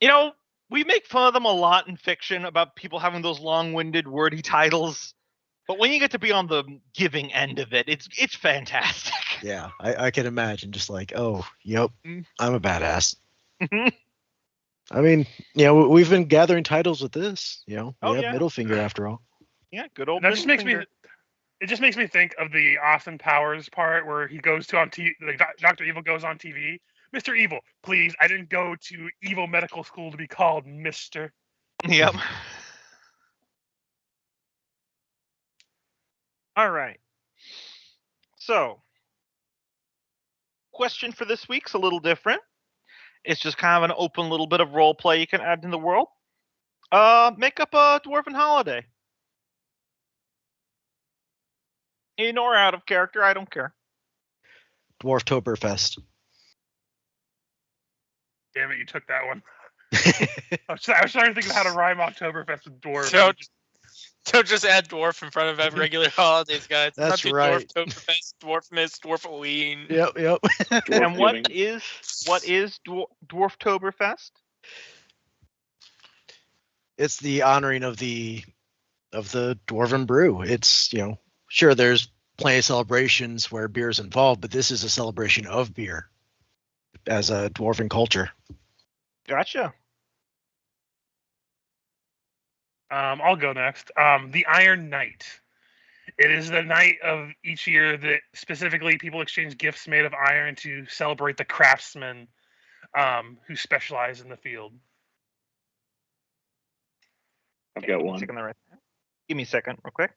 You know, we make fun of them a lot in fiction about people having those long-winded, wordy titles. But when you get to be on the giving end of it, it's fantastic. Yeah, I can imagine just like, oh, yep, I'm a badass. I mean, we've been gathering titles with this. We have middle finger after all. Yeah, good old. That just makes me. It just makes me think of the Austin Powers part where he goes to on TV, like Dr. Evil goes on TV. Mr. Evil, please, I didn't go to evil medical school to be called Mr. Yep. All right. So, question for this week's a little different. It's just kind of an open little bit of role play you can add in the world. Make up a dwarven holiday. In or out of character, I don't care. Dwarftoberfest. Damn it, you took that one. I was trying to think of how to rhyme Oktoberfest with dwarf. Don't just add dwarf in front of regular holidays, guys. That's right. Dwarftoberfest, Dwarfmas, Dwarfoween. Yep. And what is Dwarftoberfest? It's the honoring of the dwarven brew. It's sure there's plenty of celebrations where beer is involved, but this is a celebration of beer as a dwarven culture. Gotcha. I'll go next. The Iron Night. It is the night of each year that specifically people exchange gifts made of iron to celebrate the craftsmen who specialize in the field. I've got one. Give me a second, real quick.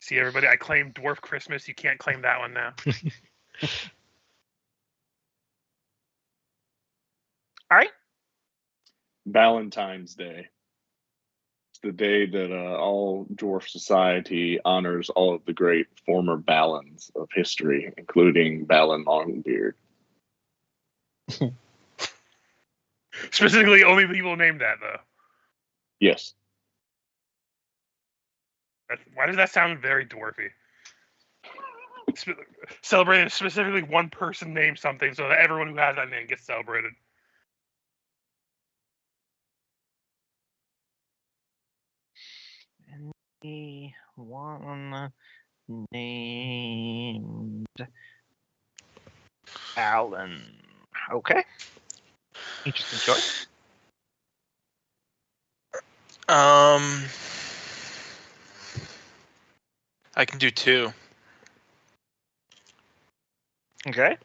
See, everybody, I claimed Dwarf Christmas. You can't claim that one now. All right. Valentine's Day. It's the day that all dwarf society honors all of the great former Balins of history, including Balin Longbeard. Specifically, only people named that, though. Yes. Why does that sound very dwarfy? Celebrating specifically one person named something so that everyone who has that name gets celebrated. One named Alan. Okay. Interesting choice. I can do two. Okay.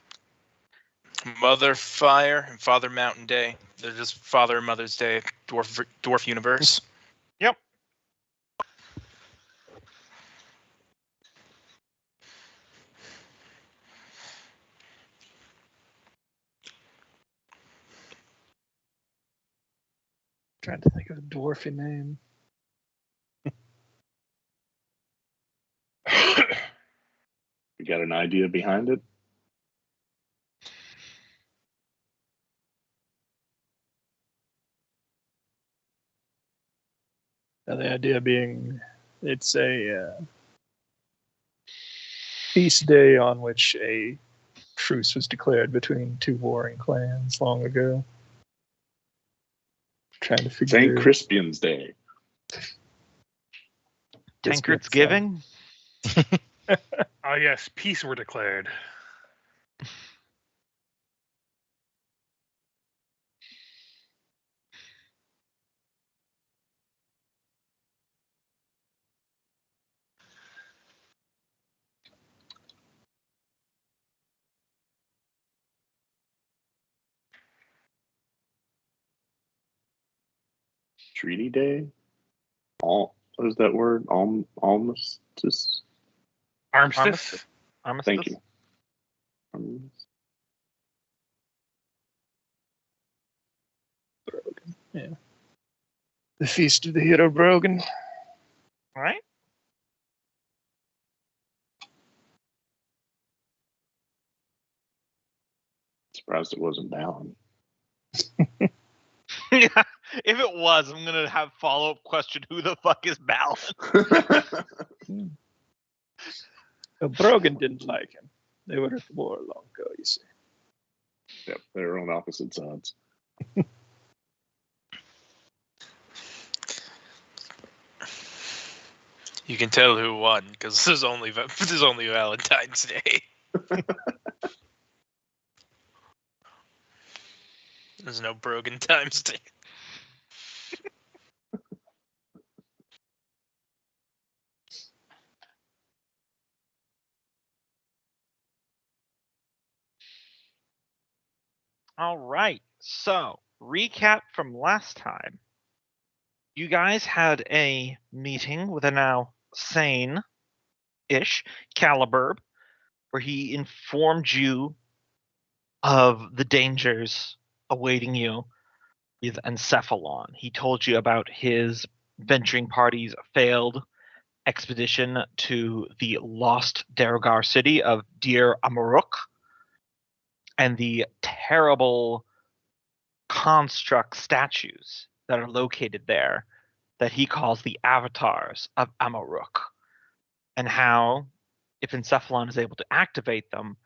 Mother Fire and Father Mountain Day. They're just Father and Mother's Day, dwarf universe. Yep. Trying to think of a dwarfy name. You got an idea behind it? The idea being it's a feast day on which a truce was declared between two warring clans long ago. Trying to figure St. Crispian's Day. Tankard's Giving? Oh, yes, peace were declared. Treaty Day? What is that word? Armistice? Armistice? Thank you. Yeah. The Feast of the Hero Brogan. All right. Surprised it wasn't Balin. Yeah, if it was, I'm gonna have follow-up question: who the fuck is Balin? So Brogan didn't like him. They were at war long ago, you see. Yep, they're on opposite sides. You can tell who won because there's only Valentine's Day. There's no Brogan Times Day. All right. So, recap from last time. You guys had a meeting with a now sane-ish Caliburb, where he informed you of the dangers awaiting you with Encephalon. He told you about his venturing party's failed expedition to the lost Derogar city of Dir Amaruk and the terrible construct statues that are located there that he calls the avatars of Amaruk, and how, if Encephalon is able to activate them,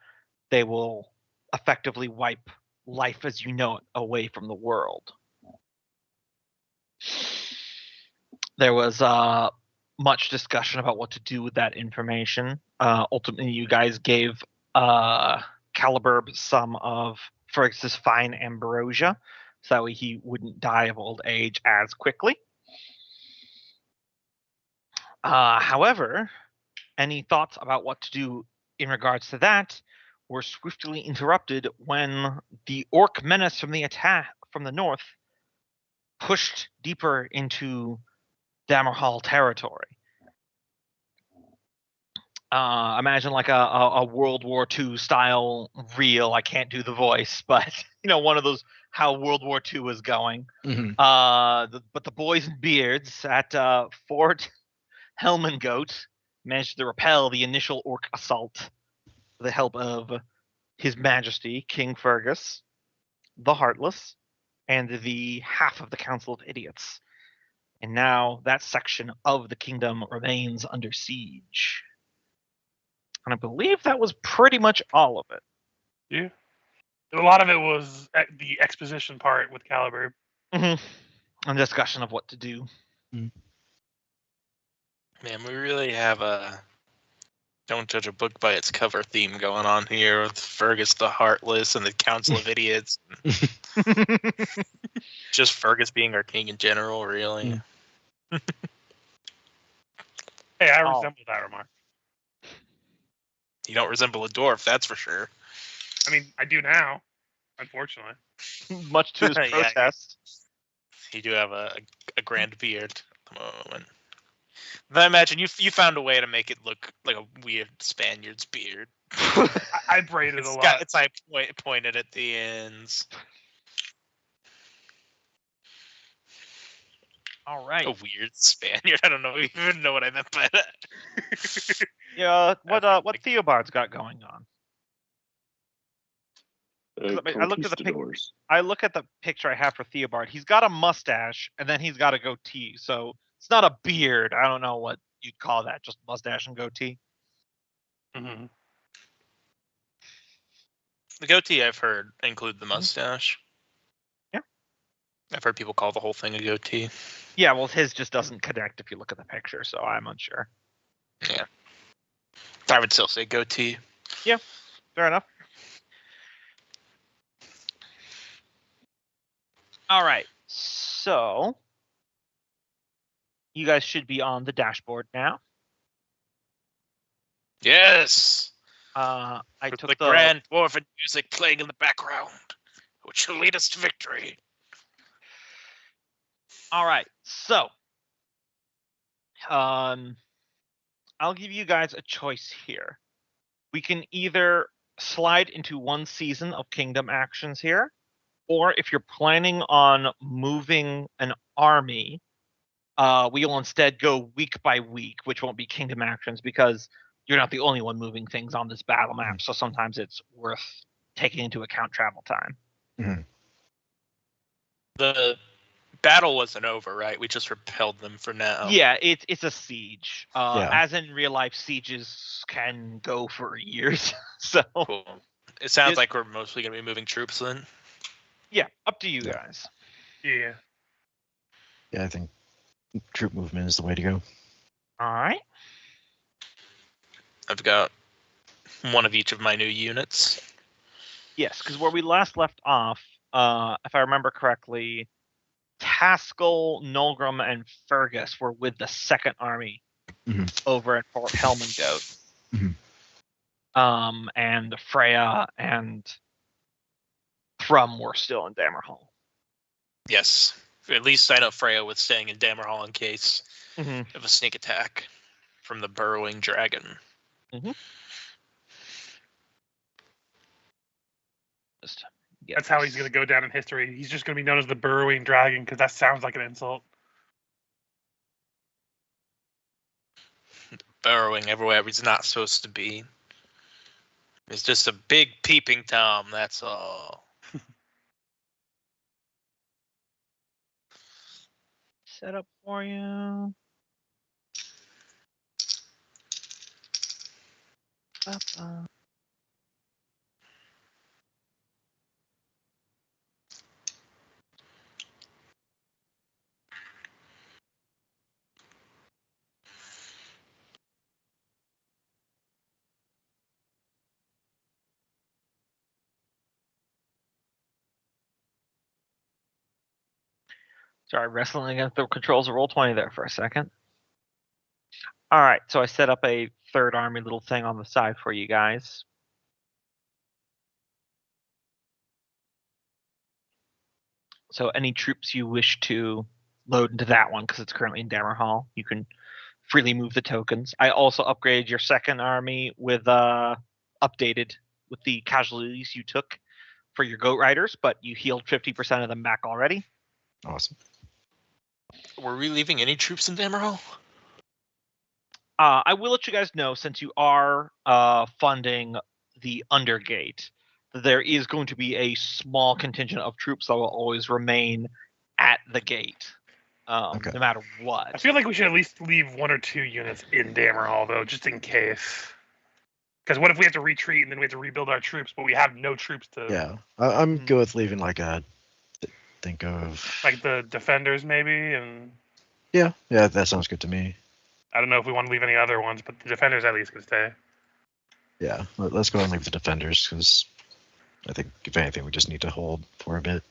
they will effectively wipe life as you know it away from the world. There was much discussion about what to do with that information. Ultimately, you guys gave Caliburb some of Fergus's fine ambrosia, so that way he wouldn't die of old age as quickly. However, any thoughts about what to do in regards to that were swiftly interrupted when the orc menace from the attack from the north pushed deeper into Dammerhall territory. Imagine like a World War II style reel. I can't do the voice, but one of those how World War II was going. Mm-hmm. But the boys in beards at Fort Helmengoat managed to repel the initial orc assault with the help of His Majesty King Fergus, the Heartless, and the half of the Council of Idiots. And now that section of the kingdom remains under siege. And I believe that was pretty much all of it. Yeah. A lot of it was at the exposition part with Caliburb. Mm-hmm. And discussion of what to do. Man, we really have a don't judge a book by its cover theme going on here with Fergus the Heartless and the Council of Idiots. Just Fergus being our king in general, really. Hey, I resemble that remark. You don't resemble a dwarf, that's for sure. I mean, I do now, unfortunately. Much to his Yeah, protest. You do have a grand beard at the moment. Then I imagine you found a way to make it look like a weird Spaniard's beard. I braided a lot. It's like pointed at the ends. All right. A weird Spaniard. I don't even know what I meant by that. Yeah. What Theobard's got going on? I looked at the Conquistadors. I look at the picture I have for Theobard. He's got a mustache and then he's got a goatee. So it's not a beard. I don't know what you'd call that. Just mustache and goatee. Mm-hmm. The goatee I've heard include the mustache. Yeah. I've heard people call the whole thing a goatee. Yeah, well, his just doesn't connect if you look at the picture, so I'm unsure. Yeah. I would still say goatee. Yeah, fair enough. All right, so you guys should be on the dashboard now. Yes. I With took the grand dwarven music playing in the background, which will lead us to victory. All right, so I'll give you guys a choice here. We can either slide into one season of Kingdom actions here, or if you're planning on moving an army, we will instead go week by week, which won't be Kingdom actions because you're not the only one moving things on this battle map. So sometimes it's worth taking into account travel time. Mm-hmm. The battle wasn't over, right? We just repelled them for now. Yeah, it's a siege. Yeah. As in real life, sieges can go for years. So Cool. It sounds Yes. like we're mostly going to be moving troops then. yeah, up to you Yeah. guys. Yeah. Yeah, I think troop movement is the way to go. All right. I've got one of each of my new units. Yes, because where we last left off, if I remember correctly, Taskell, Nolgrim, and Fergus were with the Second Army Mhm. over at Fort Helmengoat. Mhm. And Freya and Thrum were still in Dammerhall. Yes. At least I know Freya was staying in Dammerhall in case Mm-hmm. of a sneak attack from the burrowing dragon. That's how he's going to go down in history. He's just going to be known as the burrowing dragon because that sounds like an insult. Burrowing everywhere he's not supposed to be. It's just a big peeping Tom, that's all. Set up for you. Sorry, wrestling against the controls of Roll20 there for a second. All right, so I set up a third army little thing on the side for you guys. So any troops you wish to load into that one, because it's currently in Dammerhall, you can freely move the tokens. I also upgraded your second army with updated with the casualties you took for your goat riders, but you healed 50% of them back already. Awesome. Were we leaving any troops in Dammerhall? I will let you guys know, since you are funding the Undergate, that there is going to be a small contingent of troops that will always remain at the gate, Okay. no matter what. I feel like we should at least leave 1 or 2 units in Dammerhall, though, just in case. Because what if we have to retreat and then we have to rebuild our troops, but we have no troops to... Yeah, I'm good with leaving like a. Think of. Like the defenders, maybe, and... Yeah, that sounds good to me. I don't know if we want to leave any other ones, but the defenders at least can stay. Yeah, let's go and leave the defenders because I think if anything we just need to hold for a bit.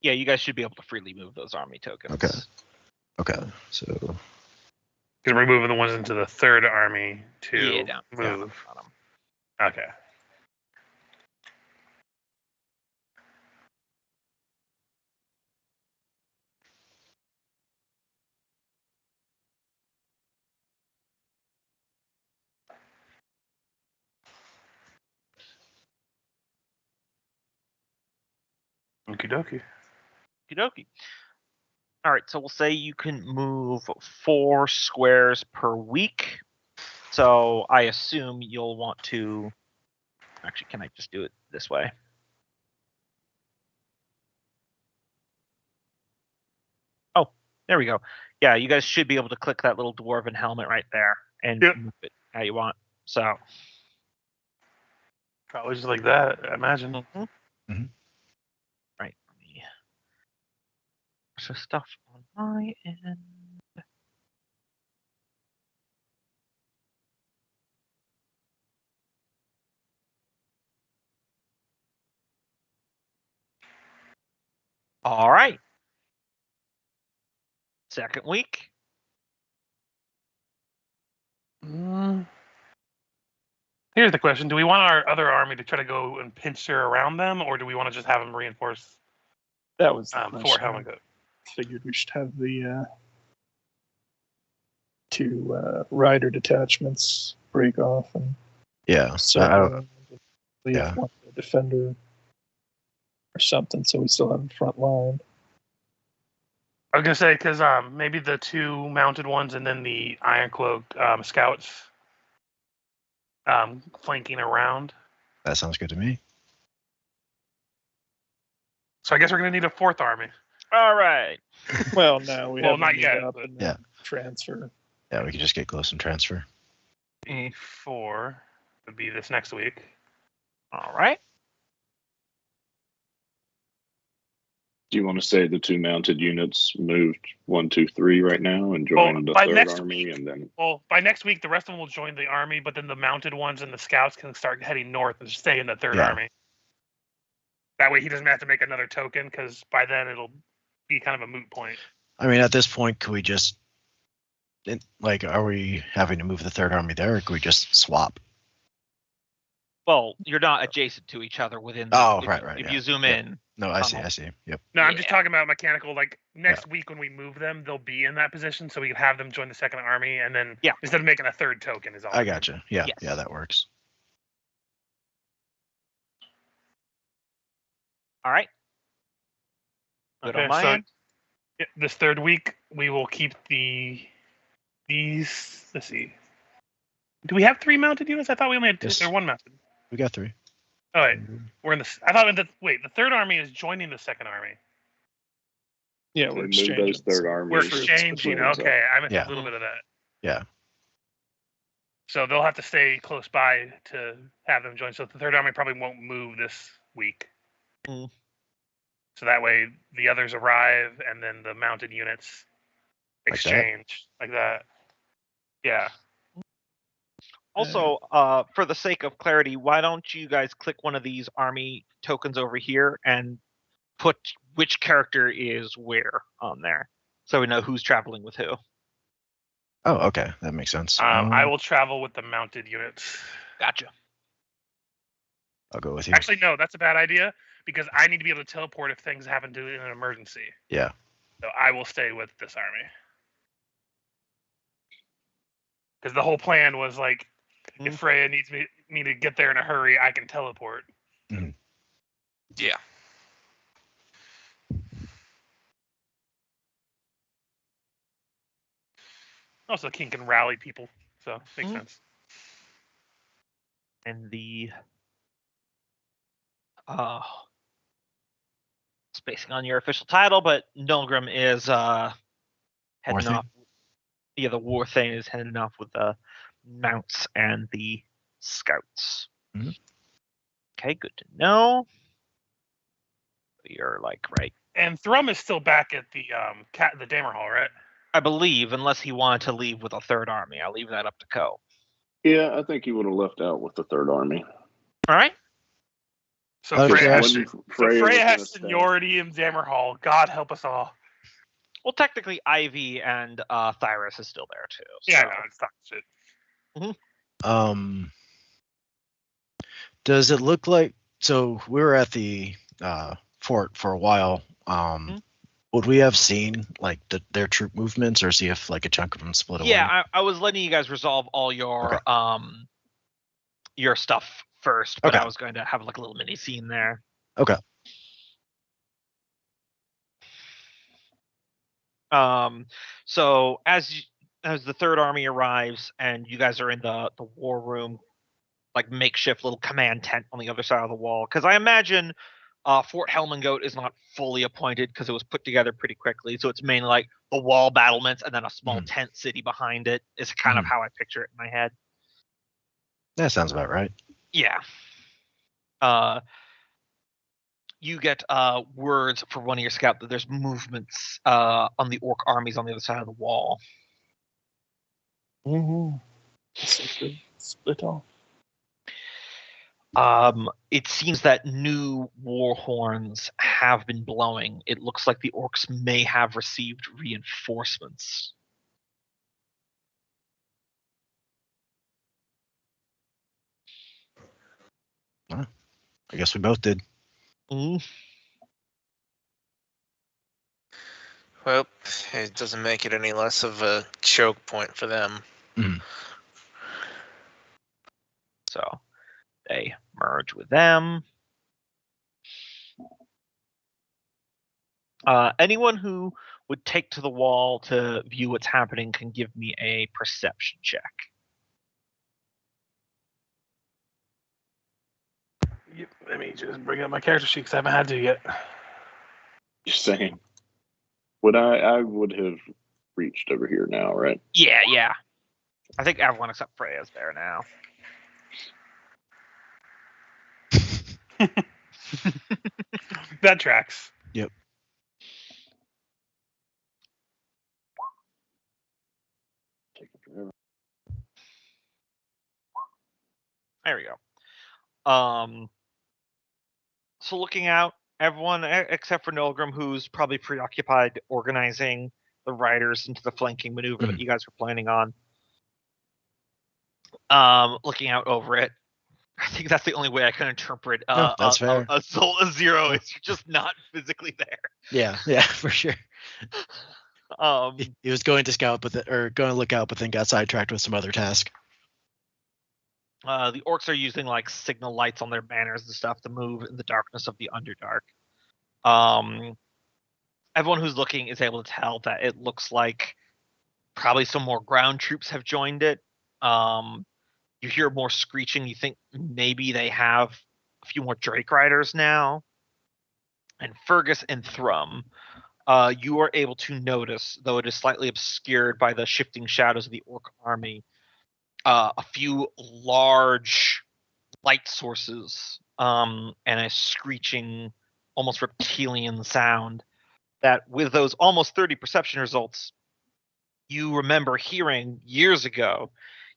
Yeah, you guys should be able to freely move those army tokens. Okay, so Because we're moving the ones into the third army to Yeah, down move. on 'em. Okay. Okie dokie. Okie dokie. All right, so we'll say you can move 4 squares per week. So I assume you'll want to. Actually, can I just do it this way? Oh, there we go. Yeah, you guys should be able to click that little dwarven helmet right there and Yep. move it how you want. So. Probably just like that, I imagine. Mhm. Right. Let me. So stuff on my end. All right. Second week. Here's the question: do we want our other army to try to go and pincer around them, or do we want to just have them reinforce That was the Fort question. Helmengoat? Figured we should have the 2 rider detachments break off and yeah, circle I don't. around and leave Yeah. one defender or something, so we still have a front line. I was gonna say because maybe the 2 mounted ones and then the Ironcloak scouts flanking around. That sounds good to me. So I guess we're gonna need a 4th army. All right. Well, no, we Well, have to not meet yet, up but- and then transfer. Yeah, we can just get close and transfer. E4 would be this next week. All right. Do you want to say the 2 mounted units moved 1, 2, 3 right now and joined the by 3rd next army, week- and then Well, by next week, the rest of them will join the army, but then the mounted ones and the scouts can start heading north and stay in the 3rd Yeah. army. That way, he doesn't have to make another token because by then it'll be kind of a moot point. I mean, at this point, could we just, are we having to move the 3rd army there, or could we just swap? Well, you're not adjacent to each other within. Oh, if, right. If Yeah. you zoom Yep. in, No, I tunnel. see. Yep. No, I'm just Yeah. talking about mechanical. Like next week when we move them, they'll be in that position, so we can have them join the 2nd army, and then instead of making a 3rd token, is all. I gotcha. Yeah, Yes. yeah, that works. all right. Good on my end. This 3rd week, we will keep these. Let's see. Do we have 3 mounted units? I thought we only had 2 Yes. or 1 mounted. We got 3. Oh wait, we're in the. I thought the 3rd army is joining the 2nd army. Yeah, they we're moved exchanging. those 3rd some armies. We're troops exchanging. between us. Okay, I missed Yeah. a little bit of that. Yeah. So they'll have to stay close by to have them join. So the 3rd army probably won't move this week. Mm. So that way the others arrive and then the mounted units Like that? exchange like that. Yeah. Also, for the sake of clarity, why don't you guys click one of these army tokens over here and put which character is where on there, so we know who's traveling with who. Oh, okay. That makes sense. I will travel with the mounted units. Gotcha. I'll go with you. Actually, no, that's a bad idea because I need to be able to teleport if things happen to in an emergency. Yeah. So I will stay with this army. Because the whole plan was like, if Freya needs me to get there in a hurry, I can teleport. Yeah. Also, King can rally people, so makes sense. And the spacing on your official title, but Nilgrim is heading Warthane? off. Yeah, the war thing is heading off with the mounts and the scouts. Mhm. Okay, good to know. You're like right. And Thrum is still back at the Dammerhall, right? I believe, unless he wanted to leave with a 3rd army. I'll leave that up to Co. yeah, I think he would have left out with the 3rd army. All right. So Okay. Freya, Actually- Freya was has gonna stay. seniority in Dammerhall. God help us all. Well, technically, Ivy and Thyrus is still there too. Yeah, so- no, it's not shit. Does it look like, so we were at the fort for a while. Would we have seen like their troop movements, or see if like a chunk of them split away? Yeah, I was letting you guys resolve all your stuff first, but Okay. I was going to have like a little mini scene there. Okay. So as the 3rd army arrives and you guys are in the war room, like makeshift little command tent on the other side of the wall, because I imagine Fort Helmengoat is not fully appointed because it was put together pretty quickly. So it's mainly like the wall battlements and then a small tent city behind it is kind of how I picture it in my head. That sounds about right. Yeah. You get words for one of your scouts that there's movements on the orc armies on the other side of the wall. Split off. It seems that new war horns have been blowing. It looks like the orcs may have received reinforcements. I guess we both did. Well, it doesn't make it any less of a choke point for them. So they merge with them. Anyone who would take to the wall to view what's happening can give me a perception check. Yep, let me just bring up my character sheet because I haven't had to yet. Just saying. I would have reached over here now, right? Yeah. I think everyone except Freya's there now. That tracks. Yep. Taking forever. There we go. So looking out, everyone except for Nilgrim, who's probably preoccupied organizing the riders into the flanking maneuver that you guys were planning on. Looking out over it, I think that's the only way I can interpret that's fair. a zero. Is you're just not physically there. Yeah, for sure. He was going to scout, going to look out, but then got sidetracked with some other task. The orcs are using like signal lights on their banners and stuff to move in the darkness of the Underdark. Everyone who's looking is able to tell that it looks like probably some more ground troops have joined it. You hear more screeching. You think maybe they have a few more Drake Riders now. And Fergus and Thrum, you are able to notice, though it is slightly obscured by the shifting shadows of the orc army, a few large light sources and a screeching, almost reptilian sound that, with those almost 30 perception results, you remember hearing years ago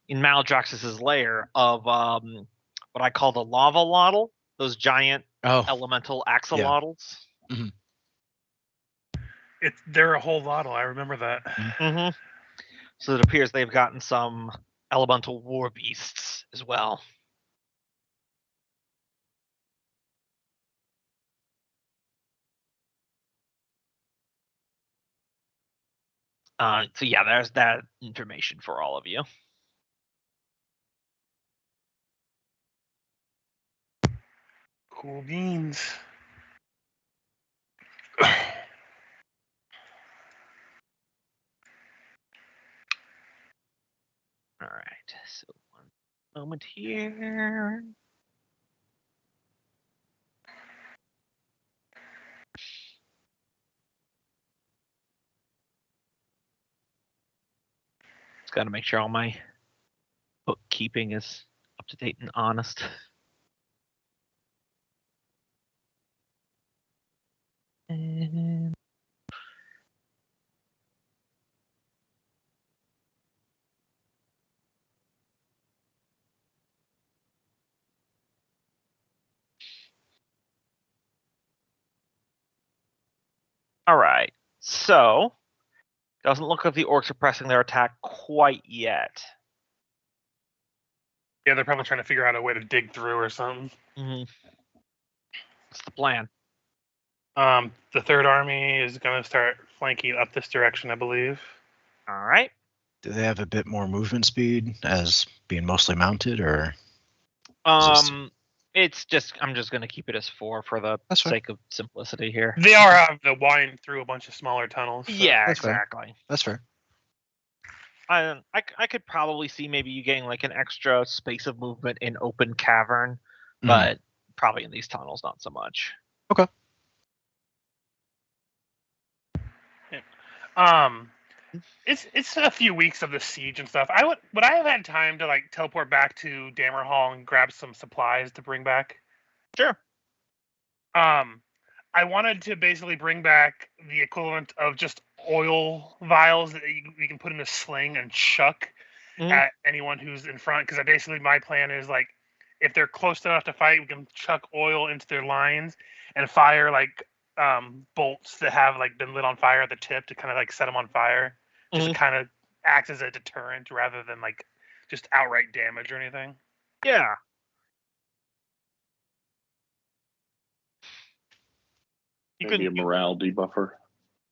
in Maldraxxus's lair of what I call the lava lotl, those giant elemental axolotls. Yeah. Mm-hmm. They're a whole lotl. I remember that. Mm-hmm. So it appears they've gotten some elemental war beasts as well. So yeah, there's that information for all of you. Cool beans. All right, so one moment here. Just got to make sure all my bookkeeping is up to date and honest. And all right, so doesn't look like the orcs are pressing their attack quite yet. Yeah, they're probably trying to figure out a way to dig through or something. Mm-hmm. What's the plan? The third army is going to start flanking up this direction, I believe. All right. Do they have a bit more movement speed as being mostly mounted, or? It's just I'm just going to keep it as 4 for the sake of simplicity here. They are having to wind through a bunch of smaller tunnels. So. Yeah, That's exactly. Fair. That's fair. I could probably see maybe you getting like an extra space of movement in open cavern, but probably in these tunnels not so much. Okay. It's a few weeks of the siege and stuff. Would I have had time to like teleport back to Dammerhall and grab some supplies to bring back? Sure. I wanted to basically bring back the equivalent of just oil vials that you can put in a sling and chuck at anyone who's in front. Because my plan is like, if they're close enough to fight, we can chuck oil into their lines and fire like bolts that have like been lit on fire at the tip to kind of like set them on fire, just to kind of act as a deterrent rather than like just outright damage or anything. Yeah. Maybe a morale debuffer.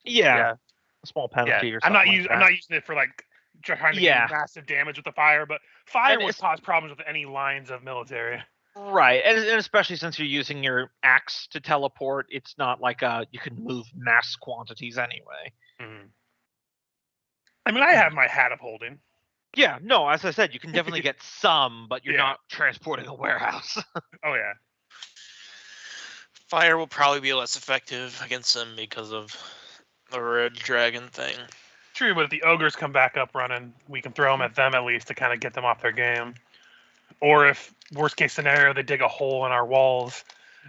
Yeah. A small penalty or something. I'm not using it for like trying to get massive damage with the fire, but fire would cause problems with any lines of military. Right, and especially since you're using your axe to teleport, it's not like you can move mass quantities anyway. Mhm. I mean, I have my hat of holding. Yeah, no, as I said, you can definitely get some, but you're Yeah. not transporting a warehouse. Oh yeah. Fire will probably be less effective against them because of the red dragon thing. True, but if the ogres come back up running, we can throw them at them at least to kind of get them off their game. Or if, worst case scenario, they dig a hole in our walls,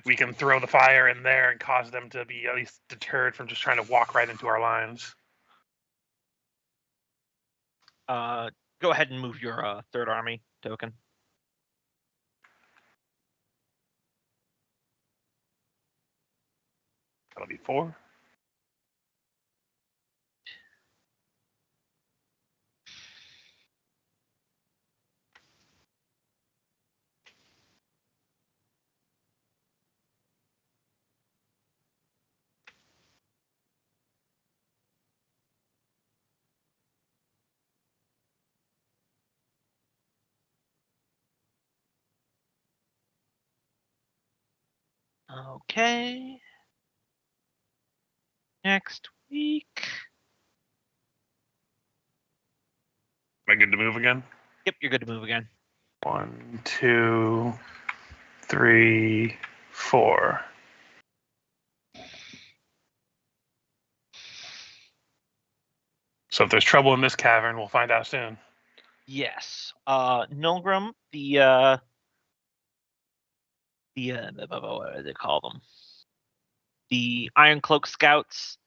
we can throw the fire in there and cause them to be at least deterred from just trying to walk right into our lines. Go ahead and move your third army token. That'll be 4. Okay. Next week. Am I good to move again? Yep, you're good to move again. 1, 2, 3, 4. So if there's trouble in this cavern, we'll find out soon. Yes. Nilgrim, what do they call them? The Iron Cloak Scouts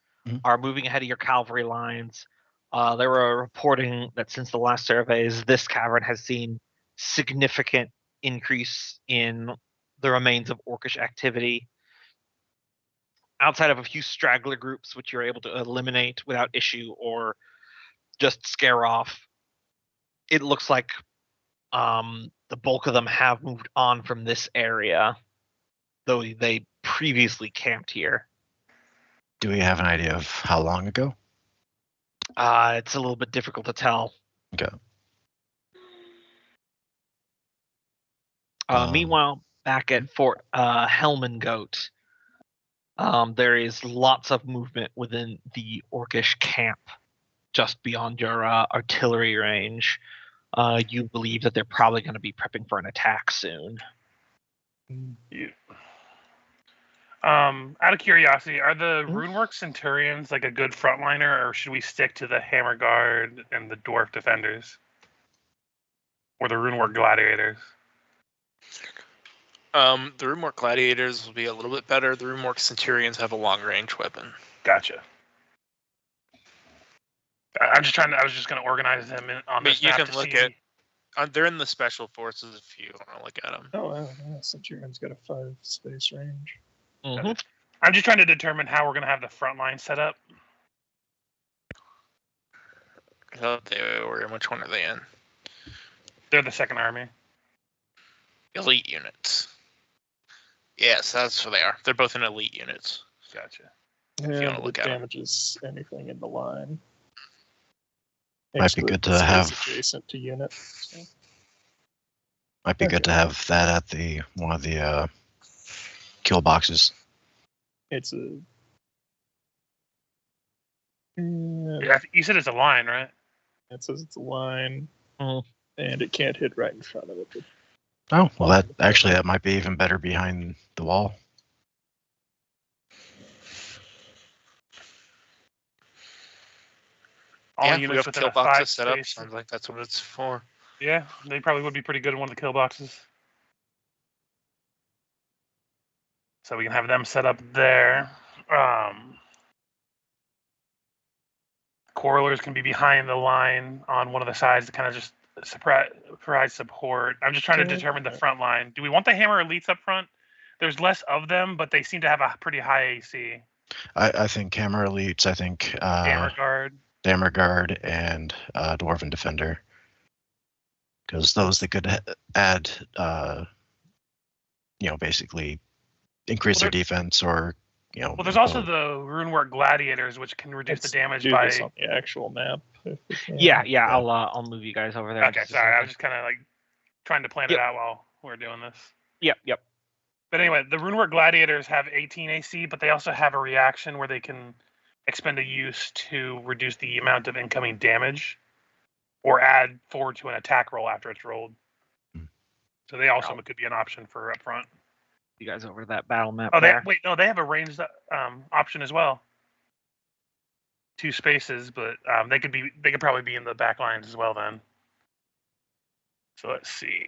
are moving ahead of your cavalry lines. They were reporting that since the last surveys, this cavern has seen significant increase in the remains of orcish activity. Outside of a few straggler groups, which you're able to eliminate without issue or just scare off, it looks like the bulk of them have moved on from this area, though they previously camped here. Do we have an idea of how long ago? It's a little bit difficult to tell. Okay. Meanwhile, back at Fort Helmengoat, there is lots of movement within the orcish camp just beyond your artillery range. You believe that they're probably going to be prepping for an attack soon. Out of curiosity, are the Runework Centurions like a good frontliner, or should we stick to the Hammer Guard and the Dwarf Defenders? Or the Runework Gladiators? The Runework Gladiators will be a little bit better. The Runework Centurions have a long-range weapon. Gotcha. I was just going to organize them on this map to see. They're in the special forces if you want to look at them. Oh, wow. Yeah, Centurion's got a 5 space range. Mm-hmm. I'm just trying to determine how we're going to have the front line set up. Which one are they in? They're the second army. Elite units. Yes, that's what they are. They're both in elite units. Gotcha. Yeah, it damages anything in the line. Might be good to have adjacent to unit. So. Might be good to have that at one of the kill boxes. It's a. Yeah, you said it's a line, right? It says it's a line, and it can't hit right in front of it. Oh, well, that might be even better behind the wall. All units we have within kill a boxes 5 set up. space. Sounds like that's what it's for. Yeah, they probably would be pretty good in one of the kill boxes. So we can have them set up there. Correlers can be behind the line on one of the sides to kind of just provide support. I'm just trying to determine the front line. Do we want the Hammer Elites up front? There's less of them, but they seem to have a pretty high AC. I think Hammer Elites, I think Dammer Guard and Dwarven Defender. Because those that could add, basically increase their defense or, Well, there's also the Runework Gladiators, which can reduce the damage by. This on the actual map. Yeah. I'll move you guys over there. Okay, sorry. I was just kind of like trying to plan it out while we're doing this. Yep. But anyway, the Runework Gladiators have 18 AC, but they also have a reaction where they can expend a use to reduce the amount of incoming damage, or add forward to an attack roll after it's rolled. So they also could be an option for upfront. You guys over to that battle map Oh, there. they have a ranged option as well. 2 spaces, but they could probably be in the back lines as well then. So let's see.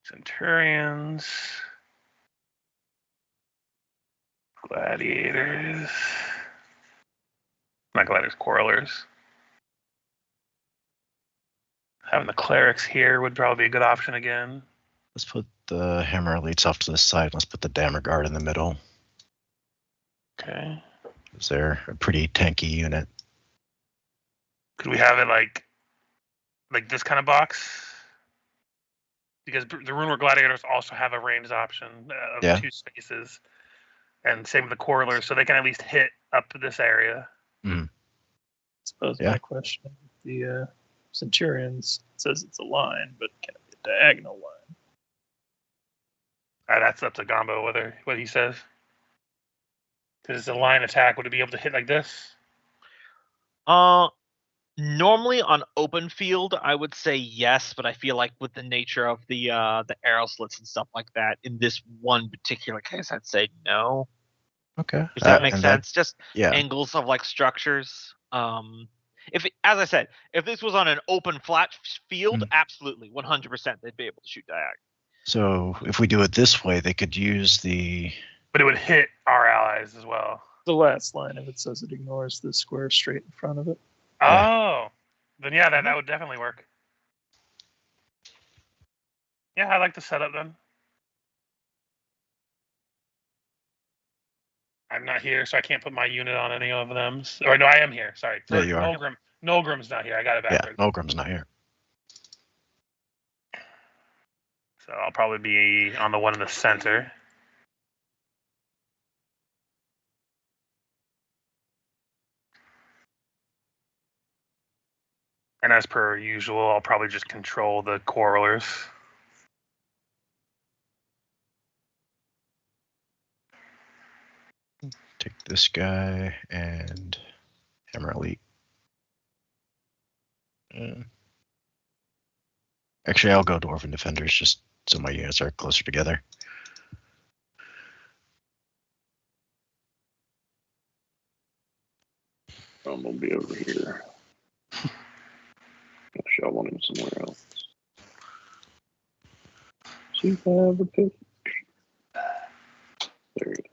Centurions, gladiators, not gladiators, quarrelers. Having the clerics here would probably be a good option again. Let's put the hammer elites off to the side. Let's put the dammer guard in the middle. Okay. Is there a pretty tanky unit? Could we have it like this kind of box? Because the Runewar Gladiators also have a ranged option of 2 spaces. And same with the Quarrelers, so they can at least hit up to this area. Mm. I suppose my question, the Centurions says it's a line, but can it be a diagonal line? That's up to Gombo what he says. Because it's a line attack, would it be able to hit like this? Normally on open field, I would say yes, but I feel like with the nature of the arrow slits and stuff like that, in this one particular case, I'd say no. Okay. Does that make sense? Just yeah. angles of like structures. As I said, if this was on an open flat field, absolutely, 100%, they'd be able to shoot diagonal. So if we do it this way, they could use the. But it would hit our allies as well. The last line of it says it ignores the square straight in front of it. Oh, then yeah, that would definitely work. Yeah, I like the setup then. I'm not here, so I can't put my unit on any of them. Or no, I am here. Sorry. There you are. Nolgrim's not here. I got it backwards. Yeah, Nolgrim's not here. So I'll probably be on the one in the center. And as per usual, I'll probably just control the Quarrelers. Take this guy and hammer elite. Actually, I'll go Dwarven Defenders just so my units are closer together. I'm gonna be over here. Actually, I want him somewhere else. See if I have a pick. There it is.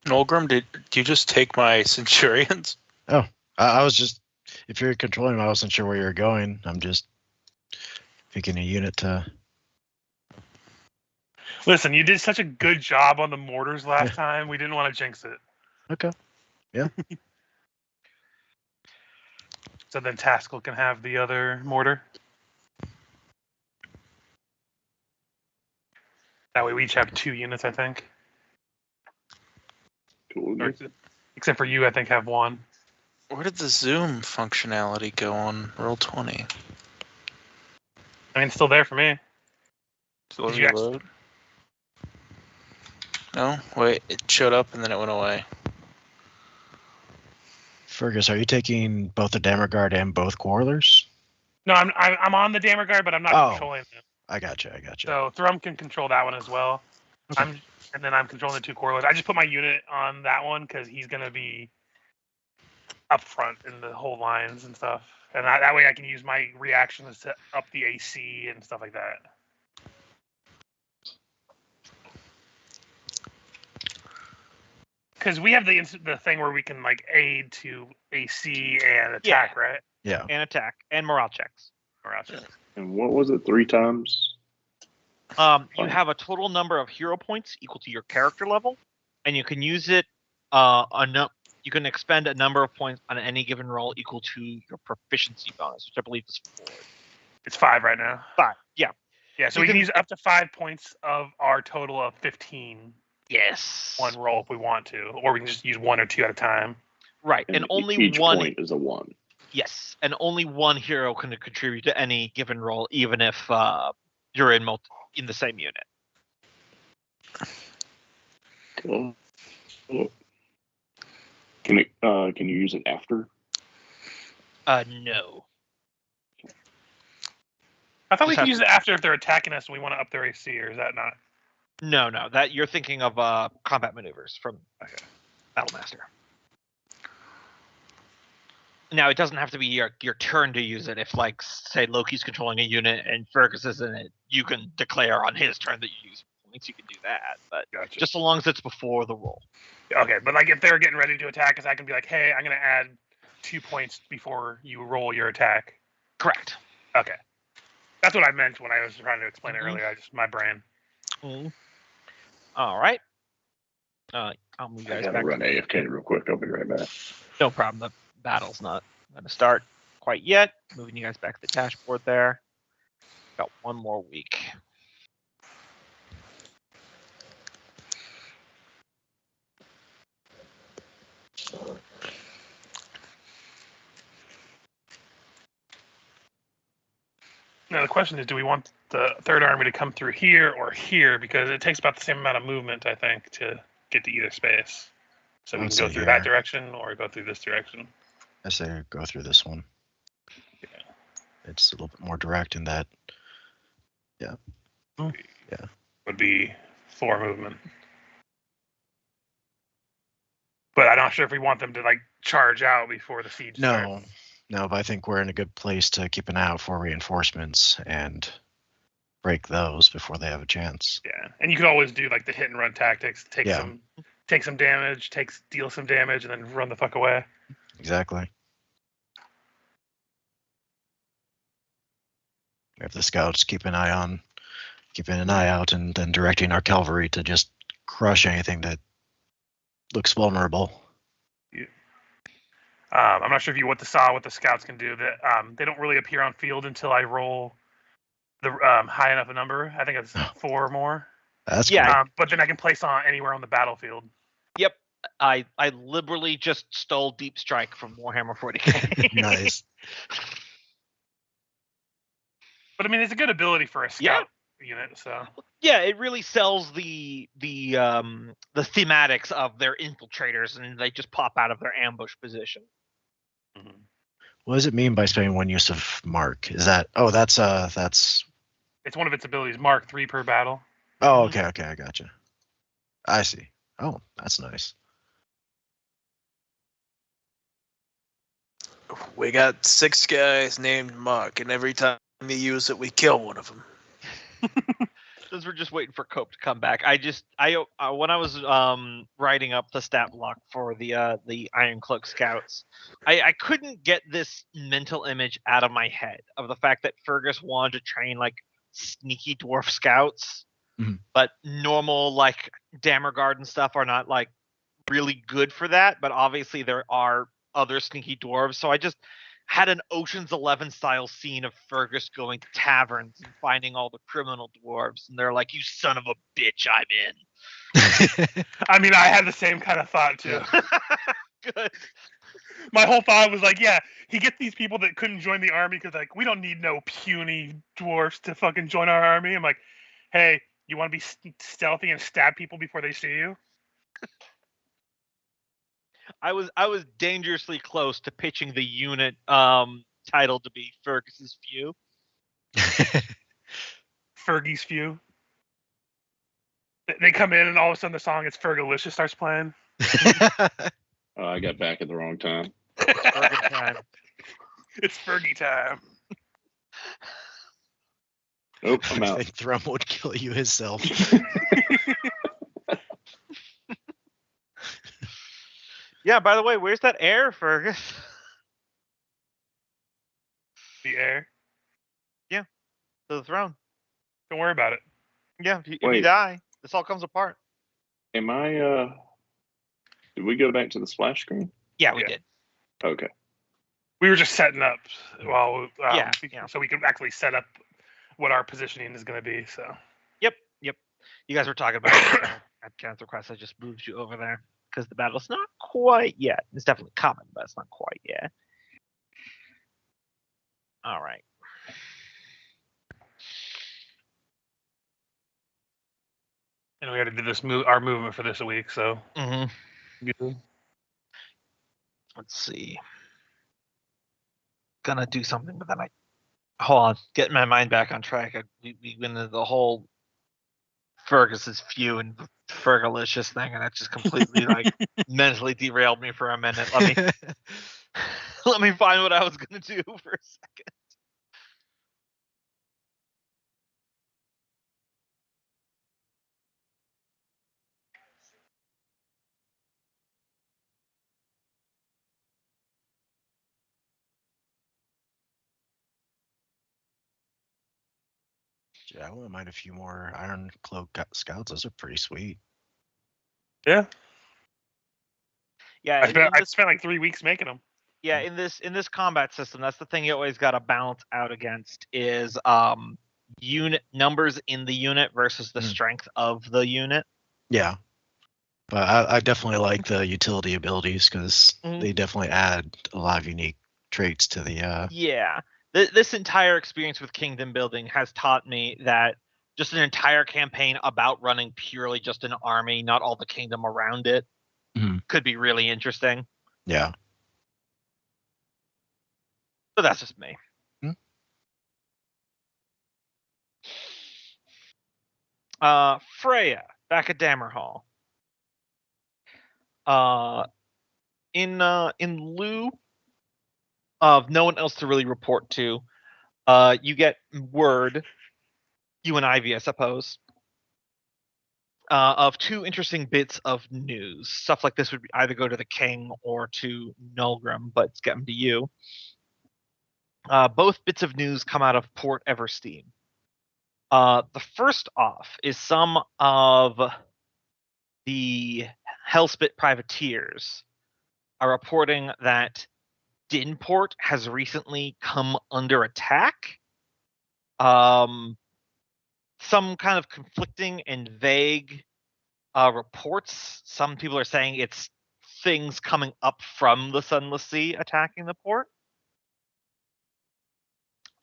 Nolgrim, did you just take my Centurions? Oh, I was just, if you're controlling them, I wasn't sure where you were going. I'm just picking a unit to. Listen, you did such a good job on the mortars last time. We didn't want to jinx it. Okay. Yeah. So then Taskell can have the other mortar. That way we each have 2 units, I think. Cool. Or, except for you, I think, have 1. Where did the zoom functionality go on Roll20? I mean, it's still there for me. Still Did you reload? No, wait, it showed up and then it went away. Fergus, are you taking both the Dammer Guard and both Quarrelers? No, I'm on the Dammer Guard, but I'm not controlling them. I gotcha. So Thrum can control that one as well. Okay. And then I'm controlling the 2 Quarrelers. I just put my unit on that one because he's going to be up front in the whole lines and stuff. And that way I can use my reactions to up the AC and stuff like that. Because we have the thing where we can like aid to AC and attack, right? Yeah. And attack and morale checks. And what was it? 3 times? You have a total number of hero points equal to your character level, and you can use it. You can expend a number of points on any given roll equal to your proficiency bonus, which I believe is 4. It's 5 right now. 5. Yeah. Yeah. So we can use up to 5 points of our total of 15. Yes. One roll if we want to, or we can just use 1 or 2 at a time. Right, and only each one point is a 1. Yes, and only one hero can contribute to any given roll, even if you're in the same unit. Can you use it after? No. I thought we Just could have use it after if they're attacking us and we want to up their AC, or is that not? No, that you're thinking of combat maneuvers from Battlemaster. Now it doesn't have to be your turn to use it. If, like, say Loki's controlling a unit and Fergus is in it, you can declare on his turn that you use points. You can do that, but Gotcha. just so long as it's before the roll. Okay, but like if they're getting ready to attack us, I can be like, hey, I'm gonna add 2 points before you roll your attack. Correct. Okay, that's what I meant when I was trying to explain it Mhm. earlier. My brain. All right. I'll move you I guys gotta back. run AFK real quick. I'll be right back. No problem. The battle's not going to start quite yet. Moving you guys back to the dashboard there. Got one more week. Now the question is, do we want the Third Army to come through here or here? Because it takes about the same amount of movement, I think, to get to either space. So we I'd can go say through here. that direction or go through this direction. I say go through this one. Yeah. It's a little bit more direct in that. Would be 4 movement. But I'm not sure if we want them to like charge out before the siege starts. No, but I think we're in a good place to keep an eye out for reinforcements and break those before they have a chance. Yeah, and you could always do like the hit and run tactics. Take Yeah. some damage, deal some damage, and then run the fuck away. Exactly. We have the scouts keeping an eye out, and then directing our cavalry to just crush anything that looks vulnerable. I'm not sure if you saw what the scouts can do. That they don't really appear on field until I roll the high enough a number. I think it's 4 or more. That's Yeah. great. But then I can place on anywhere on the battlefield. Yep. I liberally just stole Deep Strike from Warhammer 40k. Nice. But I mean, it's a good ability for a scout unit. So Yeah, it really sells the thematics of their infiltrators, and they just pop out of their ambush position. What does it mean by spending 1 use of mark? Is that? Oh, that's. it's one of its abilities. Mark 3 per battle. Oh, okay, I gotcha. I see. Oh, that's nice. We got 6 guys named Mark, and every time we use it, we kill one of them. Since we're just waiting for Cope to come back, when I was writing up the stat block for the Iron Cloak Scouts, I couldn't get this mental image out of my head of the fact that Fergus wanted to train like sneaky dwarf scouts, but normal like Dammerguard and stuff are not like really good for that. But obviously there are other sneaky dwarves, so I just had an Ocean's 11 style scene of Fergus going to taverns and finding all the criminal dwarves, and they're like, "You son of a bitch, I'm in." I mean, I had the same kind of thought too. Good. My whole thought was like, yeah, he gets these people that couldn't join the army because like we don't need no puny dwarfs to fucking join our army. I'm like, hey, you want to be stealthy and stab people before they see you? I was dangerously close to pitching the unit title to be Fergus's Few. Fergie's Few. They come in and all of a sudden the song "It's Fergalicious" starts playing. I got back at the wrong time. Fergus time. It's Fergie time. Nope, I'm I out. think Thrum would kill you himself. Yeah, by the way, where's that heir, Fergus? The air. To the throne. Don't worry about it. Yeah, if you Wait. die, this all comes apart. Am I? Did we go back to the splash screen? Yeah, we Yeah. did. Okay. We were just setting up while Yeah. so we can actually set up what our positioning is going to be. So Yep. You guys were talking about at Kenneth's request. I just moved you over there because the battle's not quite yet. It's definitely coming, but it's not quite yet. All right. and we already did our movement for this week, so good. Let's see. Gonna do something, but then hold on, getting my mind back on track. We went into the whole Fergus's few and Fergalicious thing, and that just completely mentally derailed me for a minute. Let me find what I was gonna do for a second. Yeah, I wouldn't mind a few more Iron Cloak Scouts. Those are pretty sweet. Yeah. Yeah, I spent like 3 weeks making them. Yeah, in this combat system, that's the thing you always got to balance out against is unit numbers in the unit versus the strength of the unit. Yeah, but I definitely like the utility abilities because they definitely add a lot of unique traits to the. Yeah, this entire experience with kingdom building has taught me that just an entire campaign about running purely just an army, not all the kingdom around it, could be really interesting. Yeah. But that's just me. Freya, back at Dammerhall. In lieu of no one else to really report to, you get word, you and Ivy, I suppose, of two interesting bits of news. Stuff like this would either go to the king or to Nulgrim, but it's getting to you. Both bits of news come out of Port Eversteam. The first off is some of the Hellspit privateers are reporting that Dinport has recently come under attack. Some kind of conflicting and vague reports. Some people are saying it's things coming up from the Sunless Sea attacking the port.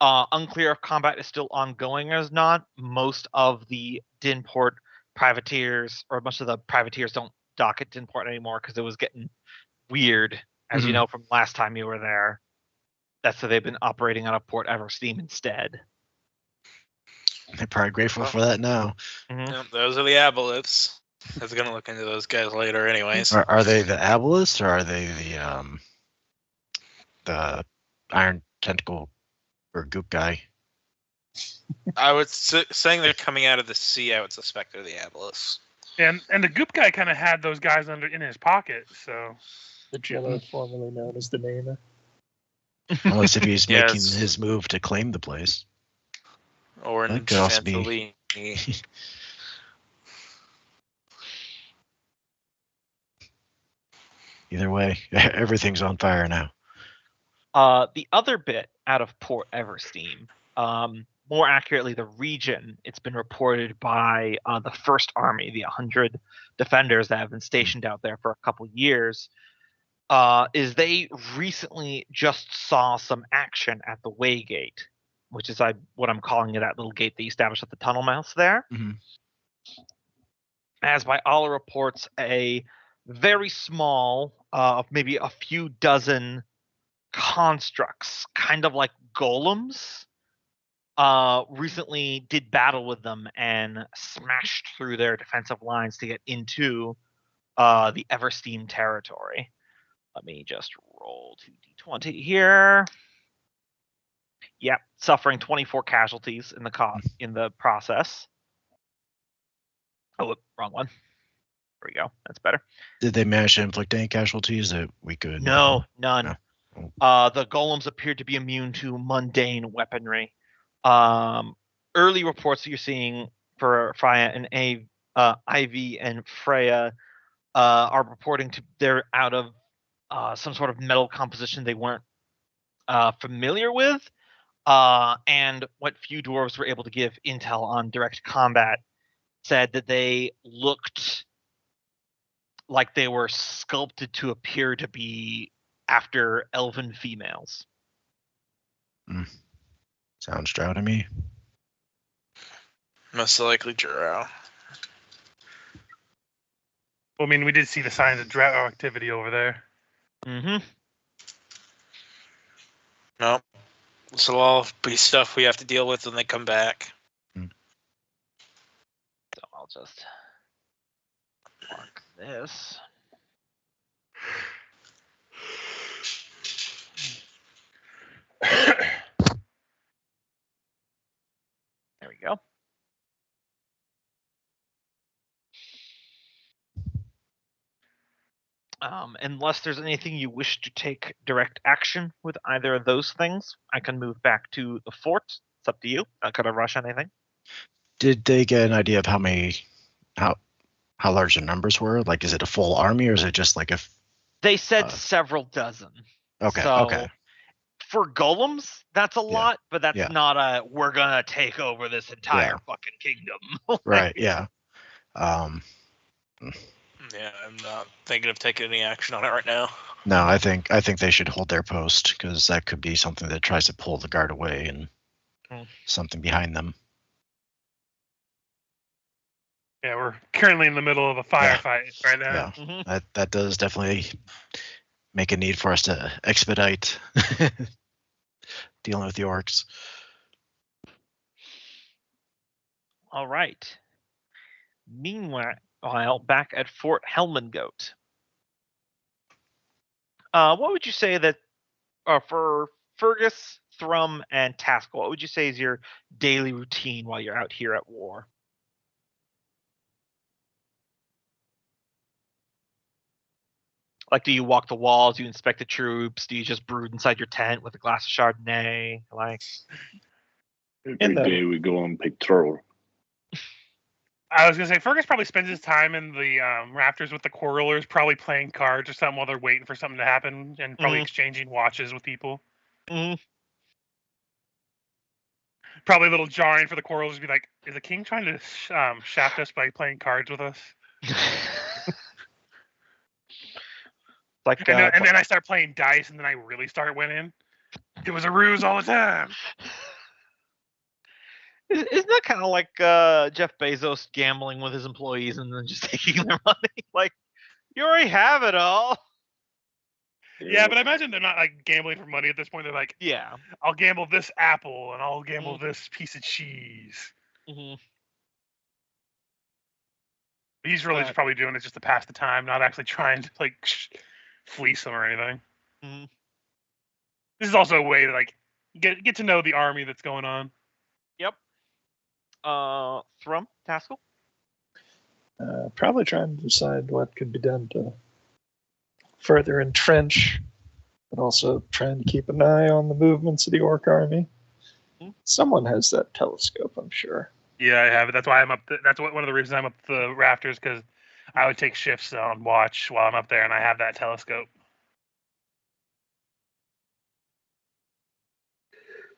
Unclear if combat is still ongoing or not. Most of the Dinport privateers, or most of the privateers, don't dock at Dinport anymore because it was getting weird, as you know from last time you were there. That's so they've been operating out of Port Eversteam instead. They're probably grateful for that now. Yep, those are the aboliths. I was gonna look into those guys later, anyways. Are they the aboliths or are they the Iron Tentacle or Goop guy? I was saying they're coming out of the sea. I would suspect they're the aboliths. And the Goop guy kind of had those guys in his pocket, so the Jello, formerly known as the Namer. Unless if he's making his move to claim the place. Or in Chantilly. Either way, everything's on fire now. The other bit out of Port Eversteam, more accurately, the region, it's been reported by the First Army, the 100 defenders that have been stationed out there for a couple years, is they recently just saw some action at the Waygate, which is what I'm calling it, that little gate they established at the tunnel mouth there. As by all reports, a very small, maybe a few dozen constructs, kind of like golems, recently did battle with them and smashed through their defensive lines to get into the Eversteam territory. Let me just roll 2d20 here. Yep, suffering 24 casualties in the process. Oh, wrong one. There we go. That's better. Did they manage to inflict any casualties that we could? No, none. No. The golems appeared to be immune to mundane weaponry. Early reports that you're seeing for Freya and Ivy and Freya are reporting they're out of some sort of metal composition they weren't familiar with. And what few dwarves were able to give intel on direct combat said that they looked like they were sculpted to appear to be after elven females. Sounds drow to me. Most likely Drow. Well, I mean, we did see the signs of drought activity over there. Mm-hmm. No. This will all be stuff we have to deal with when they come back. So I'll just mark this. There we go. Unless there's anything you wish to take direct action with either of those things, I can move back to the fort. It's up to you. Not gonna rush anything. Did they get an idea of how large the numbers were? Like, is it a full army or is it just like a? They said several dozen. Okay. So Okay. for golems, that's a lot, but that's yeah. not a we're gonna take over this entire fucking kingdom. Right. Yeah. Yeah, I'm not thinking of taking any action on it right now. No, I think they should hold their post because that could be something that tries to pull the guard away and something behind them. Yeah, we're currently in the middle of a firefight right now. Yeah, Mm-hmm. that does definitely make a need for us to expedite dealing with the orcs. All right. Meanwhile, back at Fort Helmengoat, what would you say that for Fergus, Thrum, and Taskell, what would you say is your daily routine while you're out here at war? Like, do you walk the walls? Do you inspect the troops? Do you just brood inside your tent with a glass of Chardonnay? Like, every day we go on patrol. I was gonna say Fergus probably spends his time in the rafters with the quarrelers, probably playing cards or something while they're waiting for something to happen, and probably exchanging watches with people. Mm-hmm. Probably a little jarring for the quarrelers to be like, "Is the king trying to shaft us by playing cards with us?" Like, and then I start playing dice, and then I really start winning. It was a ruse all the time. Isn't that kind of like Jeff Bezos gambling with his employees and then just taking their money? Like, you already have it all. Yeah, but I imagine they're not like gambling for money at this point. They're like, Yeah, I'll gamble this apple and I'll gamble this piece of cheese. Mm-hmm. He's really just probably doing it just to pass the time, not actually trying to like fleece them or anything. Mm-hmm. This is also a way to like get to know the army that's going on. Yep. Thrum, Taskell? Probably trying to decide what could be done to further entrench, but also trying to keep an eye on the movements of the orc army. Mm-hmm. Someone has that telescope, I'm sure. Yeah, I have it. That's why I'm up. That's one of the reasons I'm up the rafters, because I would take shifts on watch while I'm up there, and I have that telescope.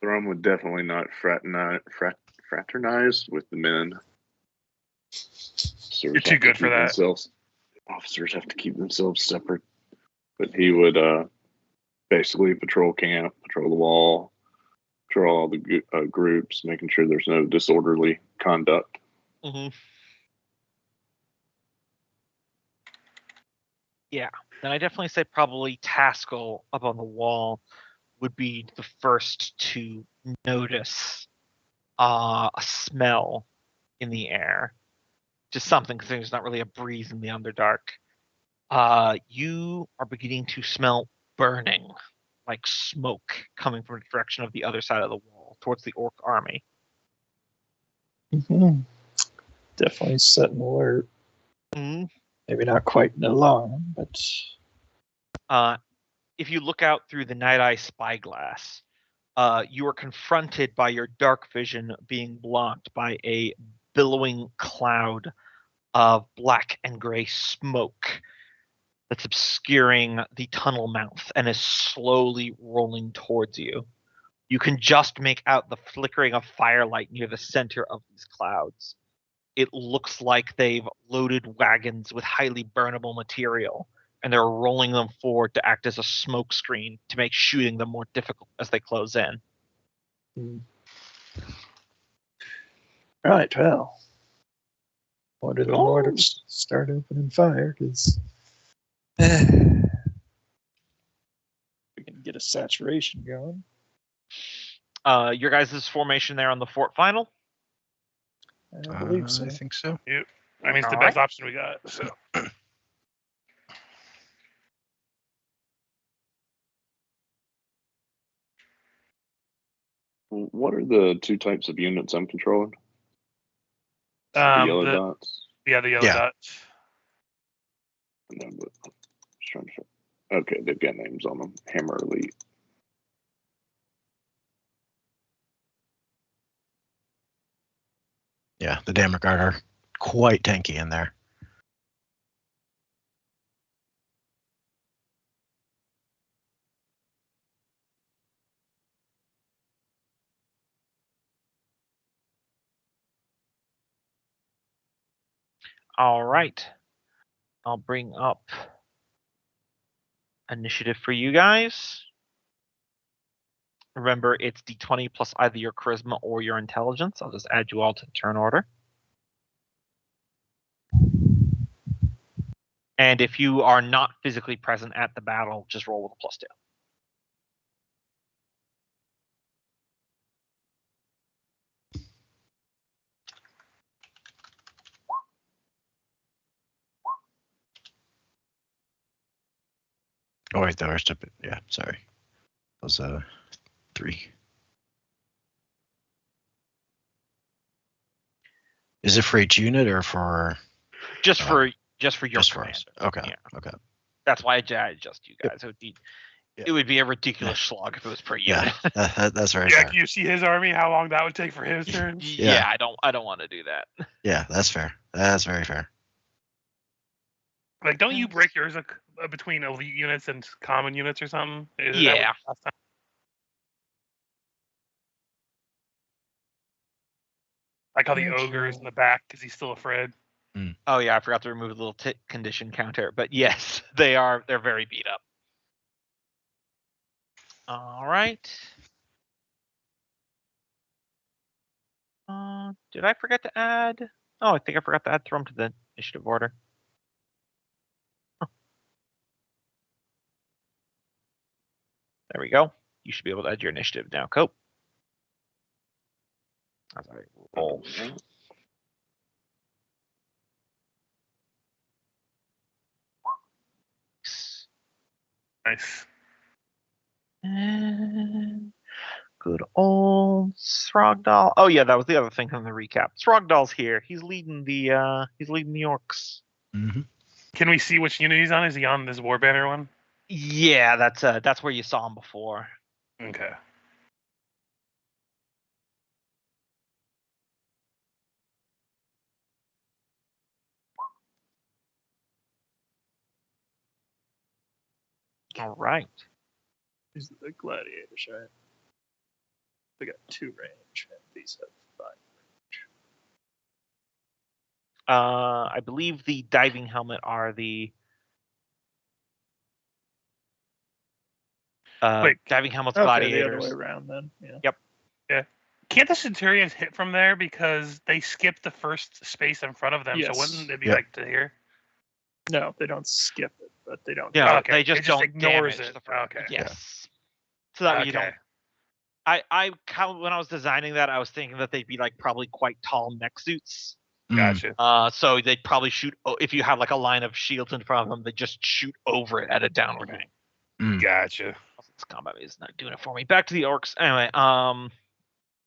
Thrum would definitely not fraternize with the men. You're too good for that. Officers have to keep themselves separate. But he would basically patrol camp, patrol the wall, patrol all the groups, making sure there's no disorderly conduct. Mm-hmm. Yeah, then I definitely say probably Taskell up on the wall would be the first to notice a smell in the air. Just something, because there's not really a breeze in the Underdark. You are beginning to smell burning, like smoke coming from the direction of the other side of the wall, towards the orc army. Mm-hmm. Definitely set an alert. Mm-hmm. Maybe not quite an alarm, but... If you look out through the Night Eye spyglass, you are confronted by your dark vision being blocked by a billowing cloud of black and gray smoke that's obscuring the tunnel mouth and is slowly rolling towards you. You can just make out the flickering of firelight near the center of these clouds. It looks like they've loaded wagons with highly burnable material, and they're rolling them forward to act as a smoke screen to make shooting them more difficult as they close in. Right, well. Order the Oh. mortars start opening fire because we can get a saturation going. Your guys' formation there on the fort final. I believe so. I think so. I mean, it's the All best right. option we got. So What are the two types of units I'm controlling? The yellow dots. the yellow Yeah. dots. No, but I'm just trying to. Okay, they've got names on them. Hammer Elite. Yeah, the Dammerhall are quite tanky in there. All right. I'll bring up initiative for you guys. Remember, it's d20 plus either your charisma or your intelligence. I'll just add you all to the turn order. And if you are not physically present at the battle, just roll with a +2. Oh wait, that was yeah, sorry. That was 3. Is it for each unit or for Just for your just for command. us? Okay. Yeah. Okay. That's why I adjust you guys. Yep. It would be a ridiculous slog if it was per unit. Yeah, that's very Yeah, fair. can you see his army? How long that would take for his turn? Yeah, I don't want to do that. Yeah, that's fair. That's very fair. Like, don't you break yours between elite units and common units or something? Is that Yeah. what last time? Like how the ogre is in the back because he's still afraid. Oh yeah, I forgot to remove the little condition counter. But yes, they're very beat up. All right. Did I forget to add? Oh, I think I forgot to add Thrum to the initiative order. Huh. There we go. You should be able to add your initiative now, Cope. As I roll. Nice. And good old Throgdal. Oh yeah, that was the other thing from the recap. Throgdal's here. He's leading the orcs. Mm-hmm. Can we see which unit he's on? Is he on this war banner one? Yeah, that's where you saw him before. Okay. All right. These are the gladiators, right? They got 2 range, and these have 5. I believe the diving helmet are the Wait. diving helmet's Okay, gladiators. the other way around then. Yeah. Yep. Yeah. Can't the Centurions hit from there because they skipped the first space in front of them? Yes. So wouldn't it be Yep. like to here? No, they don't skip it, but they don't. Yeah, Okay, they just it just don't ignores damage it. the front. Okay. Yes. So that way you Okay. don't. When I was designing that, I was thinking that they'd be like probably quite tall mech suits. Gotcha. So they'd probably shoot if you have like a line of shields in front of them, they just shoot over it at a downward angle. Gotcha. This combat is not doing it for me. Back to the orcs. Anyway, all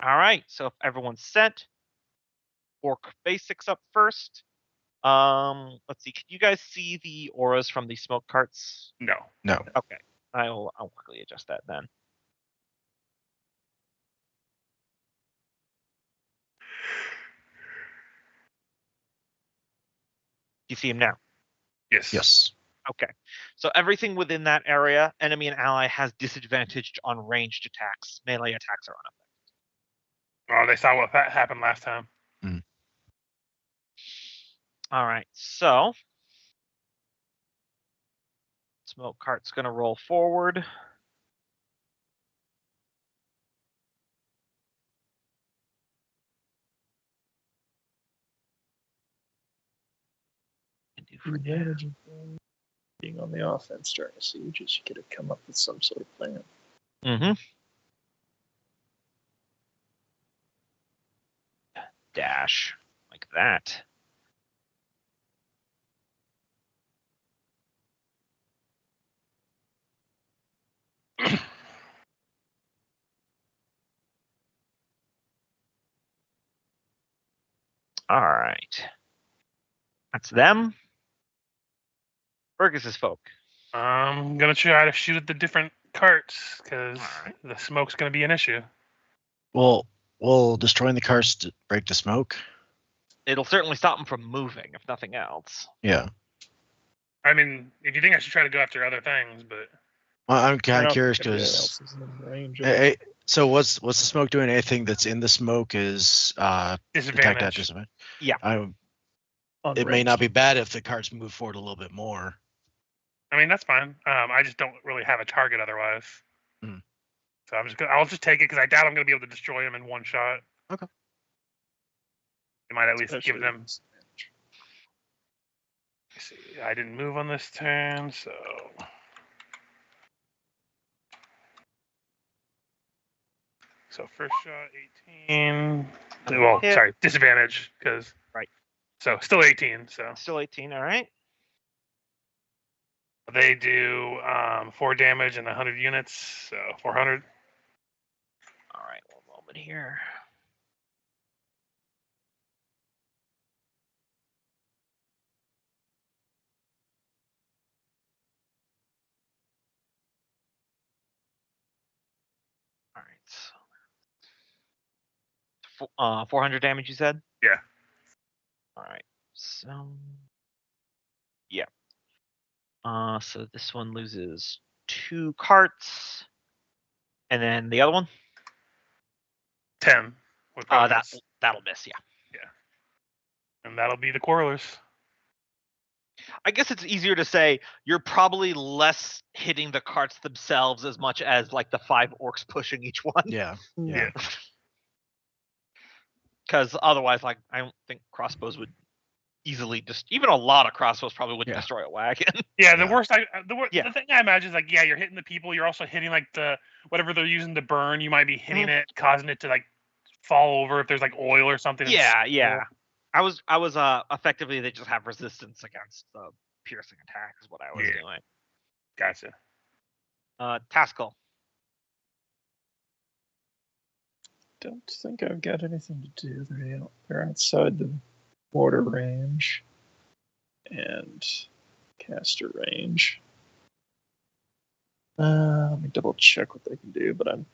right. So if everyone's set, orc basics up first. Let's see. Can you guys see the auras from the smoke carts? No. No. Okay, I'll quickly adjust that then. You see him now? Yes. Yes. Okay. So everything within that area, enemy and ally, has disadvantaged on ranged attacks. Melee attacks are unaffected. Oh, they saw what happened last time. All right. So smoke cart's gonna roll forward. The advantage of being on the offense during a siege is you get to come up with some sort of plan. Mm-hmm. Dash like that. All right. That's them. Fergus's folk. I'm gonna try to shoot at the different carts because Alright. the smoke's gonna be an issue. Well, will destroying the cars break the smoke? It'll certainly stop them from moving, if nothing else. Yeah. I mean, if you think I should try to go after other things, but Well, I'm I kind of don't curious think anybody because. else is in range of it. So what's the smoke doing? Anything that's in the smoke is detect at disadvantage. disadvantage. Yeah. It may not be bad if the carts move forward a little bit more. I mean, that's fine. I just don't really have a target otherwise. Mhm. So I'll just take it because I doubt I'm gonna be able to destroy them in one shot. Okay. It might at least Especially give them. disadvantage. Let's see, I didn't move on this turn, so. So first shot, 18. Well, Hit. sorry, disadvantage because. Right. So still 18. So Still 18, all right. they do 4 damage and 100 units, so 400. All right, one moment here. All right. So 400 damage, you said? Yeah. All right. So yeah. So this one loses 2 carts, and then the other one. 10. Would probably miss. That'll miss. Yeah. And that'll be the quarrelers. I guess it's easier to say you're probably less hitting the carts themselves as much as like the 5 orcs pushing each one. Yeah. Yeah. Because otherwise, like, I don't think crossbows would easily just even a lot of crossbows probably wouldn't Yeah. destroy a wagon. Yeah, the Yeah. worst. Yeah. The thing I imagine is like, yeah, you're hitting the people. You're also hitting like the whatever they're using to burn. You might be hitting it, causing it to like fall over if there's like oil or something. and Yeah, spill. yeah. I was effectively they just have resistance against the piercing attack is what I was Yeah. doing. Gotcha. Taskell. Don't think I've got anything to do. They're outside the mortar range and caster range. Let me double check what they can do, but I'm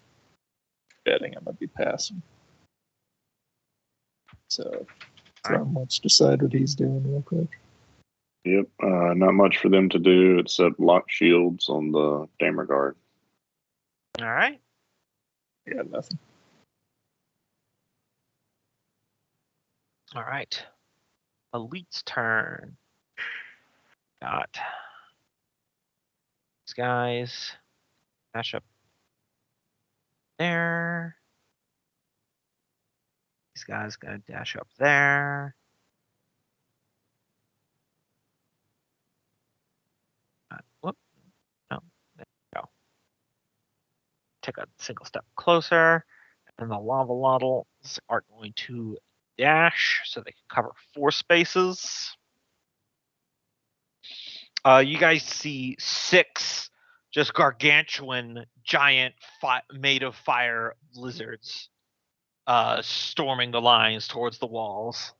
betting I'm gonna be passing. So Thrum wants to decide what he's doing real quick. Yep. Not much for them to do except lock shields on the Dammerguard. All right. Yeah, nothing. All right. Elite's turn. Got these guys. Dash up there. These guys gonna dash up there. Whoop. No. There we go. Take a single step closer. And the lava loddles are going to dash so they can cover 4 spaces. You guys see 6 just gargantuan, giant, made of fire lizards storming the lines towards the walls.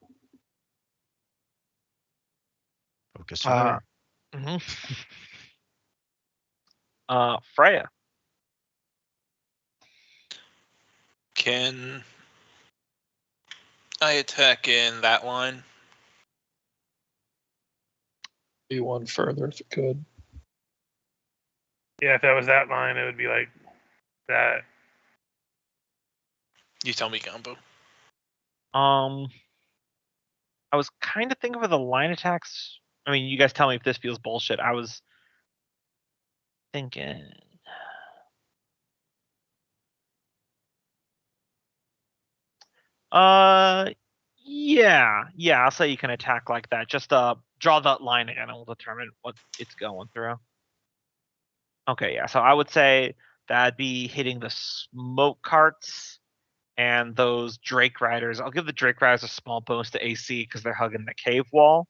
Focus fire. Freya. Can I attack in that line? Be one further if it could. Yeah, if that was that line, it would be like that. You tell me, Gumbo. I was kind of thinking of the line attacks. I mean, you guys tell me if this feels bullshit. I was thinking. Yeah, I'll say you can attack like that. Just draw that line again, and we'll determine what it's going through. Okay, yeah. So I would say that'd be hitting the smoke carts and those Drake Riders. I'll give the Drake Riders a small bonus to AC because they're hugging the cave wall.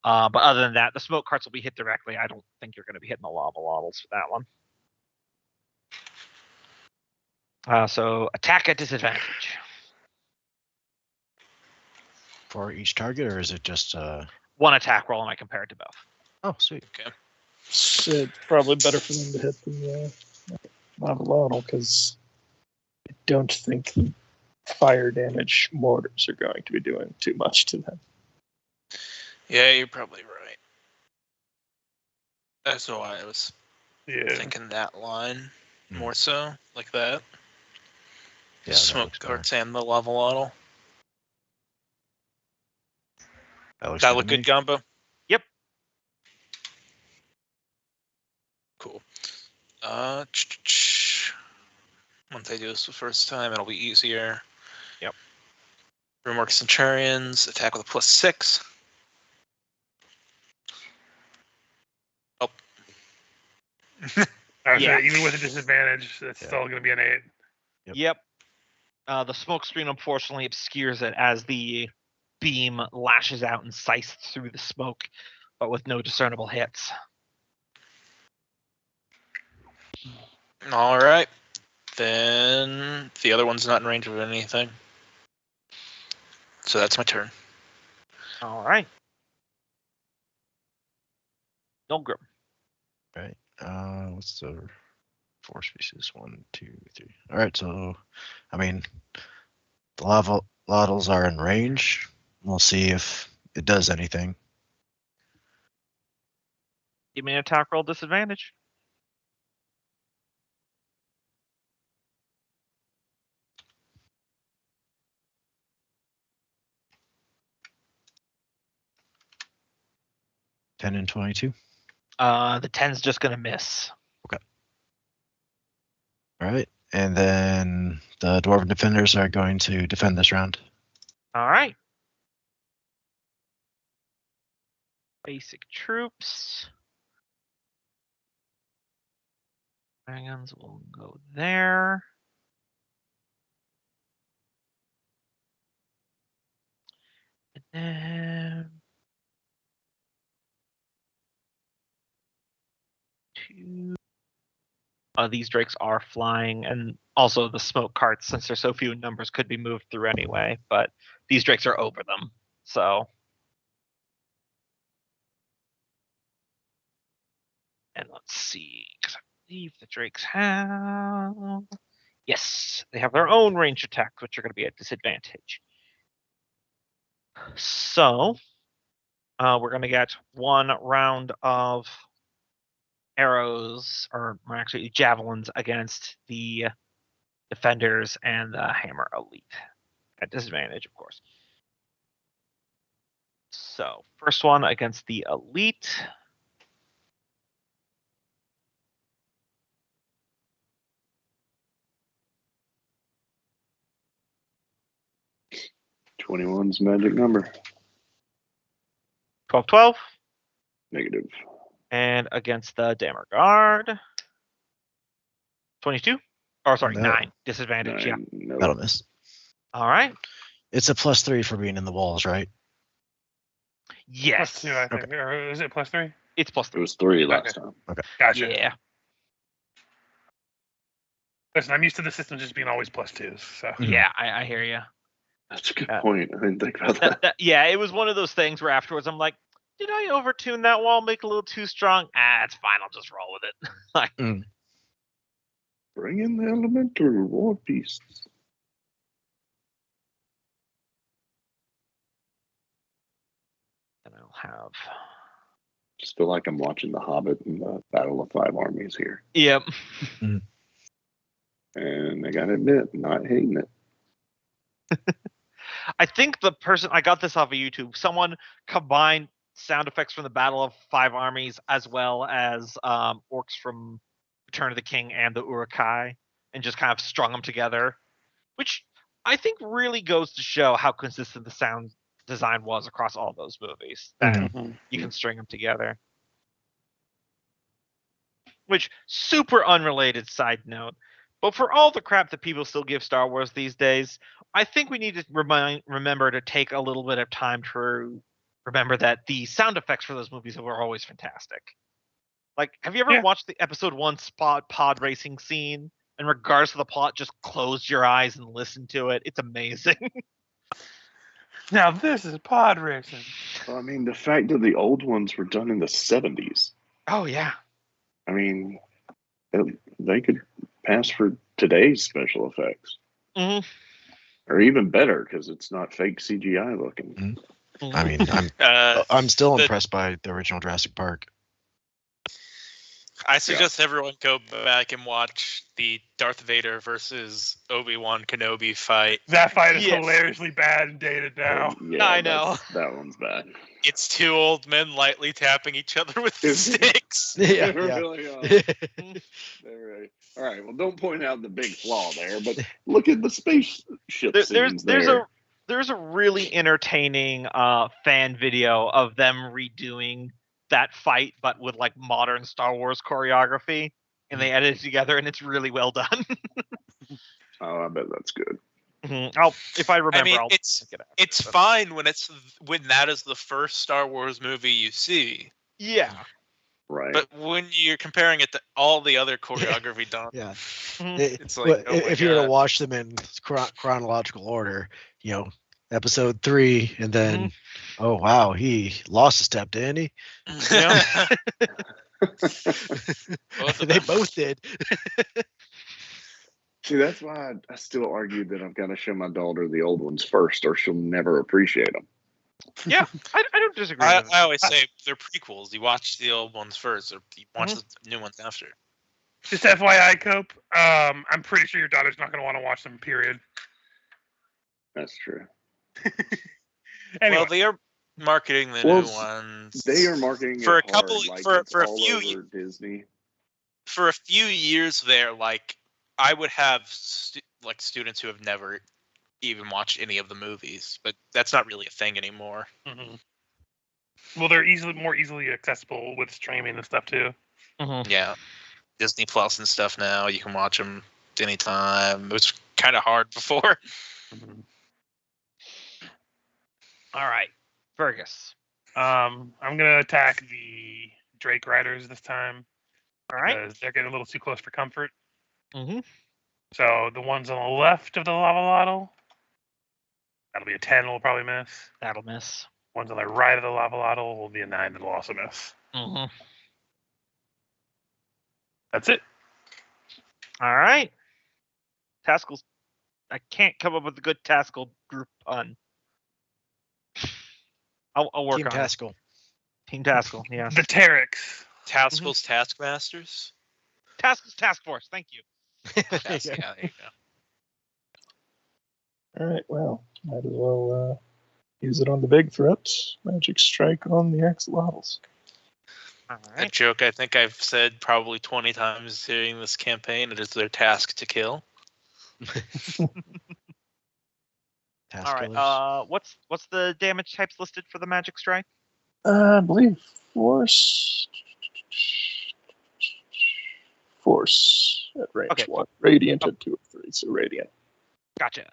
But other than that, the smoke carts will be hit directly. I don't think you're going to be hitting the lava waddles for that one. So attack at disadvantage. For each target, or is it just One attack roll, and I compare it to both. Oh, sweet. It's probably better for them to hit the lava waddle because I don't think the fire damage mortars are going to be doing too much to them. Yeah, you're probably right. That's why I was Yeah. thinking that line Hmm. more so, like that. Yeah, that Smoke looks better. carts and the lava waddle. That looks That good look to me. good, Gumbo? Yep. Cool. Once I do this the first time, it'll be easier. Yep. Rimwork Centurions, attack with a +6. Oh. Yeah. Even with a disadvantage, that's Yeah. still going to be an 8. Yep. The smoke screen unfortunately obscures it as the beam lashes out and slices through the smoke, but with no discernible hits. All right. Then the other one's not in range of anything. So that's my turn. All right. Nulgrim. Right. What's the 4 species? 1, 2, 3. All right. So, I mean, the lava waddles are in range. We'll see if it does anything. Give me an attack roll disadvantage. $10 and 22. The 10's just gonna miss. All right. And then the Dwarven Defenders are going to defend this round. All right. Basic troops. Dragons will go there. And then two. These drakes are flying, and also the smoke carts, since there's so few in numbers, could be moved through anyway. But these drakes are over them, so. And let's see, because I believe the drakes have. Yes, they have their own range attacks, which are going to be at disadvantage. So, we're going to get one round of arrows, or actually javelins, against the defenders and the hammer elite. At disadvantage, of course. So, first one against the elite. $21's magic number. 12-12. Negative. And against the Dammer Guard. 22. Or sorry, No. 9. Disadvantage, yeah. Nope. That'll miss. All right. It's a +3 for being in the walls, right? Yes. +2, I think. Or is it +3? It's +3. It was 3 last time. Gotcha. Yeah. Listen, I'm used to the system just being always +2s. So. Yeah, I hear you. That's a good point. I didn't think about that. Yeah, it was one of those things where afterwards I'm like, did I overtune that wall, make it a little too strong? It's fine, I'll just roll with it. Like, Bring in the elemental war beasts. and I'll have. Just feel like I'm watching The Hobbit and the Battle of Five Armies here. Yep. And I gotta admit, not hating it. I think the person I got this off of YouTube. Someone combined sound effects from the Battle of Five Armies as well as orcs from Return of the King and the Uruk-hai, and just kind of strung them together, which I think really goes to show how consistent the sound design was across all those movies. That Mhm. you can string them together. Which, super unrelated side note, but for all the crap that people still give Star Wars these days, I think we need to remember to take a little bit of time to remember that the sound effects for those movies were always fantastic. Like, have you ever Yeah. watched the episode 1 spot pod racing scene? And regardless of the plot, just close your eyes and listen to it. It's amazing. Now this is pod racing. Well, I mean, the fact that the old ones were done in the 70s, Oh yeah. I mean, they could pass for today's special effects. hmm Or even better, because it's not fake CGI looking. I mean, I'm still impressed by the original Jurassic Park. I suggest everyone go back and watch the Darth Vader versus Obi-Wan Kenobi fight. That fight is Yes. hilariously bad and dated now. Yeah, I know. that one's bad. It's two old men lightly tapping each other with sticks. Yeah, They yeah. really are. They're right. All right. Well, don't point out the big flaw there, but look at the spaceship scenes there. There's a really entertaining fan video of them redoing that fight, but with like modern Star Wars choreography, and they edit it together, and it's really well done. Oh, I bet that's good. If I remember, I mean, I'll it's check it out. it's fine when that is the first Star Wars movie you see, Yeah. Right. but when you're comparing it to all the other choreography done, Yeah. Mhm. it's like, Well, oh my if you were to God. watch them in chronological order, episode 3, and then, oh wow, he lost a step, didn't he? Both of They them. both did. See, that's why I still argue that I've got to show my daughter the old ones first, or she'll never appreciate them. Yeah, I don't disagree. I with always say they're prequels. You watch the old ones first, or you watch the new ones after. Just FYI, Cope. I'm pretty sure your daughter's not going to want to watch them. Period. That's true. Anyway, Well, they are marketing the Well, new ones. They are marketing for it a couple hard, like for it's for a all few over Disney. for a few years there. Like I would have students who have never even watched any of the movies, but that's not really a thing anymore. well, they're more easily accessible with streaming and stuff too. Yeah, Disney Plus and stuff now. You can watch them anytime. It was kind of hard before. All right, Fergus. I'm gonna attack the Drake riders this time. All right. Because they're getting a little too close for comfort. Mm-hmm. So the ones on the left of the lava lottle, that'll be a 10. We'll probably miss. That'll miss. Ones on the right of the lava lottle will be a 9. That'll also miss. Mm-hmm. That's it. All right. Taskell's. I can't come up with a good Taskell group pun. I'll work Team on Taskell. it. Team Taskell. Yeah. The Terex. Taskell's Taskmasters. Taskell's Task Force. Thank you. Yeah, there you go. All right, well, might as well use it on the big threats. Magic Strike on the axolotls. All A right. joke I think I've said probably 20 times during this campaign. It is their task to kill. All right. What's the damage types listed for the Magic Strike? I believe Force. Force at range Okay. 1. Radiant at 2 or 3, so Radiant. Gotcha.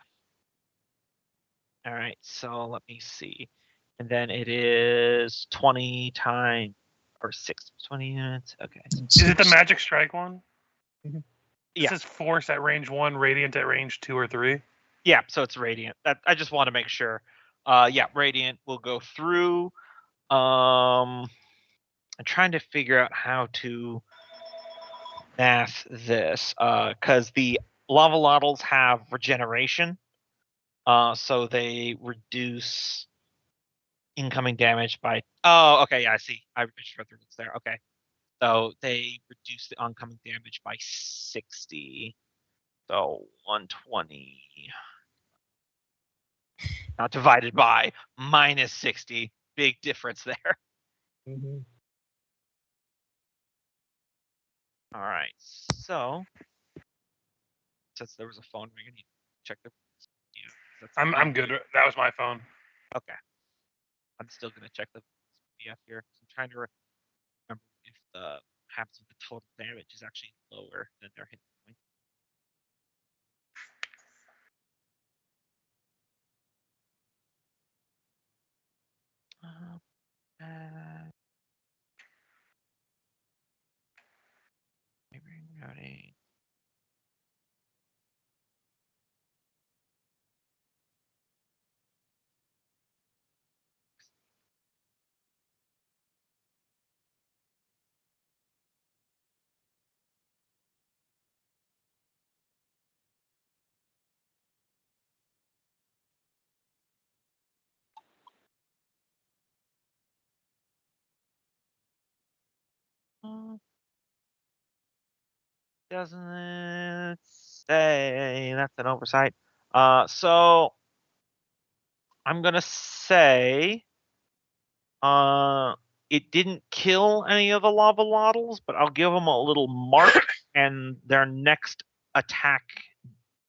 All right. So let me see. And then it is 20 times or 20 units. Okay. Is it the Magic Strike one? Yeah. This is Force at range 1, Radiant at range 2 or 3. Yeah, so it's Radiant. I just want to make sure. Yeah, Radiant will go through. I'm trying to figure out how to math this, because the lava lottles have regeneration, so they reduce incoming damage by. Oh, okay, yeah, I see. I just read through this there. Okay, so they reduce the oncoming damage by 60. So 120. Not divided by minus 60. Big difference there. Mm-hmm. All right. So, since there was a phone ring, I need to check the. Yeah, I'm good. That was my phone. Okay. I'm still gonna check the PDF here. I'm trying to remember if the happens with the total damage is actually lower than their hit point. Routing. Doesn't say. That's an oversight. So I'm gonna say it didn't kill any of the lava loddles, but I'll give them a little mark, and their next attack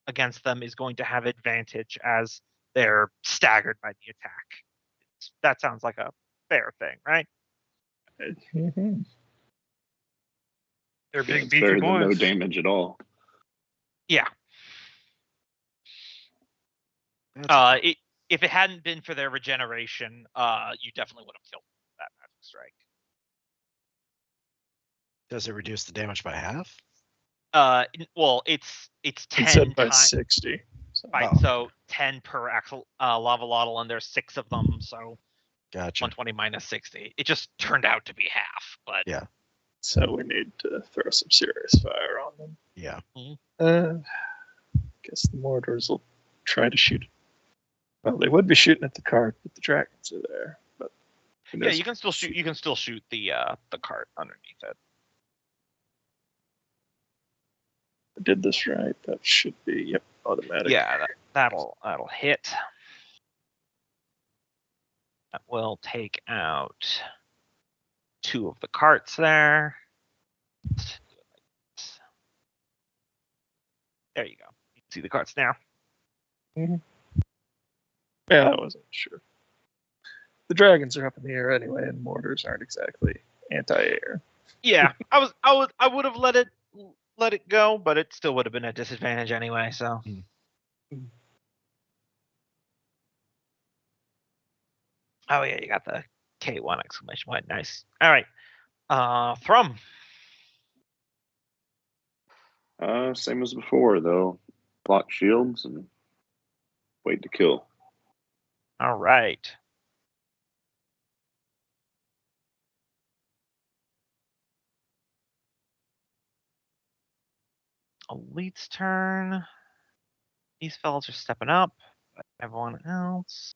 against them is going to have advantage as they're staggered by the attack. That sounds like a fair thing, right? They're Yeah, big it's beefy better than no boys. damage at all. Yeah. That's If it hadn't been for their regeneration, you definitely would have killed that magic strike. Does it reduce the damage by half? Well, it's It 10 said by times. 60. So. Right, Oh. so 10 per actual lava loddle, and there's 6 of them, so Gotcha. 120 minus 60. It just turned out to be half, but Yeah. So we need to throw some serious fire on them. Yeah. Guess the mortars will try to shoot. Well, they would be shooting at the cart, but the dragons are there. But yeah, you can still shoot. You can still shoot the cart underneath it. I did this right. That should be automatic. Yeah, that'll hit. That will take out 2 of the carts there. There you go. You can see the carts now. Yeah, I wasn't sure. The dragons are up in the air anyway, and mortars aren't exactly anti-air. Yeah, I would have let it go, but it still would have been a disadvantage anyway. So. Oh yeah, you got the K1 exclamation point. Nice. All right. Thrum. Same as before though. Block shields and wait to kill. All right. Elite's turn. These fellas are stepping up. But everyone else.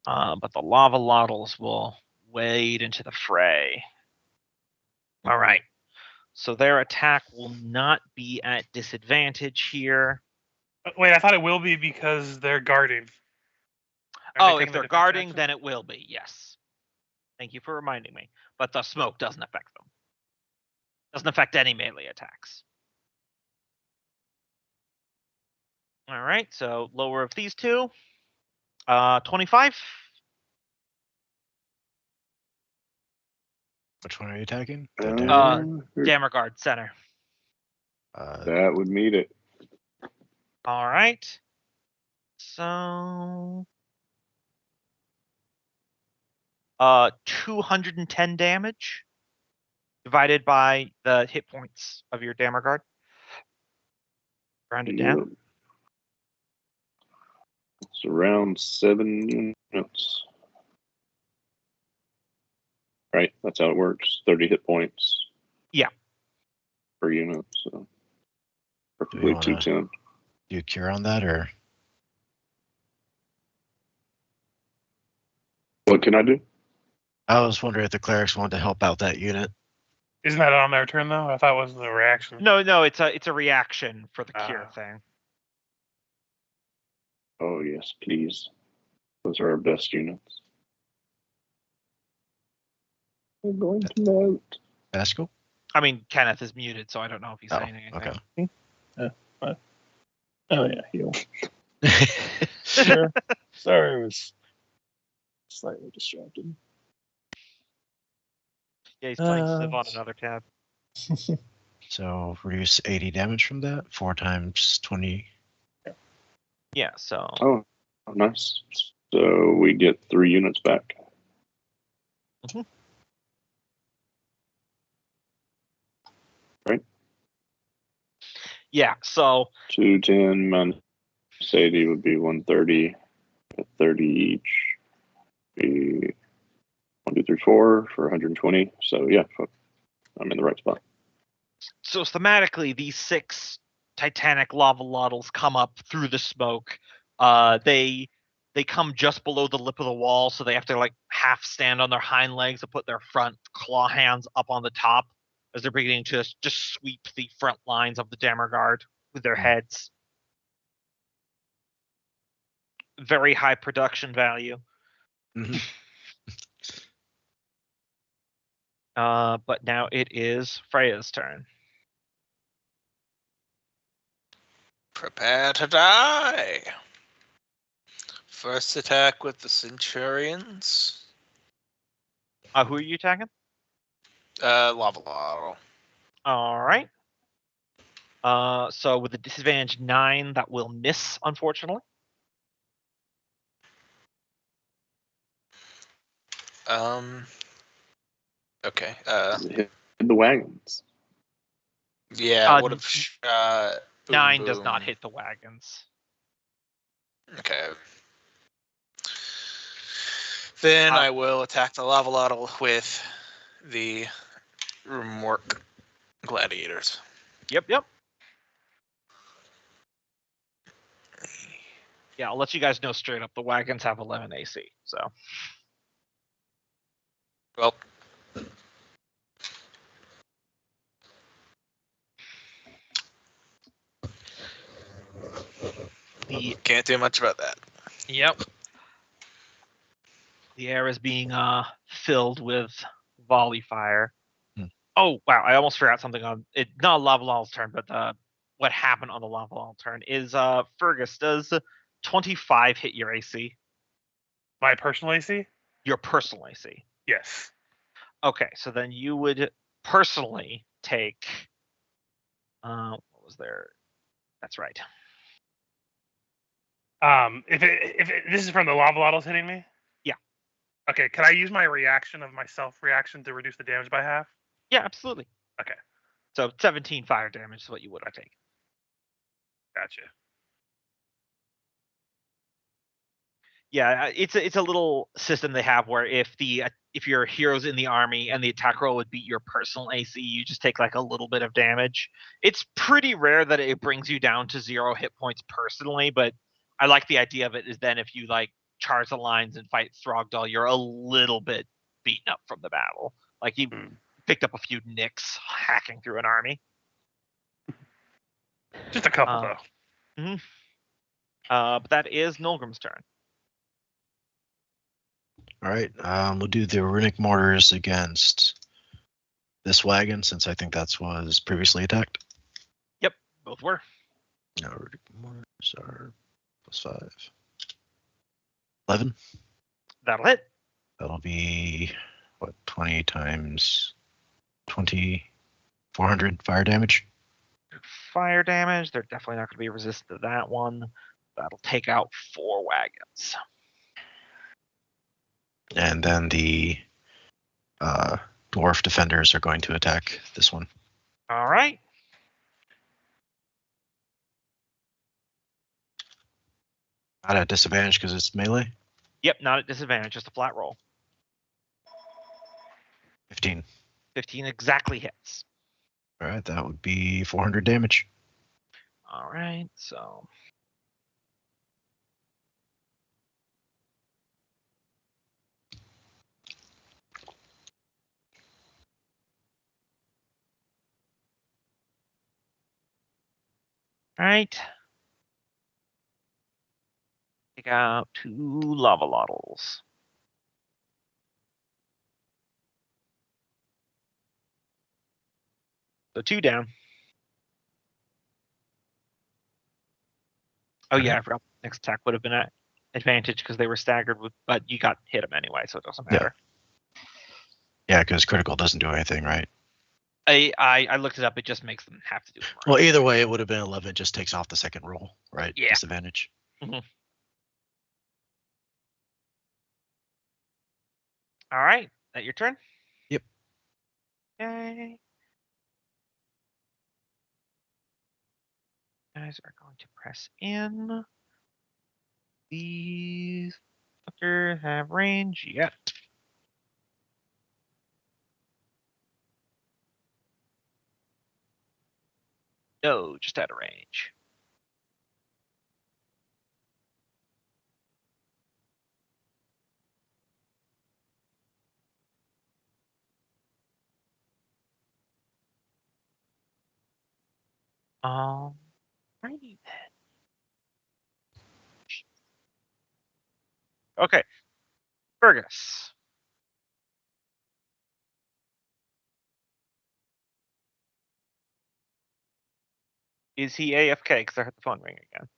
But the lava loddles will wade into the fray. All right. So their attack will not be at disadvantage here. Wait, I thought it will be because they're guarding. Oh, if they're guarding, then it will be, yes. Thank you for reminding me. But the smoke doesn't affect them. Doesn't affect any melee attacks. All right, so lower of these two. 25. Which one are you attacking? Dammerguard center. That would meet it. All right. So 210 damage divided by the hit points of your Dammerguard. Rounded down. It's around 7 units. Right? That's how it works. 30 hit points. Yeah. Per unit. So perfectly 210. Do you cure on that or? What can I do? I was wondering if the clerics wanted to help out that unit. Isn't that on their turn though? I thought it was the reaction. No, it's a reaction for the cure thing. Oh yes, please. Those are our best units. We're going to note. Pascal? I mean, Kenneth is muted, so I don't know if he's saying anything. Okay. Yeah. Oh yeah, heal. Sure. Sorry, I was slightly distracted. Yeah, he's playing Civ on another tab. So reduce 80 damage from that. 4 times 20. Yeah, so Oh, nice. So we get 3 units back. yeah, so 210 minus 80 would be 130. At 30 each, be 1, 2, 3, 4 for 120. So yeah, I'm in the right spot. so thematically, these 6 Titanic lava loddles come up through the smoke. They come just below the lip of the wall, so they have to like half stand on their hind legs and put their front claw hands up on the top as they're beginning to just sweep the front lines of the Dammerguard with their heads. Very high production value. Mhm. But now it is Freya's turn. Prepare to die. First attack with the Centurions. Who are you attacking? Lava Lotto. All right. So with the disadvantage 9, that will miss, unfortunately. Okay. Hit the wagons. Yeah, I would have shot. 9 does not hit the wagons. Okay. Then I will attack the Lava Lotto with the Remork Gladiators. Yep. Yeah, I'll let you guys know straight up. The wagons have 11 AC. So Well, can't do much about that. Yep. The air is being filled with volley fire. Oh wow! I almost forgot something on it. Not Lava Lal's turn, but what happened on the Lava Lal turn is Fergus, does 25 hit your AC? My personal AC? Your personal AC. Yes. Okay, so then you would personally take. What was there? That's right. If this is from the lava loddles hitting me? Yeah. Okay, can I use my reaction of my self reaction to reduce the damage by half? Yeah, absolutely. Okay. So 17 fire damage is what you would have taken. Gotcha. Yeah, it's a little system they have where if your hero's in the army and the attack roll would beat your personal AC, you just take like a little bit of damage. It's pretty rare that it brings you down to 0 hit points personally, but I like the idea of it is then if you like charge the lines and fight Throgdal, you're a little bit beaten up from the battle. Like you picked up a few nicks hacking through an army. Just a couple though. But that is Nulgrim's turn. All right. We'll do the runic mortars against this wagon, since I think that was previously attacked. Yep, both were. No, runic mortars are +5. 11. That'll hit. That'll be, 20 times 20, 400 fire damage. Fire damage. They're definitely not going to be resistant to that one. That'll take out 4 wagons. And then the dwarf defenders are going to attack this one. All right. Not at disadvantage because it's melee. Yep, not at disadvantage, just a flat roll. 15. 15 exactly hits. All right, that would be 400 damage. All right, so. All right. Take out 2 lava loddles. So 2 down. Oh yeah, I forgot. Next attack would have been at advantage because they were staggered with, but you got hit them anyway, so it doesn't Yeah. matter. Yeah, because critical doesn't do anything, right? I looked it up. It just makes them have to do it. Well, either way, it would have been 11. Just takes off the second roll, right? Yeah. Disadvantage. All right, that your turn. Yep. Okay. Guys are going to press in. These fuckers have range yet. No, just out of range. Righty then. Okay, Fergus. Is he AFK? Because I heard the phone ring again.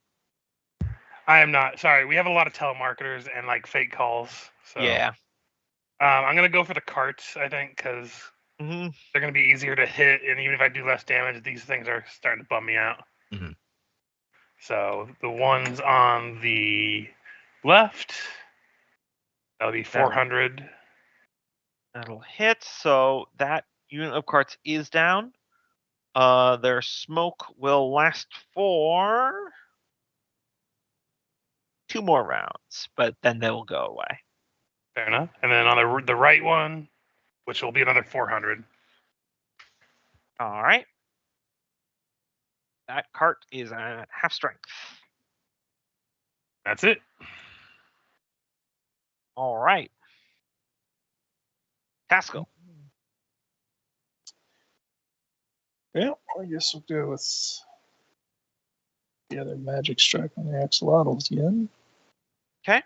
I am not. Sorry, we have a lot of telemarketers and like fake calls. So Yeah. I'm gonna go for the carts. I think because Mhm. they're gonna be easier to hit, and even if I do less damage, these things are starting to bum me out. Mhm. So the ones on the left, that'll be 400. That'll hit. So that unit of carts is down. Their smoke will last for 2 more rounds, but then they will go away. Fair enough. And then on the right one, which will be another 400. All right. That cart is at half strength. That's it. All right. Tasco. Yeah, I guess we'll go with the other magic strike on the axolotls again. Okay.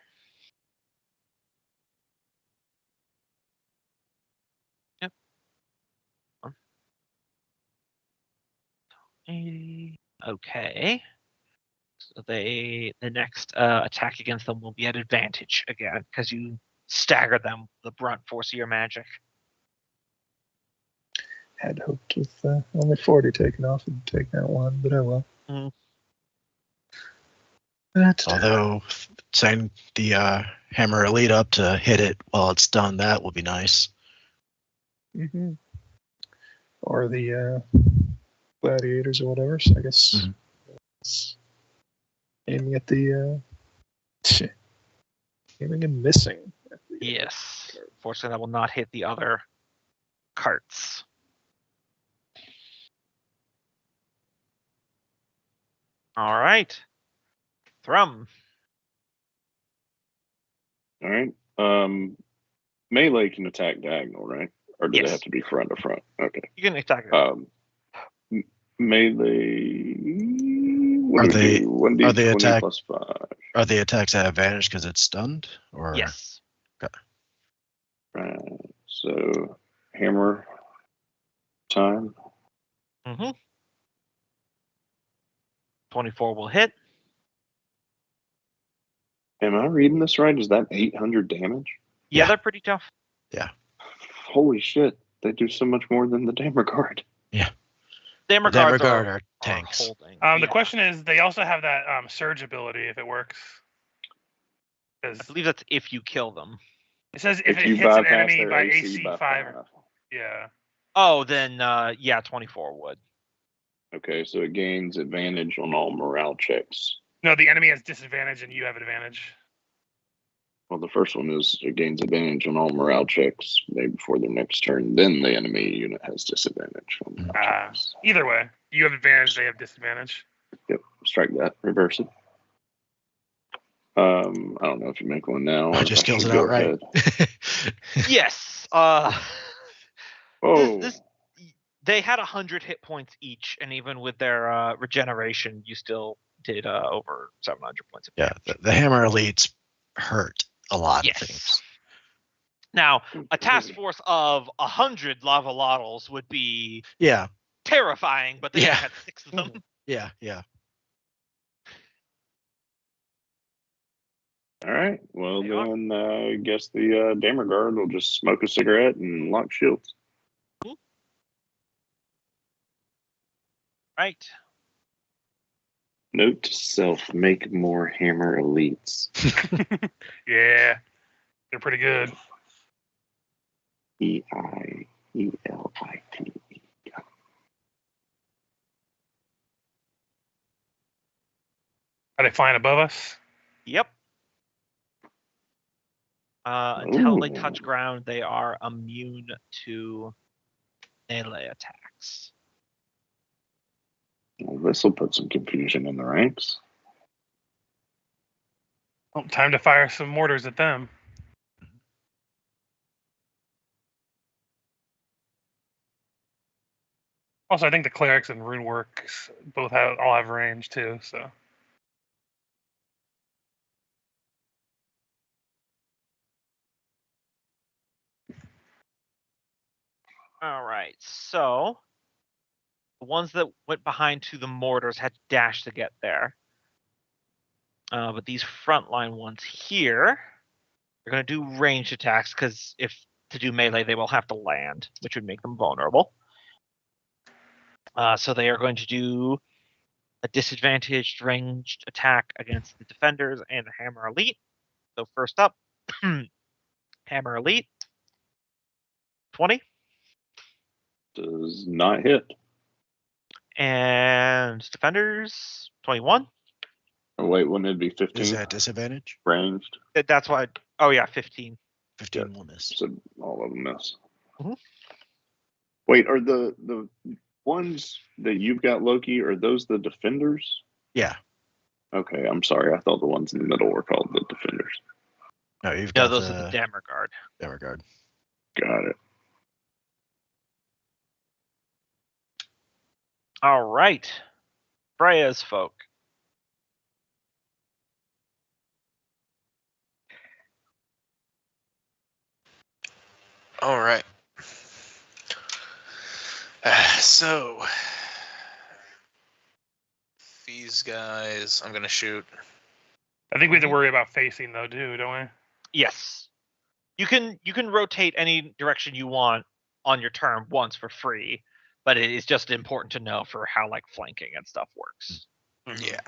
Yep. 80. Okay. So the next attack against them will be at advantage again because you stagger them the brunt force of your magic. Had hoped with only 40 taken off and take that one, but oh well. Mhm. Although setting the hammer elite up to hit it while it's done, that will be nice. Mm-hmm. Or the gladiators or whatever. So I guess it's aiming at the aiming and missing. At the Yes. Fortunately, that will not hit the other carts. All right. Thrum. All right. Melee can attack diagonal, right? Or do they Yes. have to be front to front? Okay. You can attack it. Melee. Are they 1d20 attack- plus 5. Are the attacks at advantage because it's stunned? Or Yes. Right. So hammer time. Mm-hmm. 24 will hit. Am I reading this right? Is that 800 damage? Yeah, Yeah. they're pretty tough. Holy shit! They do so much more than the Dammerguard. Dammer The Dammer guards Guard are are tanks. holding. The Yeah. question is, they also have that surge ability if it works. I 'Cause believe that's if you kill them. it says if it you hits an bypass enemy their by AC AC by 5. 5. Yeah. Oh, then yeah, 24 would. Okay, so it gains advantage on all morale checks. No, the enemy has disadvantage and you have advantage. Well, the first one is it gains advantage on all morale checks made before their next turn. Then the enemy unit has disadvantage on morale checks. Either way, you have advantage, they have disadvantage. Yep, strike that, reverse it. I don't know if you make one now. Oh, Or just if I kills should it go outright. ahead. Yes. Oh, They had 100 hit points each, and even with their regeneration, you still did over 700 points of Yeah, damage. the hammer elites hurt a lot Yes. of things. Now, a task force of 100 Lavalotls would be Yeah, terrifying, but they Yeah. had 6 of them. yeah. All right. Well, There you are. then I guess the Damer guard will just smoke a cigarette and lock shields. Right. Note to self: make more hammer elites. Yeah, they're pretty good. EIELIT. Are they flying above us? Yep. Until they touch Ooh. ground, they are immune to melee attacks. Well, this will put some confusion in the ranks. Well, time to fire some mortars at them. Also, I think the clerics and rune works all have range too. So All right. So the ones that went behind to the mortars had to dash to get there. But these frontline ones here are going to do ranged attacks because if to do melee, they will have to land, which would make them vulnerable. So they are going to do a disadvantaged ranged attack against the defenders and the hammer elite. So first up, hammer elite, 20, Does not hit. and defenders, 21. Oh, wait, wouldn't it be 15? Is that disadvantage? Ranged? That's why. Oh yeah, 15. 15 will miss. So all of them miss. Mhm. Wait, are the ones that you've got, Loki, are those the defenders? Yeah. Okay, I'm sorry. I thought the ones in the middle were called the defenders. No, you've No, got those are the Dammer Guard. Dammer guard. Got it. All right, Freya's folk. All right. So these guys, I'm gonna shoot. I think we have to worry about facing though, too, don't we? Yes, you can rotate any direction you want on your turn once for free, but it is just important to know for how like flanking and stuff works. Yeah.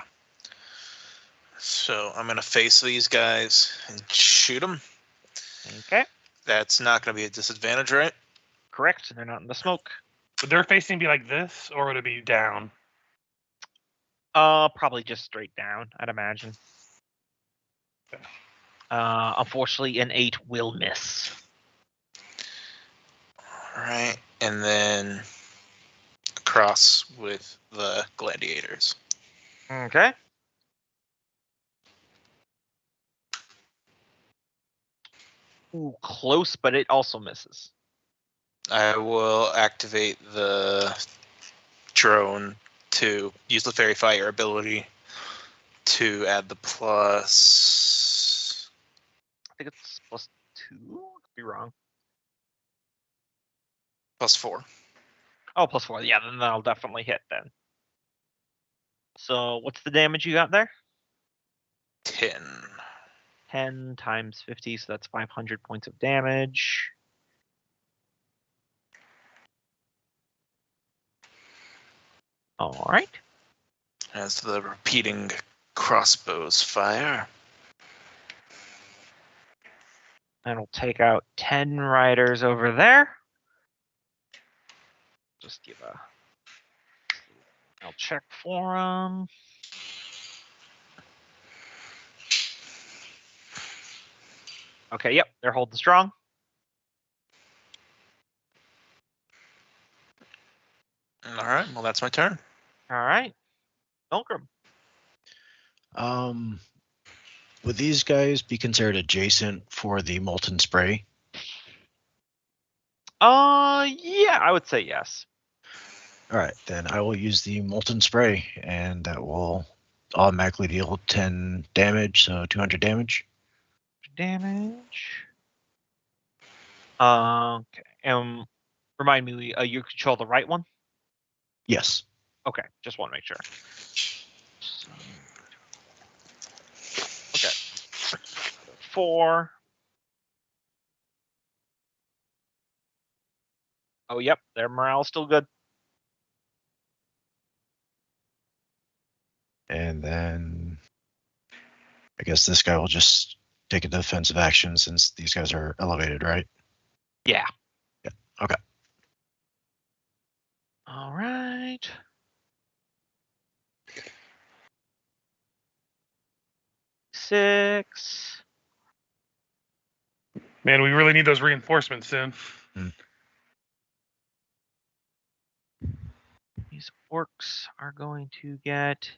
So I'm gonna face these guys and shoot them. Okay, That's not gonna be a disadvantage, right? correct. They're not in the smoke. Would their facing be like this, or would it be down? Probably just straight down, I'd imagine. Unfortunately, an 8 will miss. All right, and then cross with the gladiators. Okay. Ooh, close, but it also misses. I will activate the drone to use the fairy fire ability to add the plus. I think it's +2. Could be wrong. +4. Oh, +4. Yeah, then that'll definitely hit then. So what's the damage you got there? 10. 10 times 50, so that's 500 points of damage. All right. As the repeating crossbows fire. And we'll take out 10 riders over there. Just give I'll check for them. Okay, yep, they're holding strong. All right, well, that's my turn. All right. Milgram. Would these guys be considered adjacent for the molten spray? Yeah, I would say yes. All right, then I will use the molten spray, and that will automatically deal 10 damage, so 200 damage. Damage. Okay. Remind me, you control the right one? Yes. Okay, just want to make sure. Okay. 4. Oh, yep, their morale's still good. And then I guess this guy will just take a defensive action since these guys are elevated, right? Yeah. Yeah. Okay. All right. Six. Man, we really need those reinforcements soon. These orcs are going to get.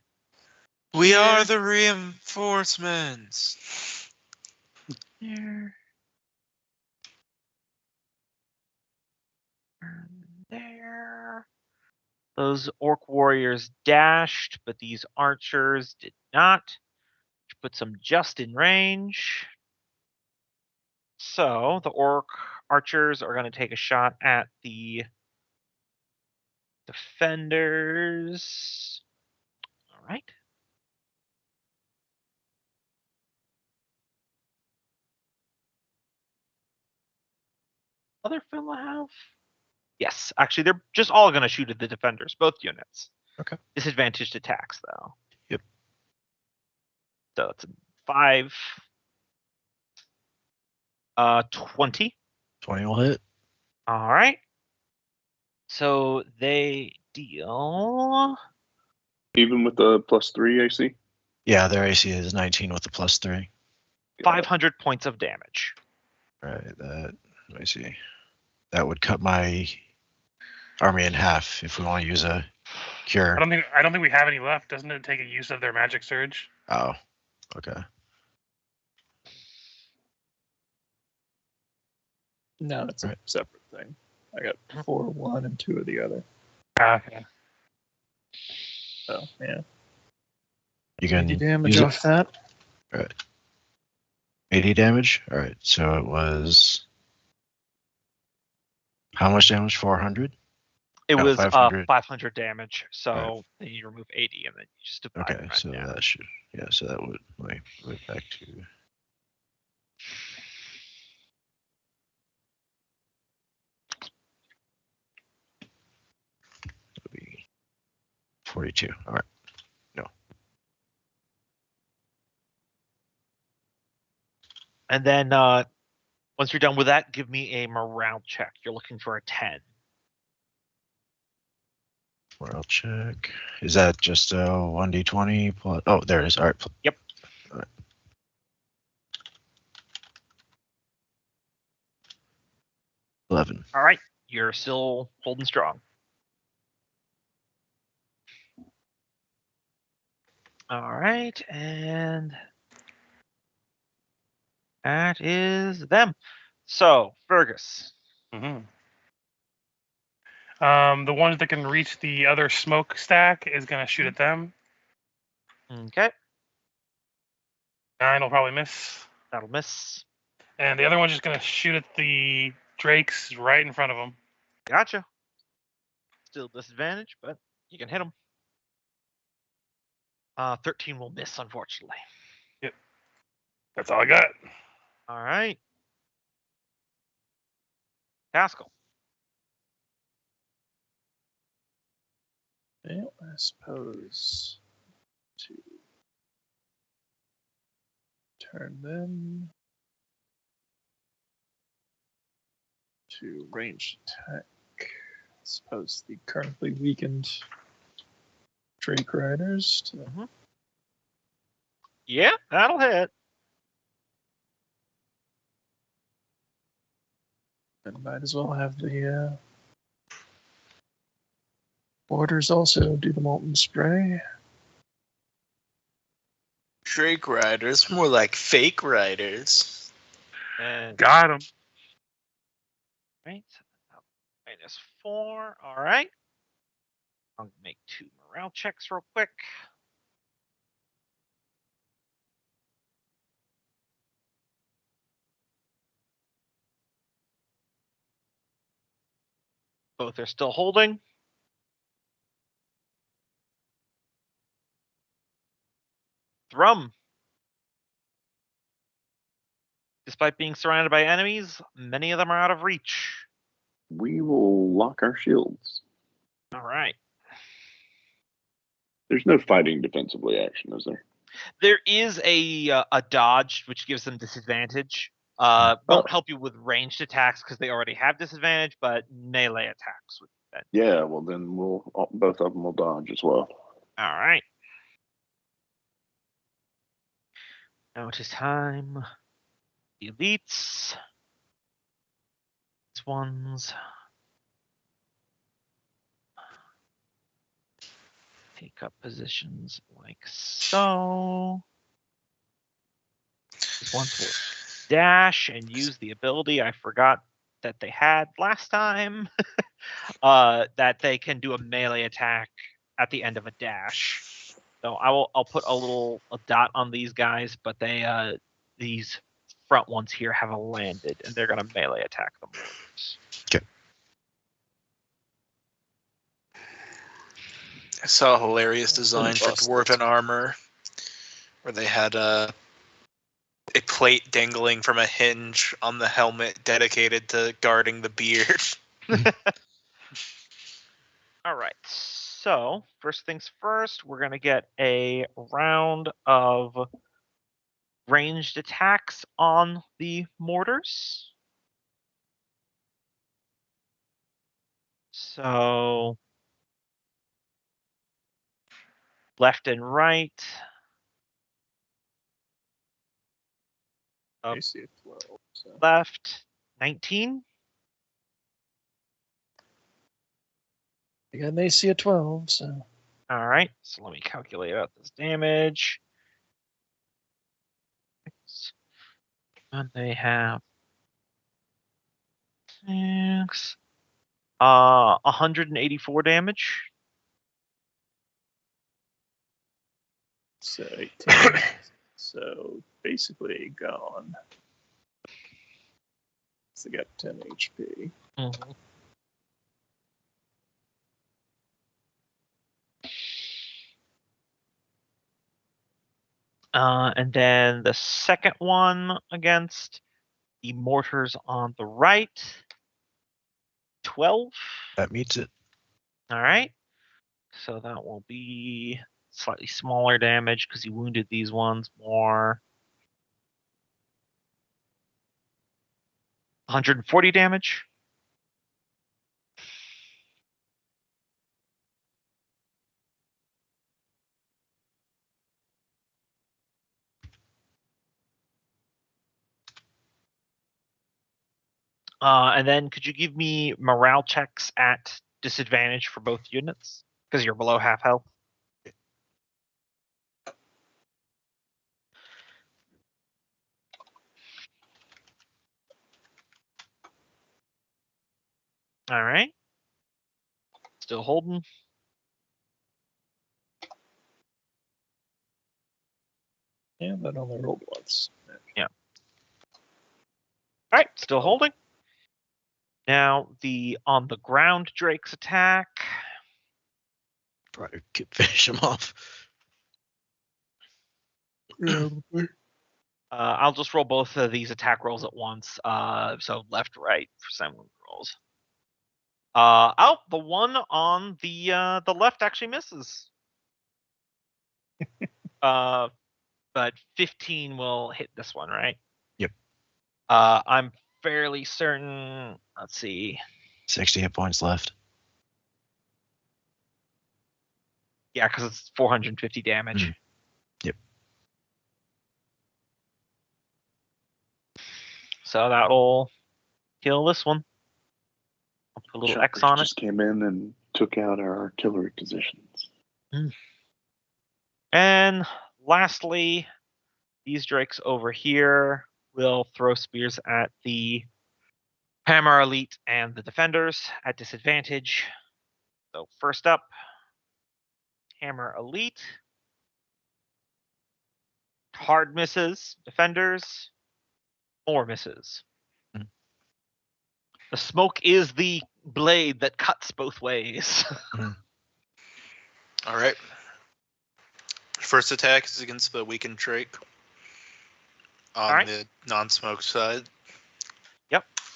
We Here. are the reinforcements. There. And there. Those orc warriors dashed, but these archers did not. Which puts them just in range. So the orc archers are going to take a shot at the defenders. All right. Other fella have? Yes, actually, they're just all going to shoot at the defenders, both units. Okay. Disadvantaged attacks, though. Yep. So it's a 5. 20. 20 will hit. All right. So they deal. Even with the +3 AC? Yeah, their AC is 19 with the +3. 500 points of damage. Right. That. Let me see. That would cut my army in half if we want to use a cure. I don't think we have any left. Doesn't it take a use of their magic surge? Oh. Okay. No, it's Right. a separate thing. I got 4 one and 2 of the other. Okay. So yeah, You can 80 damage use it. off that. 80 damage. All right. So it was how much damage? 400. It No, was 500. 500 damage. So Right. then you remove 80 and then you just divide. Okay. So yeah. that should. Yeah. So that would like right back to. Would be 42. All right. And then once you're done with that, give me a morale check. You're looking for a 10. Morale check. Is that just a 1d20 plus? Oh, there it is. All right. Yep. All right. 11. All right. You're still holding strong. All right. And that is them. So, Fergus. Mm-hmm. The ones that can reach the other smokestack is going to shoot at them. Okay. 9 will probably miss. That'll miss. And the other one's just going to shoot at the drakes right in front of them. Gotcha. Still disadvantage, but you can hit them. 13 will miss, unfortunately. Yep. That's all I got. All right. Haskell. Well, I suppose to turn them to ranged attack. I suppose the currently weakened Drake Riders to Yeah, that'll hit. and might as well have the Borders also do the molten spray. Drake riders, more like fake riders. And Got him. right. -4. All right. I'll make 2 morale checks real quick. Both are still holding. Thrum. Despite being surrounded by enemies, many of them are out of reach. We will lock our shields. All right. There's no fighting defensively action, is there? There is a dodge, which gives them disadvantage. Won't help you with ranged attacks because they already have disadvantage, but melee attacks would be Yeah, well then both of them will dodge as well. All right. Now it is time. The elites. These ones. Take up positions like so. These ones will dash and use the ability I forgot that they had last time. That they can do a melee attack at the end of a dash. So I'll put a dot on these guys, but these front ones here haven't landed, and they're gonna melee attack the mortars. Okay. I saw a hilarious design for Busted. dwarven armor where they had a plate dangling from a hinge on the helmet dedicated to guarding the beard. All right. So first things first, we're gonna get a round of ranged attacks on the mortars. So left and right. Up. AC of 12. So. Left 19. I got an AC of 12, so. All right. So let me calculate out this damage. And they have 6. 184 damage. So 18. So basically gone. So they got 10 HP. Mhm. And then the second one against the mortars on the right. 12. That meets it. All right. So that will be slightly smaller damage because you wounded these ones more. 140 damage. And then could you give me morale checks at disadvantage for both units? Because you're below half health. All right. Still holding. Yeah, that only rolled once. All right, still holding. Now the on the ground Drake's attack. Probably could finish him off. I'll just roll both of these attack rolls at once. So left, right for some rolls. The one on the left actually misses. But 15 will hit this one, right? Yep. I'm fairly certain. Let's see. 60 hit points left. Yeah, because it's 450 damage. Mm. Yep. So that'll kill this one. I'll put a little X Choppers on it. just came in and took out our artillery positions. And lastly, these drakes over here will throw spears at the Hammer Elite and the defenders at disadvantage. So first up, Hammer Elite. Hard misses. Defenders, more misses. The smoke is the blade that cuts both ways. All right. First attack is against the weakened Drake. on Alright. the non-smoke side.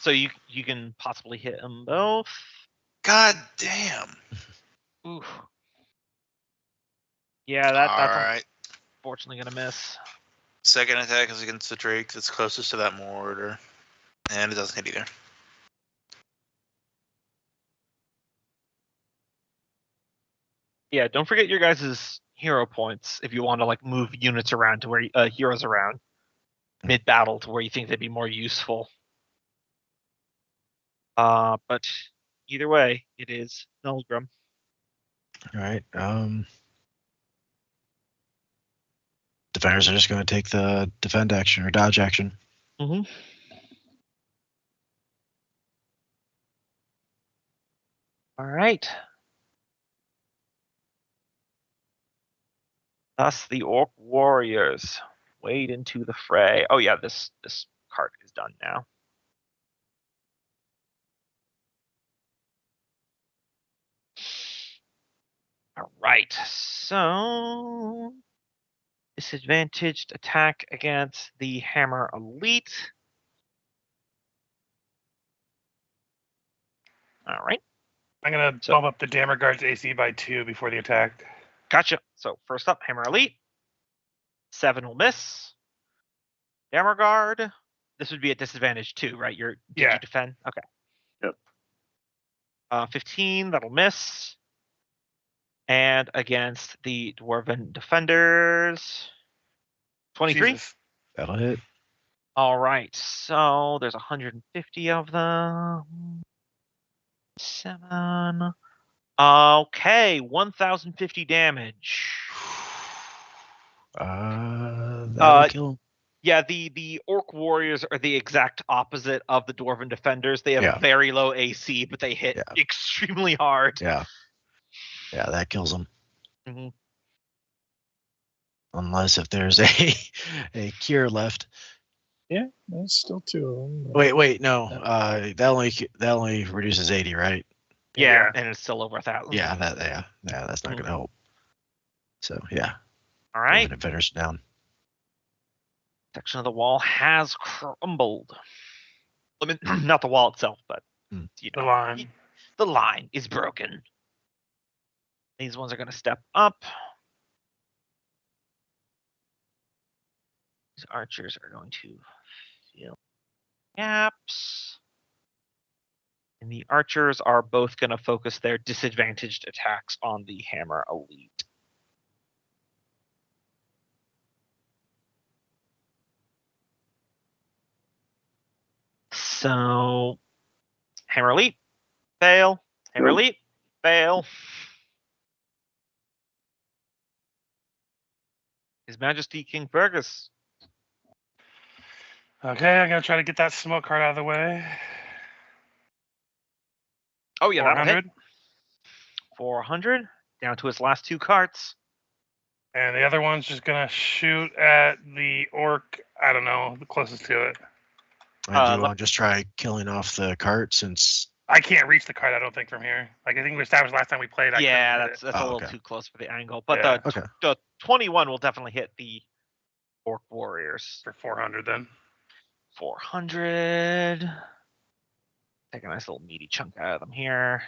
So you can possibly hit them both. God damn. Oof. Yeah, that's All right. unfortunately gonna miss. Second attack is against the Drake that's closest to that mortar. And it doesn't hit either. Yeah, don't forget your guys' hero points if you want to like move units around to where heroes around mid battle to where you think they'd be more useful. But either way, it is Nulgrim. All right. Defenders are just going to take the defend action or dodge action. Mm-hmm. All right. Thus, the Orc Warriors wade into the fray. Oh yeah, this card is done now. All right, so disadvantaged attack against the Hammer Elite. All right, I'm gonna So- bump up the Dammer Guard's AC by 2 before the attack. gotcha. So first up, Hammer Elite. 7 will miss. Hammer Guard. This would be at disadvantage too, right? Did Yeah. you defend? Okay. Yep. 15, that'll miss. And against the Dwarven Defenders, 23. Jesus. That'll hit. All right, so there's 150 of them. 7. Okay, 1,050 damage. That'll kill him. Yeah, the Orc Warriors are the exact opposite of the Dwarven Defenders. They have Yeah. very low AC, but they hit Yeah. extremely hard. Yeah. Yeah, that kills him. hmm Unless if there's a cure left. Yeah, there's still 2 of them. Wait, no. That only reduces 80, right? Yeah, Yeah. and it's still over 1,000. Yeah, that's not gonna help. So yeah. All right, Defenders down. section of the wall has crumbled. I mean, not the wall itself, but Hmm. The line. the line is broken. These ones are going to step up. These archers are going to fill gaps. And the archers are both going to focus their disadvantaged attacks on the Hammer Elite. So, Hammer Elite, fail. Hammer Nope. Elite, fail. His Majesty King Fergus. Okay, I'm gonna try to get that smoke card out of the way. Oh yeah, that'll hit. 400. 400, down to his last 2 carts. And the other one's just gonna shoot at the orc. I don't know, the closest to it. And do you let- want to just try killing off the cart since? I can't reach the card. I don't think from here. Like I think we established last time we played. Yeah, couldn't hit that's a Oh, little okay. too close for the angle. But Yeah. Okay. the 21 will definitely hit the Orc Warriors. it for 400 then. 400. Take a nice little meaty chunk out of them here.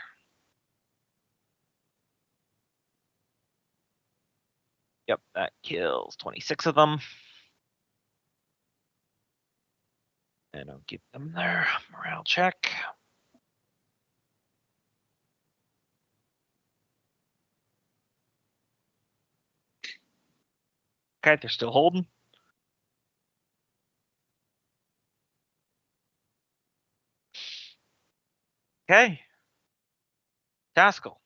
Yep, that kills 26 of them. And I'll give them their morale check. Okay, they're still holding. Okay. Taskell.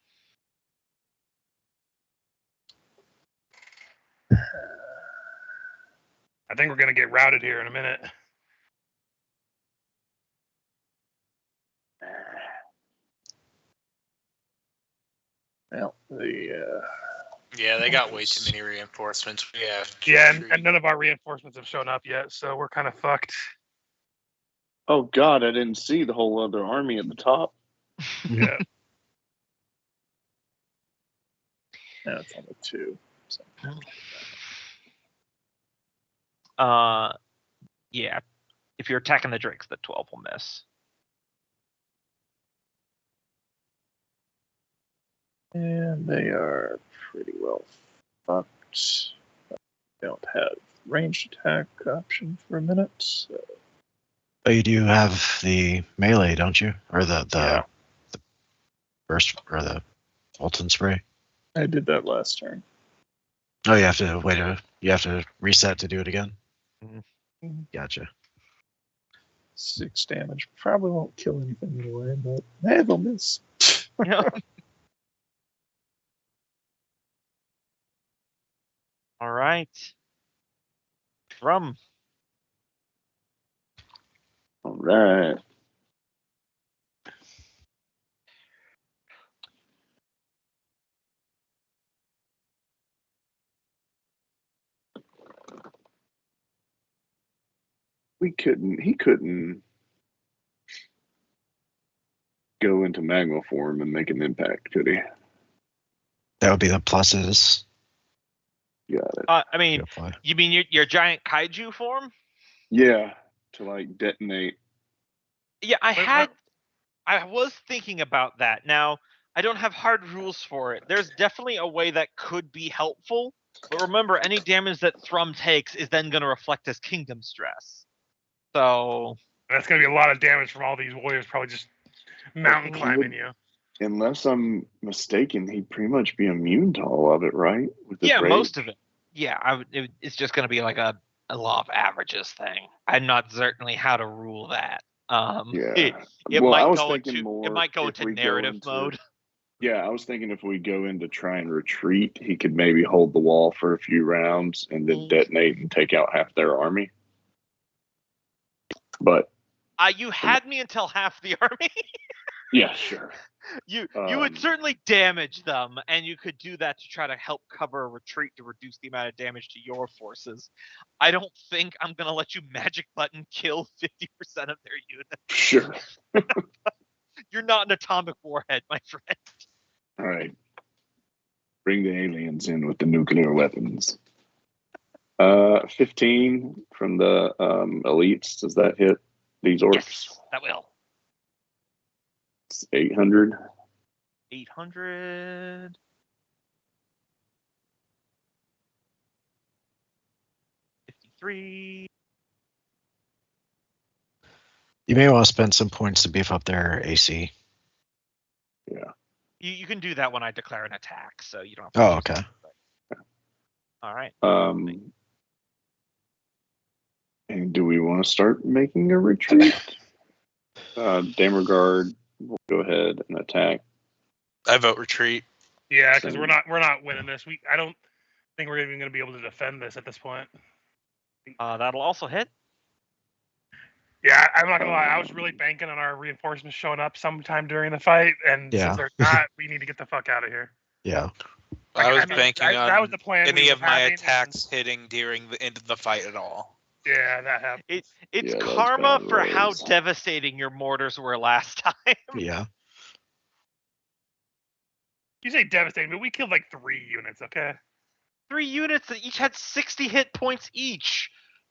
I think we're gonna get routed here in a minute. Well, Yeah, they got way too many reinforcements. Yeah. Yeah, and none of our reinforcements have shown up yet, so we're kind of fucked. Oh God, I didn't see the whole other army at the top. Yeah. now it's only 2. So. Yeah. If you're attacking the drakes, the 12 will miss. And they are pretty well fucked. Don't have ranged attack option for a minute. So. But you do have the melee, don't you? Or the burst or the Molten Spray. I did that last turn. Oh, you have to reset to do it again. Mhm. Gotcha. 6 damage. Probably won't kill anything anyway, but hey, they'll miss. All right. Thrum. All right. He couldn't go into magma form and make an impact, could he? That would be the pluses. Got it. I mean, to apply. you mean your giant kaiju form? Yeah, to like detonate. Yeah, Wait, I was thinking about that. Now, I don't have hard rules for it. There's definitely a way that could be helpful, but remember, any damage that Thrum takes is then going to reflect as kingdom stress. So That's going to be a lot of damage from all these warriors probably just mountain He climbing would- you. Unless I'm mistaken, he'd pretty much be immune to all of it, right? With his yeah, rage? most of it. Yeah, it's just going to be like a law of averages thing. I'm not certainly how to rule that. Yeah. It Well, I might was go thinking into more it might go if into we go narrative into- mode. Yeah, I was thinking if we go in to try and retreat, he could maybe hold the wall for a few rounds and then detonate and take out half their army. But You had me until half the army. yeah, sure. You would certainly damage them, and you could do that to try to help cover a retreat to reduce the amount of damage to your forces. I don't think I'm gonna let you magic button kill 50% of their units. Sure. You're not an atomic warhead, my friend. All right. Bring the aliens in with the nuclear weapons. 15 from the elites. Does that hit these orcs? Yes, that will. It's 800. 800. $53. You may want to spend some points to beef up their AC. Yeah. You can do that when I declare an attack, so you don't have to. Oh, use okay. it. All right. And do we want to start making a retreat? Damergard will go ahead and attack. I vote retreat. Yeah, because Same. we're not winning this. I don't think we're even going to be able to defend this at this point. That'll also hit. Yeah, I'm not gonna lie. I was really banking on our reinforcements showing up sometime during the fight, and Yeah. since they're not, we need to get the fuck out of here. Yeah. I was mean, banking that on was the plan. any we of were my having, attacks hitting during the end of the fight at all. Yeah, that happened. It's Yeah, those karma bad for how rolls. devastating your mortars were last time. Yeah. You say devastating, but we killed like 3 units. Okay. 3 units that each had 60 hit points each.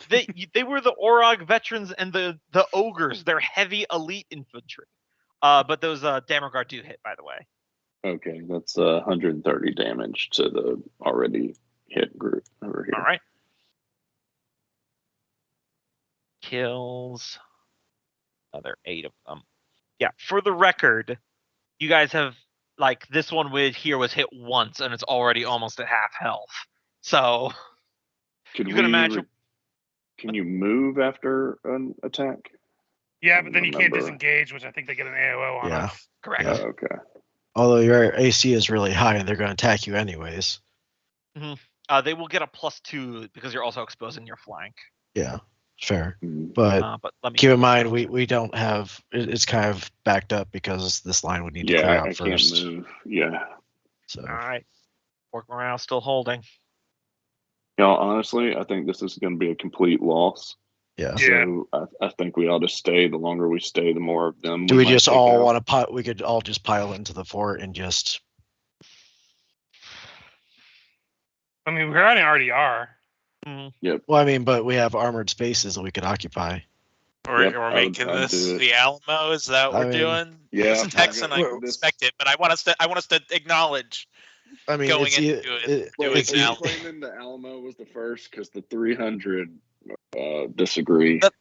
They were the Orog veterans and the ogres. They're heavy elite infantry. But those Damergard do hit, by the way. Okay, that's 130 damage to the already hit group over here. All right. Kills another 8 of them. Yeah, for the record, you guys have like this one with here was hit once and it's already almost at half health. So Could you can we imagine. Can you move after an attack? Yeah, but then you can't Remember. disengage, which I think they get an AOO on Yeah. us. Correct. Yeah. Okay. Although your AC is really high and they're going to attack you anyways. They will get a +2 because you're also exposing your flank. Yeah. Fair. Mm. But But let me keep in mind, we don't have, it's kind of backed up because this line would need to clear Yeah, out I first. can't move. Yeah. So All right. Orc morale still holding. Y'all, honestly, I think this is going to be a complete loss. yeah. Yeah. So I think we ought to stay. The longer we stay, the more of them. Do we might just take all out. want to we could all just pile into the fort and just I mean, we already are. Well, I mean, but we have armored spaces that we could occupy. We're making I'd this do it. the Alamo. Is that what I we're mean, doing? yeah, Listen, Texan, I Well, respect it, but I want us to acknowledge I mean, going it's into it, it, But doing it's are you Alamo. claiming the Alamo was the first? Because the 300 disagree. But-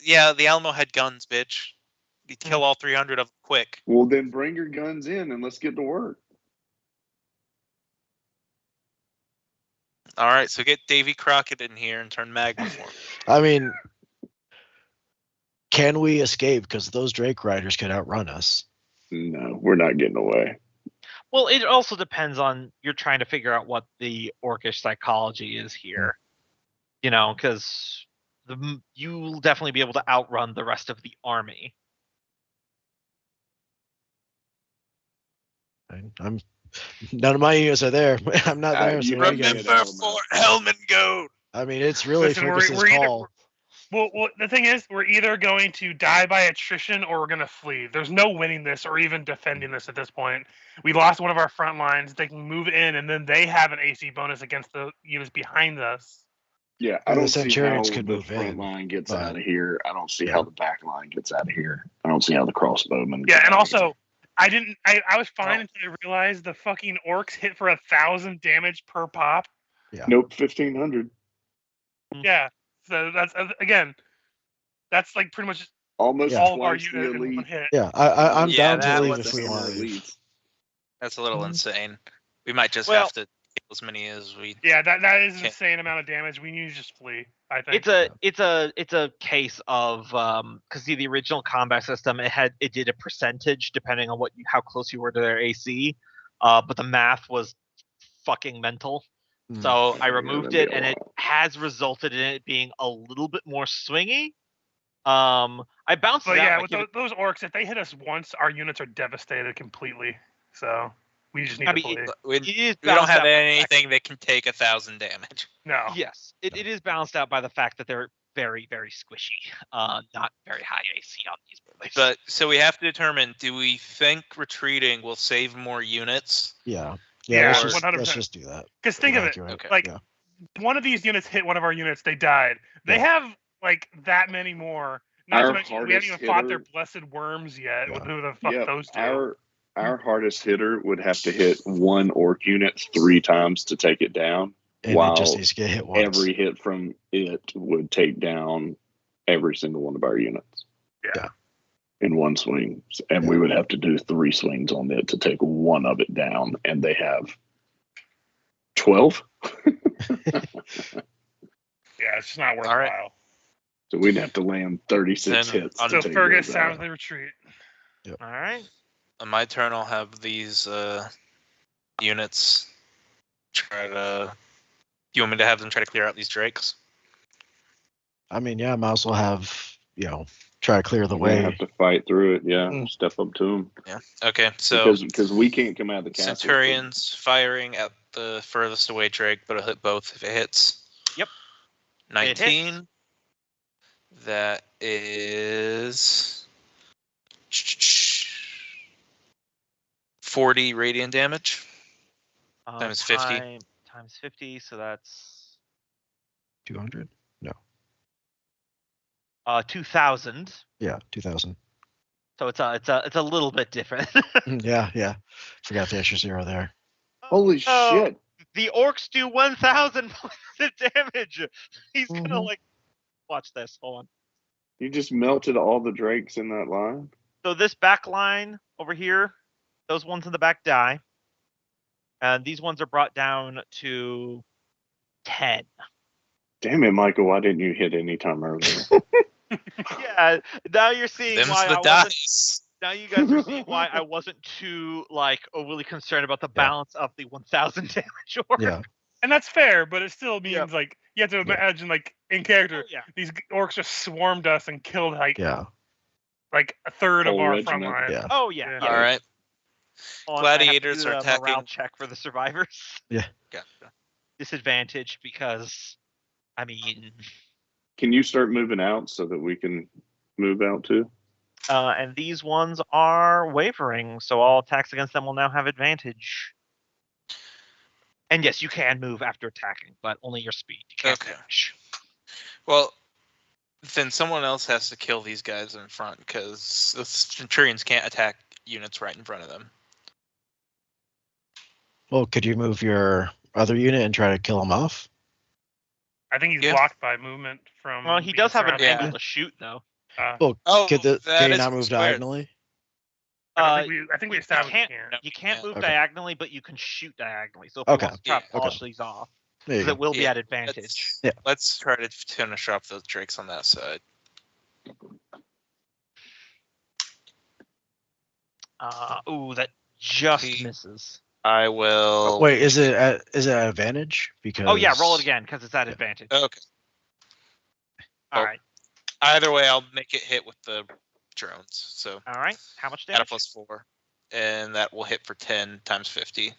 Yeah, the Alamo had guns, bitch. You kill all 300 of them quick. Well, then bring your guns in and let's get to work. All right, so get Davy Crockett in here and turn magma for him. I mean, can we escape? Because those Drake riders could outrun us. No, we're not getting away. Well, it also depends on you're trying to figure out what the orcish psychology is here. You know, because you'll definitely be able to outrun the rest of the army. I'm none of my units are there. I'm not there. You So what do you remember got? Remember Fort Helmengoat. I mean, it's really Listen, Ferguson's we're either- call. Well, the thing is, we're either going to die by attrition or we're going to flee. There's no winning this or even defending this at this point. We lost one of our front lines. They can move in, and then they have an AC bonus against the units behind us. Yeah, I I mean, the don't see how Centurions could the move front in, line gets but- out of here. I don't see Yeah. how the back line gets out of here. I don't see how the crossbowmen. Yeah, get and out of here. also, I was fine until I realized the fucking orcs hit for 1,000 damage per pop. Nope, 1,500. Yeah, so that's again, that's like pretty much Almost Yeah. all of our twice the units in one elite. hit. Yeah, I'm Yeah, down to that leave was if we the want to hammer leave. elites. That's a little insane. We might just Well- have to kill as many as we. Yeah, that is an Okay. insane amount of damage. We need to just flee. I think. It's a case of because the original combat system it did a percentage depending on how close you were to their AC, but the math was fucking mental. Hmm. So I Yeah, removed that'd it, be a and it lot. has resulted in it being a little bit more swingy. I bounced But it out. yeah, by with giving- those orcs, if they hit us once, our units are devastated completely. So we just need I to mean, flee. We, it is we don't balanced have out by the fact- anything that can take 1,000 damage. No. Yes, it is balanced out by the fact that they're very, very squishy. Not very high AC on these boys. But so we have to determine: do we think retreating will save more units? Yeah, Yeah, let's, just, 100%. let's just do that. Because think of it, Evacuate. Okay. like Yeah. one of these units hit one of our units, they died. They Yeah. have like that many more. Not Our to mention, we haven't hardest even fought their hitter- blessed worms yet. Yeah. Who the fuck Yep, those two? our hardest hitter would have to hit one orc unit 3 times to take it down. And Wow. it just needs to get hit once. Every hit from it would take down every single one of our units. Yeah. In one swing. And we would have to do 3 swings on it to take one of it down. And they have 12. Yeah, it's just not worthwhile. right. So we'd have to land 36 Then hits. on- to So take Fergus, those out. sounds they retreat. all right. On my turn, I'll have these units try to. You want me to have them try to clear out these drakes? I mean, yeah, I might as well have, try to clear the We way. have to fight through it. Yeah, Mm. step up to them. Yeah. Okay. So Because we can't come out of the castle. Centurions firing at the furthest away drake, but it'll hit both if it hits. Yep. 19. That is 40 radiant damage. Times 50. Times 50, so that's 200? No. 2,000. Yeah, 2,000. So it's a little bit different. Yeah. Forgot the extra 0 there. Holy Oh, shit. The orcs do 1,000 points of damage. He's gonna Mhm. watch this. Hold on. You just melted all the drakes in that line? So this back line over here, those ones in the back die, and these ones are brought down to 10. Damn it, Michael. Why didn't you hit any time earlier? Yeah, now you're seeing Them's why the I wasn't. dice. Now you guys are seeing why I wasn't too overly concerned about the balance of the 1,000 damage orc. Yeah. And that's fair, but it still means Yep. like you have to Yeah. imagine like in character, Oh, yeah. these orcs just swarmed us and killed like Yeah. a third of Whole our front regiment. line. Yeah. Oh yeah. Yeah. yeah. All right. Hold on, I have to Gladiators do are the morale attacking- check for the survivors. Gotcha. Disadvantage because, I mean, Can you start moving out so that we can move out too? and these ones are wavering, so all attacks against them will now have advantage. And yes, you can move after attacking, but only your speed. You can't Okay. dash. Well, then someone else has to kill these guys in front because the Centurions can't attack units right in front of them. Well, could you move your other unit and try to kill him off? I think he's Yeah. blocked by movement from. Well, he being does have an surrounded. angle Yeah. to shoot, though. Well, Oh, can that he is not move squared. diagonally? I think we established can't. we can't. You can't move Okay. diagonally, but you can shoot diagonally. So if Okay. you want to try to Yeah. polish these off, There you because go. it will be Yeah, at advantage. Yeah. Let's try to finish off those drakes on that side. Ooh, that just See. misses. I will. Wait, is it at advantage? Because Oh yeah, roll it again because it's at advantage. Okay. All well, right. Either way, I'll make it hit with the drones. So All right. How much at a damage? +4, and that will hit for 10 times 50.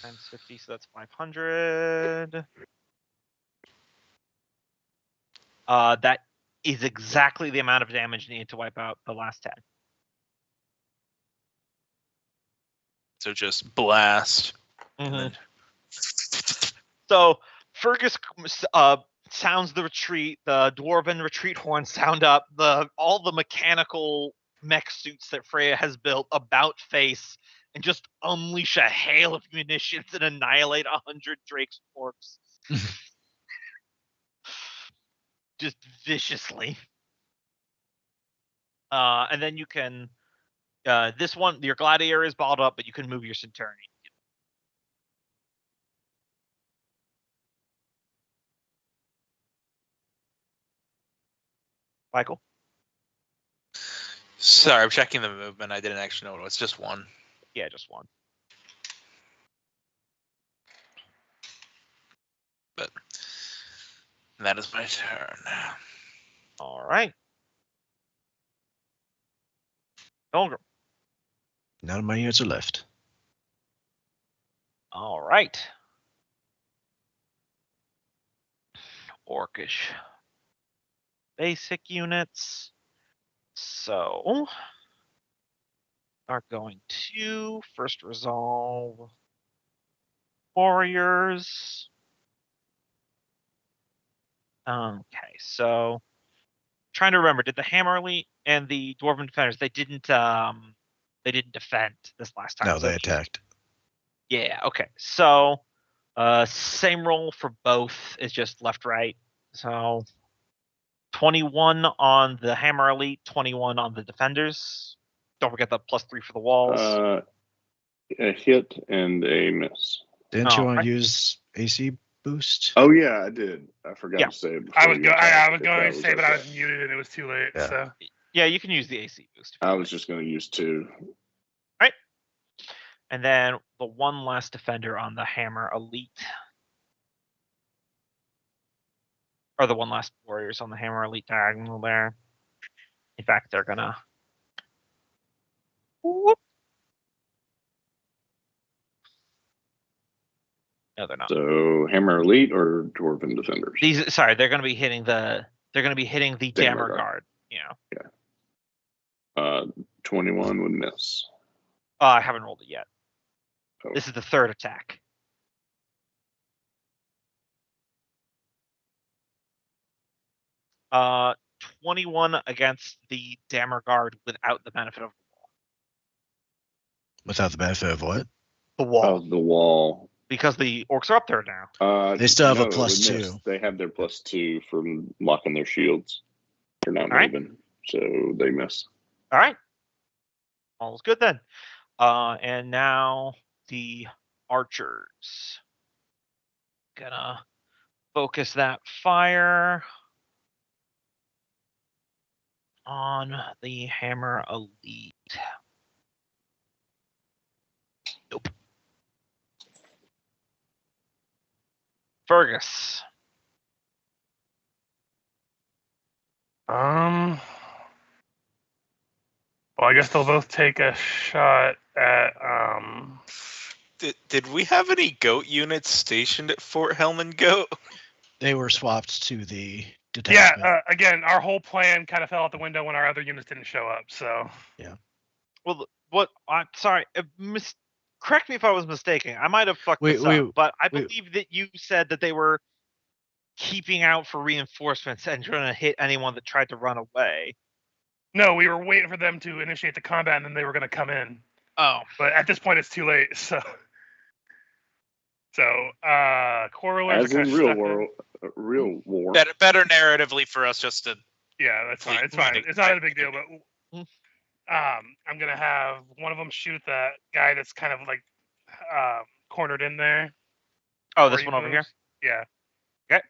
Times 50, so that's 500. That is exactly the amount of damage needed to wipe out the last 10. So just blast. Mhm. And So Fergus sounds the retreat. The dwarven retreat horns sound up. All the mechanical mech suits that Freya has built about face and just unleash a hail of munitions and annihilate 100 Drake's orcs. Just viciously. And then you can. This one, your gladiator is balled up, but you can move your centurion. Michael? sorry, I'm checking the movement. I didn't actually know what it was. Just one. Yeah, just one. But that is my turn. All right. Pilgrim. none of my units are left. All right. Orcish. Basic units. So are going to first resolve warriors. Okay, so trying to remember, did the Hammer Elite and the Dwarven Defenders they didn't defend this last time? No, so they just- attacked. Yeah, okay. So same roll for both is just left right. So 21 on the Hammer Elite, 21 on the Defenders. Don't forget the +3 for the walls. A hit and a miss. Didn't you Oh, want right. to use AC boost? Oh yeah, I did. I forgot Yeah. to say it. I before was you go. I attacked, was if going that to say, but I was okay. muted and it was too late. Yeah. So Yeah, you can use the AC boost. if you I like. was just going to use 2. And then the one last defender on the Hammer Elite. Or the one last warriors on the Hammer Elite diagonal there. In fact, they're gonna. Whoop. No, they're not. So Hammer Elite or Dwarven Defenders? They're gonna be hitting the. They're gonna be hitting the Dammer Dammer Guard. Guard. You know. 21 would miss. I haven't rolled it yet. Oh. This is the third attack. Uh, 21 against the Dammer Guard without the benefit of Without the benefit of what? the wall, Oh, the wall. because the orcs are up there now. They still have a no, it +2. would miss. They have their +2 from locking their shields. They're not Alright. moving, so they miss. All right, all's good then. And now the archers. Gonna focus that fire on the Hammer Elite. Nope. Fergus. well, I guess they'll both take a shot at Did we have any goat units stationed at Fort Helmengoat? They were swapped to the Yeah, detachment. again, our whole plan kind of fell out the window when our other units didn't show up. So Well, what? I'm sorry, correct me if I was mistaken. I might have fucked this up, but I believe that you said that they were keeping out for reinforcements and trying to hit anyone that tried to run away. No, we were waiting for them to initiate the combat, and then they were going to come in. Oh, But at this point, it's too late. So core rulers As are in kind of real war. Better narratively for us just to. Yeah, that's fine. It's fine. It's not a big deal. But I'm gonna have one of them shoot that guy that's kind of like cornered in there. Oh, this one over here? Yeah. Okay.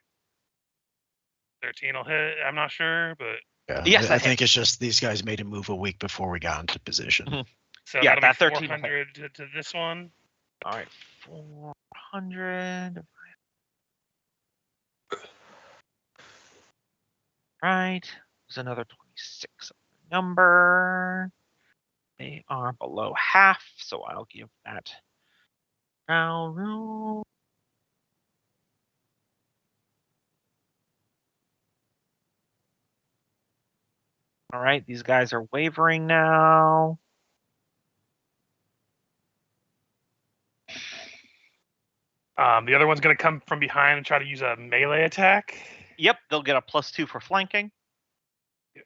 13 will hit. I'm not sure, but Yeah, yes, I think it's just these guys made a move a week before we got into position. Mm-hmm. So yeah, that'll that be 13 400 to this one. All right, 400. Right, there's another 26 number. They are below half, so I'll give that round. All right, these guys are wavering now. The other one's going to come from behind and try to use a melee attack. Yep, they'll get a +2 for flanking. Yep.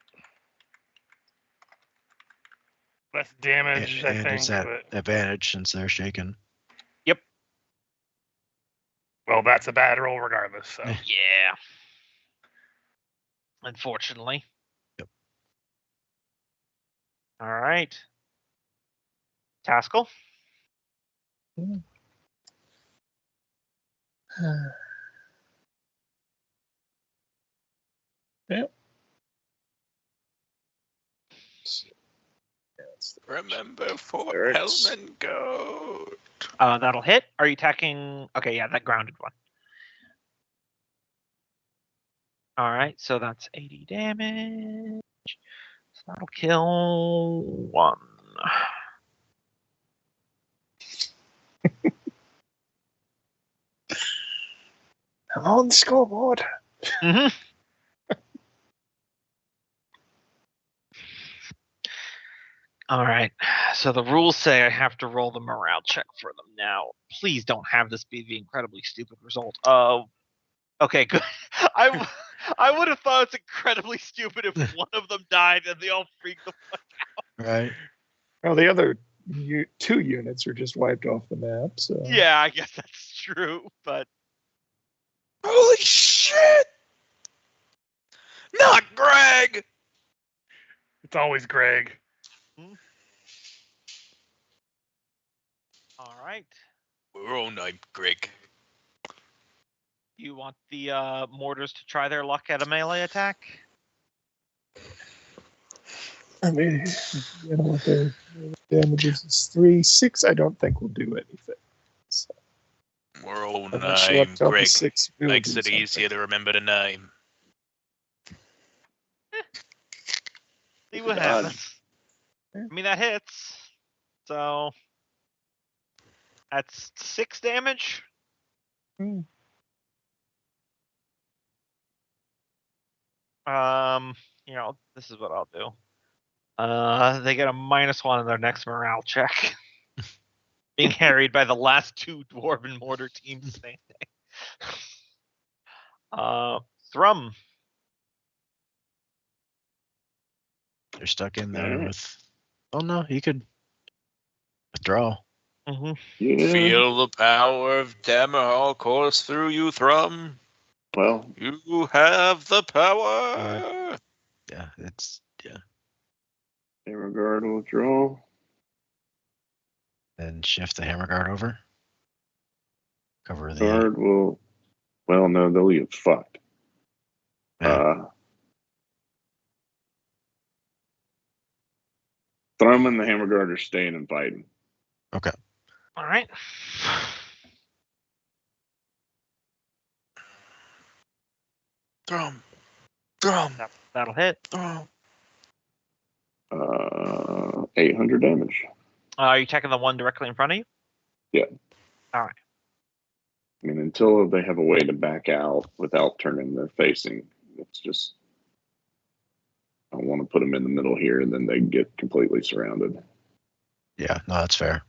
Less damage, I think. It's at advantage since they're shaken. Yep. Well, that's a bad roll regardless. So. Yeah. Unfortunately. Yep. All right. Taskell. Yep. Remember Fort Hurts. Helmengoat. That'll hit. Are you attacking? Okay, yeah, that grounded one. All right, so that's 80 damage. So that'll kill one. I'm on the scoreboard. Mm-hmm. All right, so the rules say I have to roll the morale check for them now. Please don't have this be the incredibly stupid result of. Okay, good. I would have thought it's incredibly stupid if one of them died and they all freaked the fuck out. Right. Well, the other 2 units are just wiped off the map. So Yeah, I guess that's true, but Holy shit! Not Greg! It's always Greg. all right. We're all named Greg. You want the mortars to try their luck at a melee attack? I mean, you know what their damages is 3, 6. I don't think will do anything. So, We're all unless you named left off Greg. a 6 will Makes do it something. easier to remember the name. See what God. happens. I mean, that hits. So that's 6 damage. Hmm. This is what I'll do. They get a -1 on their next morale check. Being harried by the last 2 dwarven mortar teams standing. Thrum. They're stuck in there Alright. with. Oh no, you could withdraw. Mm-hmm. Yeah. Feel the power of Dammerhall course through you, Thrum. Well, You have the power. Yeah, it's Hammer Guard will draw. Then shift the hammer guard over. Cover the. Guard will. Well, no, they'll get fucked. Yeah. Thrum and the Hammer Guard are staying and fighting. Okay. All right. Thrum. 'That'll hit. 800 damage. Are you attacking the one directly in front of you? Yeah. All right. I mean, until they have a way to back out without turning their facing, it's just. I want to put them in the middle here, and then they get completely surrounded. Yeah, no, that's fair.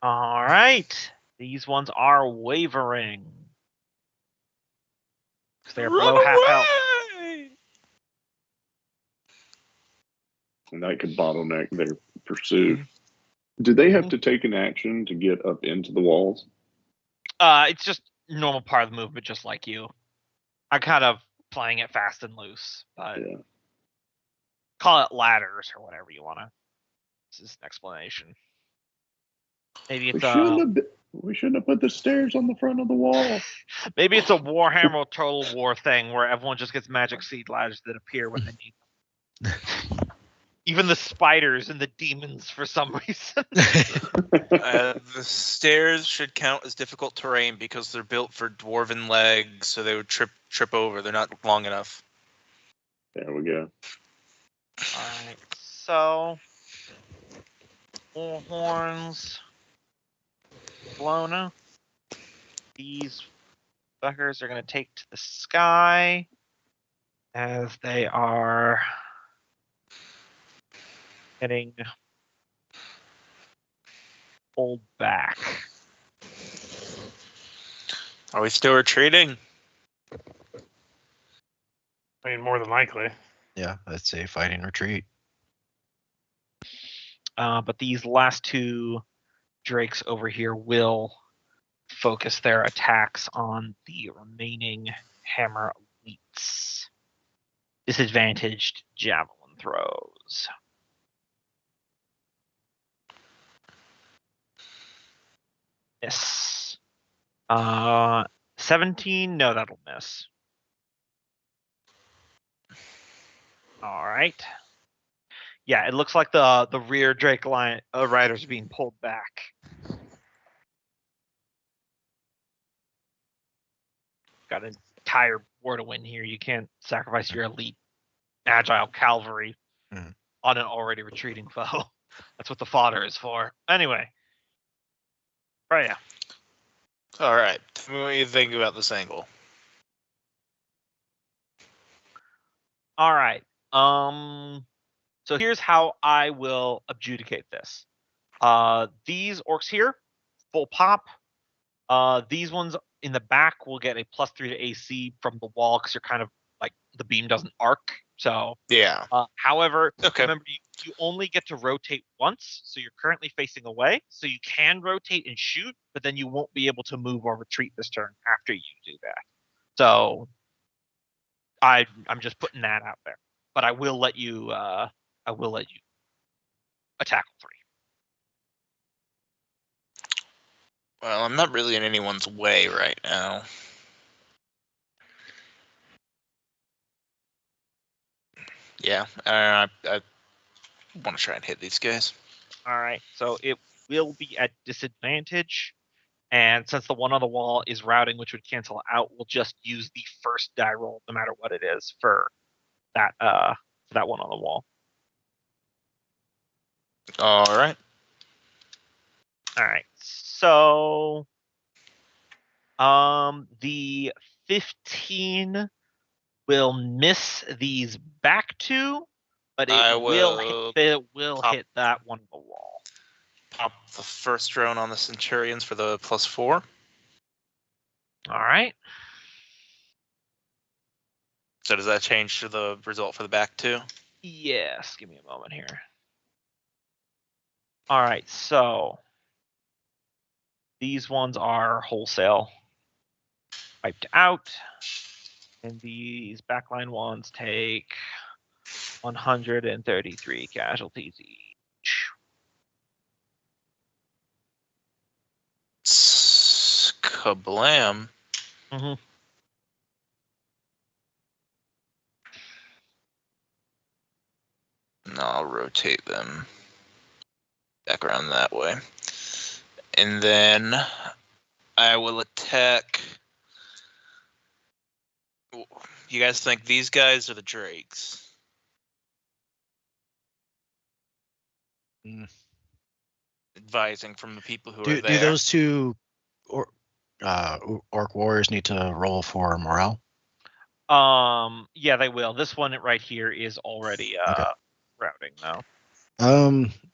All right. These ones are wavering. 'Cause they're below half health. And that could bottleneck their pursuit. Do they have to take an action to get up into the walls? It's just normal part of the movement, just like you. I'm kind of playing it fast and loose, but Yeah. call it ladders or whatever you want to. This is an explanation. Maybe it's We shouldn't have put the stairs on the front of the wall. maybe it's a Warhammer Total War thing where everyone just gets magic seed ladders that appear when they need them. Even the spiders and the demons for some reason. The stairs should count as difficult terrain because they're built for dwarven legs, so they would trip over. They're not long enough. There we go. Alright, so Bullhorns, Blona. These fuckers are going to take to the sky as they are getting pulled back. Are we still retreating? I mean, more than likely. Yeah, I'd say fighting retreat. But these last two drakes over here will focus their attacks on the remaining hammer elites. Disadvantaged javelin throws. Miss. 17? No, that'll miss. Alright. Yeah, it looks like the rear Drake line riders are being pulled back. Got an entire war to win here. You can't sacrifice your elite agile cavalry on an already retreating foe. That's what the fodder is for. Anyway. Freya. All right. Tell me what you think about this angle. All right. So here's how I will adjudicate this. These orcs here, full pop. These ones in the back will get a +3 to AC from the wall because you're kind of like the beam doesn't arc. So Yeah. however, Okay. remember you only get to rotate once, so you're currently facing away. So you can rotate and shoot, but then you won't be able to move or retreat this turn after you do that. So I'm just putting that out there. But I will let you attack 3. Well, I'm not really in anyone's way right now. Yeah, I want to try and hit these guys. All right, so it will be at disadvantage, and since the one on the wall is routing, which would cancel out, we'll just use the first die roll, no matter what it is, for that one on the wall. All right. All right, so the 15 will miss these back two, but it will hit that one on the wall. Pop the first drone on the Centurions for the +4. All right. So does that change to the result for the back two? Yes, give me a moment here. All right, so these ones are wholesale wiped out, and these backline ones take 133 casualties each. Kablam. Mm-hmm. No, I'll rotate them back around that way. And then I will attack. You guys think these guys are the Drakes? Advising from the people who are there. Do those two orc warriors need to roll for morale? Yeah, they will. This one right here is already routing though.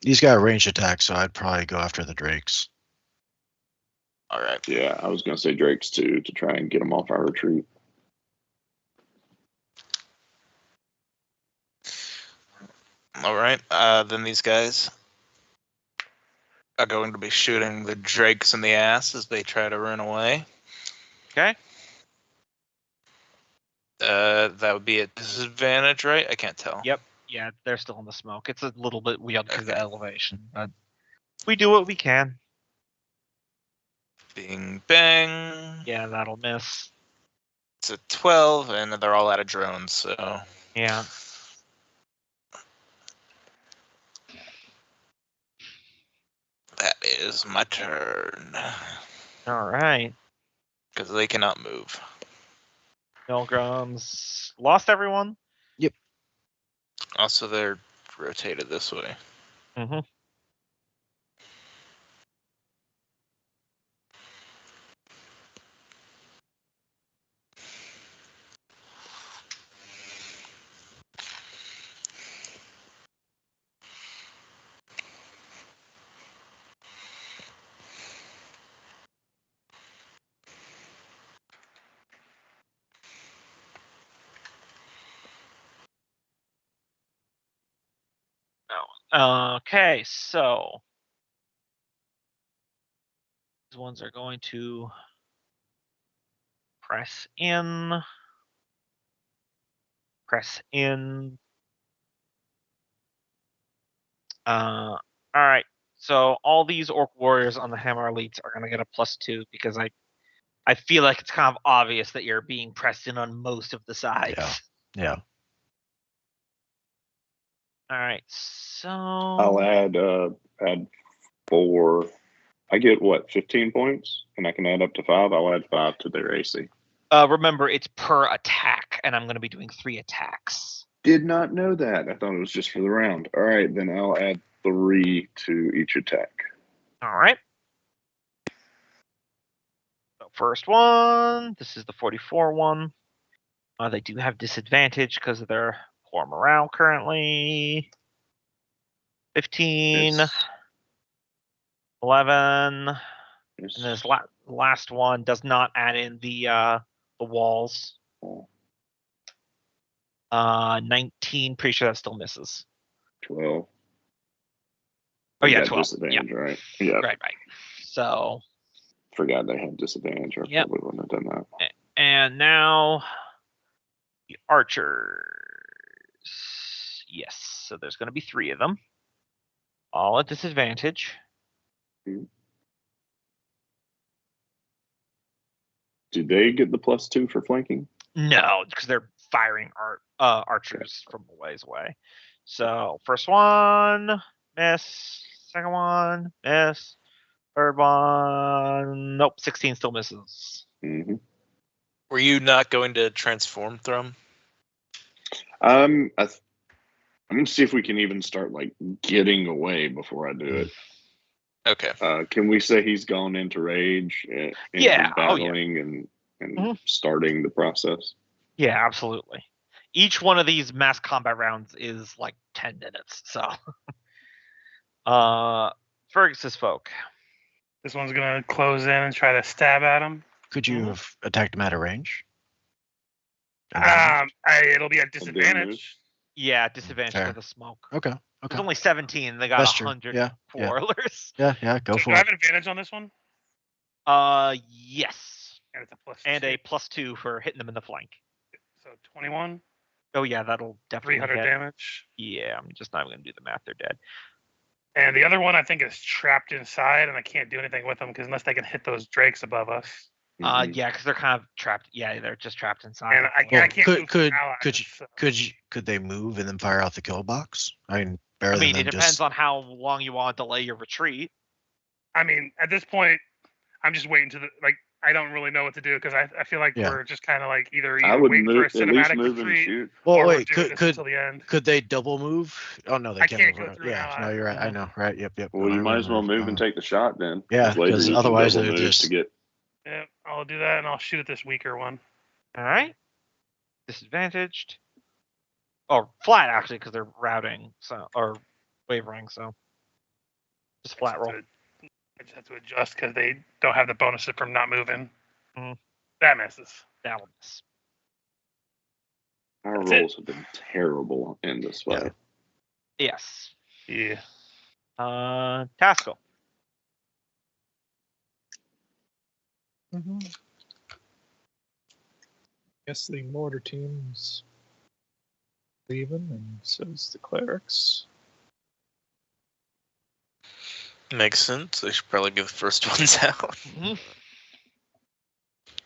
He's got a ranged attack, so I'd probably go after the drakes. All right. Yeah, I was going to say Drake's too to try and get them off our retreat. All right. Then these guys are going to be shooting the drakes in the ass as they try to run away. Okay. That would be a disadvantage, right? I can't tell. Yep. Yeah, they're still in the smoke. It's a little bit weird because of the Okay. elevation, but we do what we can. Bing, bang. Yeah, that'll miss. It's a 12, and they're all out of drones, so... Yeah. That is my turn. All right. Because they cannot move. Milgrams lost everyone. Also, they're rotated this way. Mm-hmm. Okay, so these ones are going to press in. Press in. All right. So all these orc warriors on the hammer elites are going to get a +2 because I feel like it's kind of obvious that you're being pressed in on most of the sides. Yeah. All right. So I'll add 4. I get what, 15 points, and I can add up to 5. I'll add 5 to their AC. remember it's per attack, and I'm going to be doing 3 attacks. Did not know that. I thought it was just for the round. All right, then I'll add 3 to each attack. All right. So first one. This is the 44 one. They do have disadvantage because of their poor morale currently. 15, Yes. 11, Yes. and this last one does not add in the walls. 19, pretty sure that still misses. 12. Oh yeah, Got 12. disadvantage, Yeah. right? Yeah. Right. So, Forgot they had disadvantage. I Yep. probably wouldn't have done that. and now the archers. Yes, so there's going to be 3 of them, all at disadvantage. Do they get the +2 for flanking? No, because they're firing archers from a ways away. So first one, miss. Second one, miss. Third one, nope. 16 still misses. Mm-hmm. Were you not going to transform Thrum? I'm gonna see if we can even start like getting away before I do it. Okay. Can we say he's gone into rage and Yeah, is oh, yeah. battling and Mhm. starting the process? Yeah, Absolutely. Each one of these mass combat rounds is like 10 minutes. So, Fergus's folk. This one's gonna close in and try to stab at him. Could you have attacked him at a range? It'll be a move. disadvantage. Yeah, disadvantage Fair. for the smoke. Okay. There's only 17. They got That's true. 100 Yeah, yeah. warlers. Yeah, go So for do I have it. an advantage on this one? Yes. And it's a +2. And a +2 for hitting them in the flank. So 21, Oh yeah, that'll definitely 300 hit. damage. Yeah, I'm just not going to do the math. They're dead. And the other one I think is trapped inside, and I can't do anything with them because unless they can hit those drakes above us. Mhm. Yeah, because they're kind of trapped. Yeah, they're just trapped inside. And I can't move Could allies, so- could they move and then fire out the kill box? I mean, better I mean, than it them depends just. on how long you want to delay your retreat. I mean, at this point, I'm just waiting to the like. I don't really know what to do because I feel like Yeah. we're just kind of like either I would waiting move, for a at least cinematic move and retreat shoot. Well, or wait. we're doing this Could until the end. could they double move? Oh no, they I can't can't move. go through Yeah, an no, you're right. I ally. know. Right. Yep. Well, you I might as well remember. move and take the shot then. Yeah, later 'cause you can otherwise double they're move just- to get. Yeah, I'll do that and I'll shoot at this weaker one. All right. Disadvantaged. Oh, flat actually, because they're routing, so or wavering. So just flat roll. It's I just have to adjust because they don't have the bonus from not moving. Mhm. That misses. That will miss. Our That's it. rolls have been terrible in this Yeah. fight. Yes. Yeah. Tasco. Guess the mortar team's leaving, and so is the clerics. Makes sense. They should probably be the first ones out. Mhm.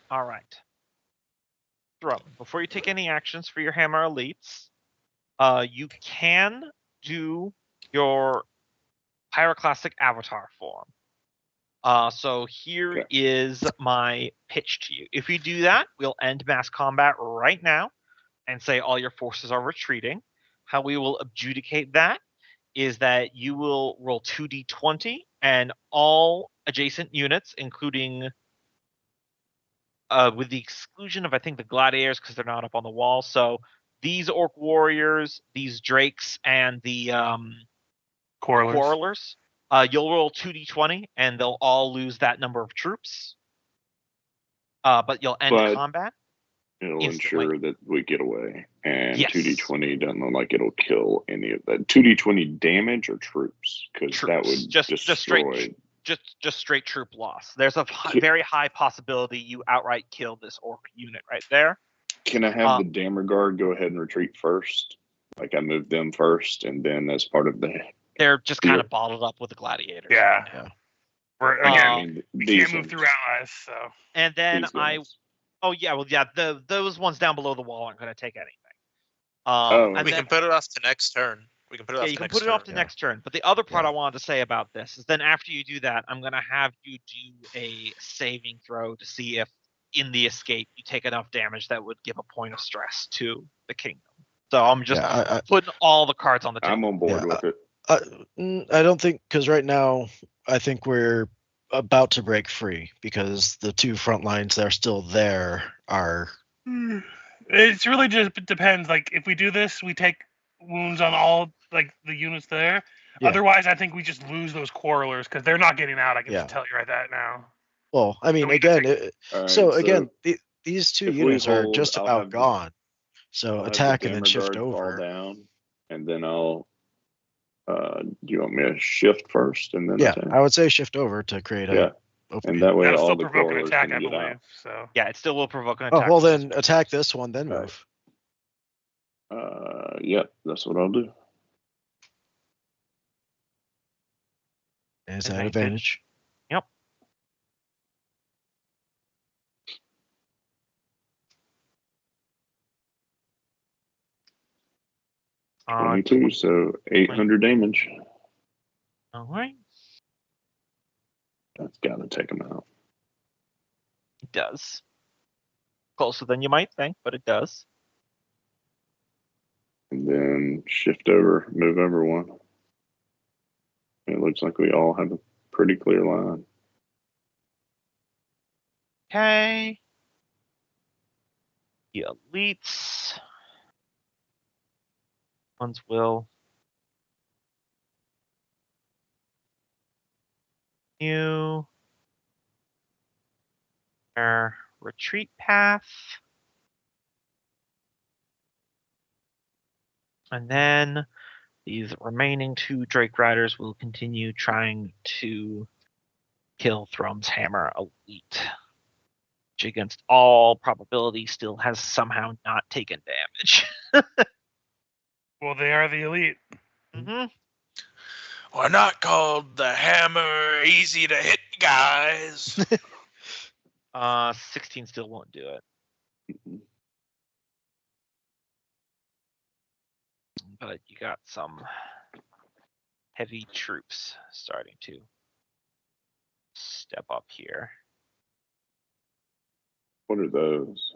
All right. Thrum, before you take any actions for your hammer elites, you can do your pyroclastic avatar form. So here Okay. is my pitch to you. If you do that, we'll end mass combat right now and say all your forces are retreating. How we will adjudicate that is that you will roll 2d20 and all adjacent units, including with the exclusion of, I think, the gladiators because they're not up on the wall. So these orc warriors, these drakes, and the Quarrelers. quarrelers, you'll roll 2d20 and they'll all lose that number of troops. But you'll end But combat. it'll Instantly. ensure that we get away. And Yes. 2d20 doesn't look like it'll kill any of that. 2d20 damage or troops? Because that Troops. would Just destroy. straight troop loss. There's a very high possibility you outright kill this orc unit right there. Can I have the Dammer Guard go ahead and retreat first? Like I moved them first, and then as part of the. They're just kind of bottled up with the gladiators. Yeah. right now. We're, Uh, again, I mean, we these can't move ones. through allies, so. And then These guys. those ones down below the wall aren't going to take anything. Oh, and We then, can put it off to next turn. We can put it yeah, off you to can next put it turn. off to next turn. But the other part Yeah. I wanted to say about this is then after you do that, I'm going to have you do a saving throw to see if in the escape you take enough damage that would give a point of stress to the kingdom. So I'm just Yeah, putting all the cards on the table. I'm on board Yeah, with it. I don't think, because right now I think we're about to break free because the two front lines that are still there are. It's really just depends. Like, if we do this, we take wounds on all, like, the units there. Yeah. Otherwise, I think we just lose those quarrelers because they're not getting out. I can Yeah. just tell you right that now. Well, I mean, we can again, All right, so again, these two if we units are hold, just I'll about have the- gone. So I'll have the attack and then Dammer shift Guard fall over. down, and then I'll. Do you want me to shift first and then Yeah, attack? I would say shift over to create Yeah. a opening. And that way That'll all still the provoke an quarrelers attack, can I get believe. out. So. Yeah, it still will provoke an Oh, attack. well for this then one. attack this one, then Right. move. Yep, that's what I'll do. Is And that they did- advantage? Yep. Uh, 22, so 800 damage. all right. That's got to take them out. It does. Closer than you might think, but it does. And then shift over, move over one. It looks like we all have a pretty clear line. Okay. The elites. Ones will. New. Their retreat path. And then these remaining two Drake Riders will continue trying to kill Thrum's Hammer Elite, which against all probability still has somehow not taken damage. Well, they are the elite. Mm-hmm. We're not called the Hammer Easy to Hit guys. 16 still won't do it. But you got some heavy troops starting to step up here. What are those?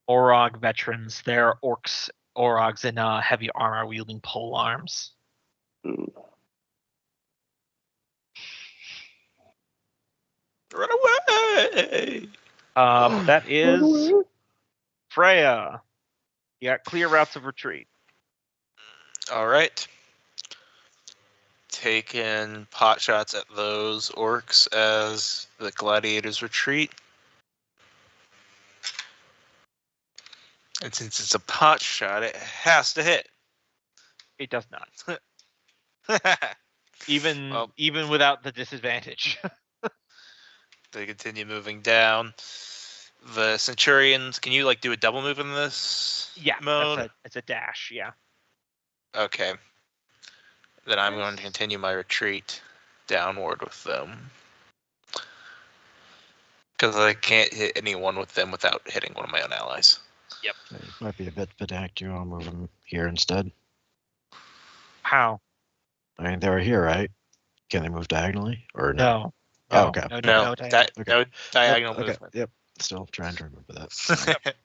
Orog veterans, they're Orogs in heavy armor wielding pole arms. Ooh. Run away! That is Freya. You got clear routes of retreat. All right. taking pot shots at those orcs as the gladiators retreat. And since it's a pot shot, it has to hit. It does not. Even Well- even without the disadvantage. They continue moving down. The Centurions, can you like do a double move in this Yeah, mode? it's a dash. Yeah. Okay. Then I'm going to continue my retreat downward with them. Because I can't hit anyone with them without hitting one of my own allies. It might be a bit pedantic. I'll move them here instead. How? I mean, they were here, right? Can they move diagonally or no? No. Oh, okay. No, No, no diagonal. Okay. no diagonal Yep, okay. movement. Yep. Still trying to remember that.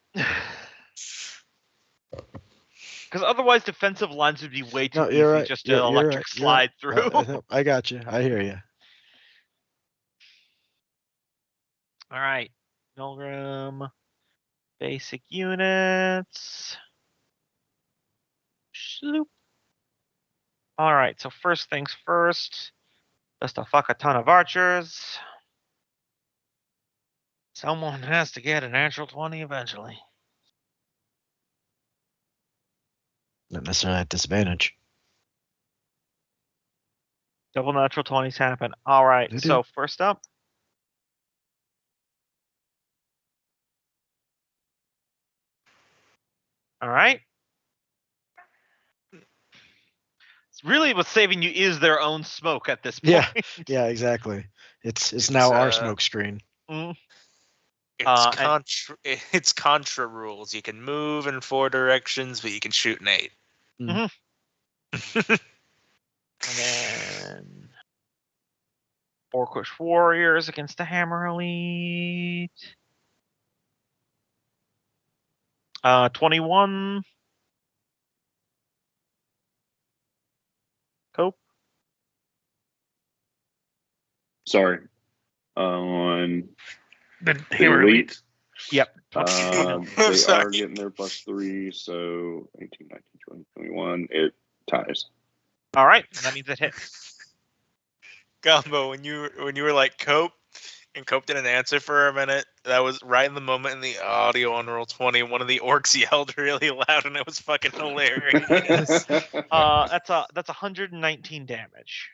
Because otherwise, defensive lines would be way too No, easy you're right. just to You're electric right. You're right. slide through. I got you. I hear you. All right, Milgram, basic units. Shoop. All right, so first things first, just a fuck a ton of archers. Someone has to get a natural 20 eventually. Not necessarily at disadvantage. Double natural 20s happen. All right, They do. so first up. All right. It's really what's saving you is their own smoke at this point. Yeah. Yeah, exactly. It's now our smoke screen. Mm. It's contra rules. You can move in 4 directions, but you can shoot in 8. And then Orcish warriors against the Hammer Elite. 21. Cope. Sorry. On The the hammer elite, Yep. they Sorry. are getting their +3, so 18, 19, 20, 21. It ties. All right, that means it hits. Gumbo, when you were like Cope, and Cope didn't answer for a minute, that was right in the moment in the audio on Roll 20. One of the orcs yelled really loud, and it was fucking hilarious. That's 119 damage.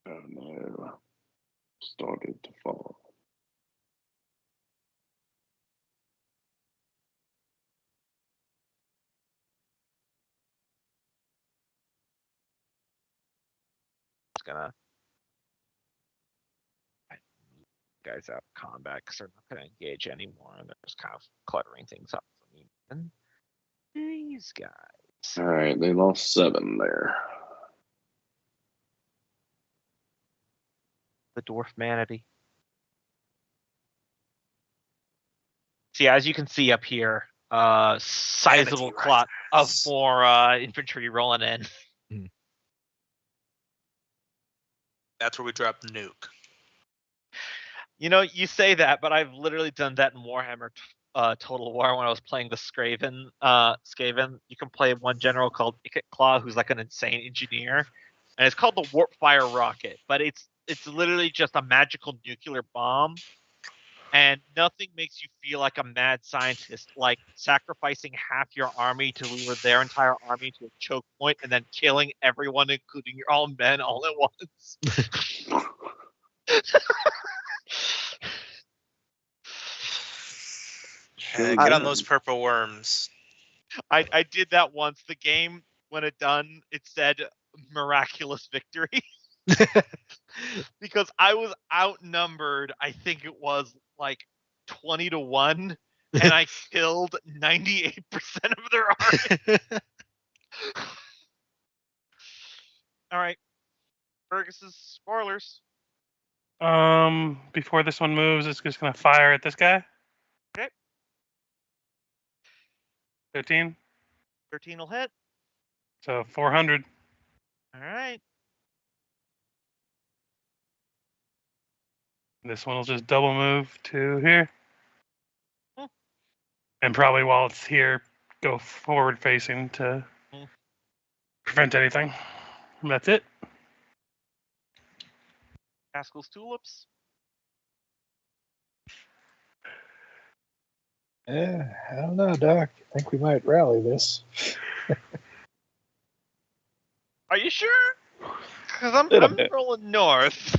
Oh no. Started to fall. It's gonna guys out of combat because they're not gonna engage anymore, and they're just kind of cluttering things up for me. And these guys. All right, they lost 7 there. The dwarf manatee. See, as you can see up here, sizable Manatee clot of riders. more infantry rolling in. That's where we dropped the nuke. You know, you say that, but I've literally done that in Warhammer Total War when I was playing the Skaven. Skaven, you can play one general called Icket Claw, who's like an insane engineer, and it's called the Warp Fire Rocket. But it's literally just a magical nuclear bomb, and nothing makes you feel like a mad scientist like sacrificing half your army to lure their entire army to a choke point and then killing everyone, including your own men, all at once. Get on those purple worms. I did that once. The game, when it done, it said miraculous victory. Because I was outnumbered, I think it was like 20-1, and I killed 98% of their army. All right. Fergus's spoilers. Before this one moves, it's just gonna fire at this guy. Okay. 13. 13 will hit. So 400. All right. This one will just double move to here. Hmm. And probably while it's here, go forward facing to Hmm. prevent anything. And that's it. Haskell's Tulips. Yeah, I don't know, Doc. I think we might rally this. Are you sure? Because I'm Little bit. rolling north.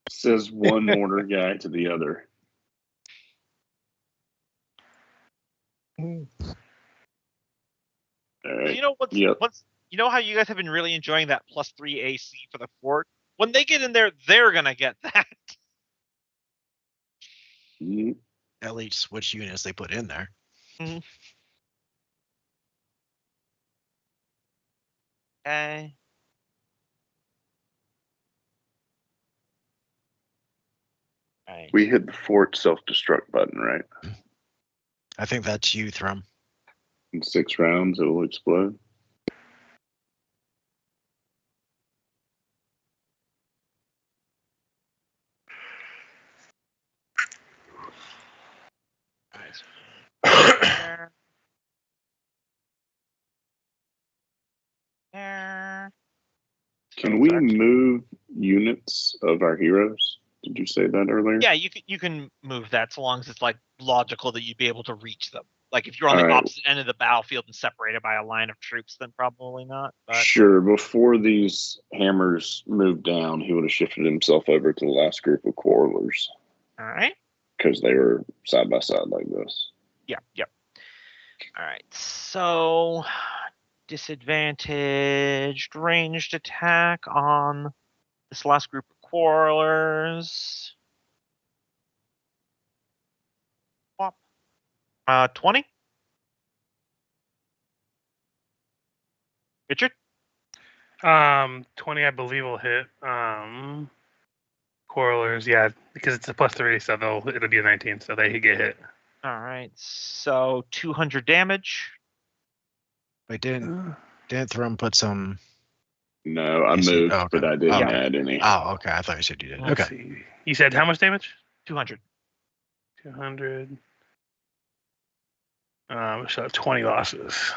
Says one mortar guy to the other. Hmm. All right. You know Yep. you know how you guys have been really enjoying that +3 AC for the fort? When they get in there, they're gonna get that. Mm, At least which units they put in there. Okay. Right. We hit the fort self-destruct button, right? I think that's you, Thrum. In 6 rounds, it will explode. Guys. There. Can we move units of our heroes? Did you say that earlier? Yeah, you can move that so long as it's like logical that you'd be able to reach them. Like if you're on the Alright. opposite end of the battlefield and separated by a line of troops, then probably not. But Sure. Before these hammers moved down, he would have shifted himself over to the last group of quarrelers all right. because they were side by side like this. Yep. All right. So disadvantaged ranged attack on this last group of quarrelers. 20. Richard? 20, I believe, will hit. Quarrelers, yeah, because it's a +3, so it'll be a 19, so they get hit. All right. So 200 damage. Wait, didn't Thrum put some? No, I Yes, moved, okay. but I didn't Yeah. add any. Oh, okay. I thought you said you did. Let's Okay. see. You said how much damage? 200. 200. So 20 losses.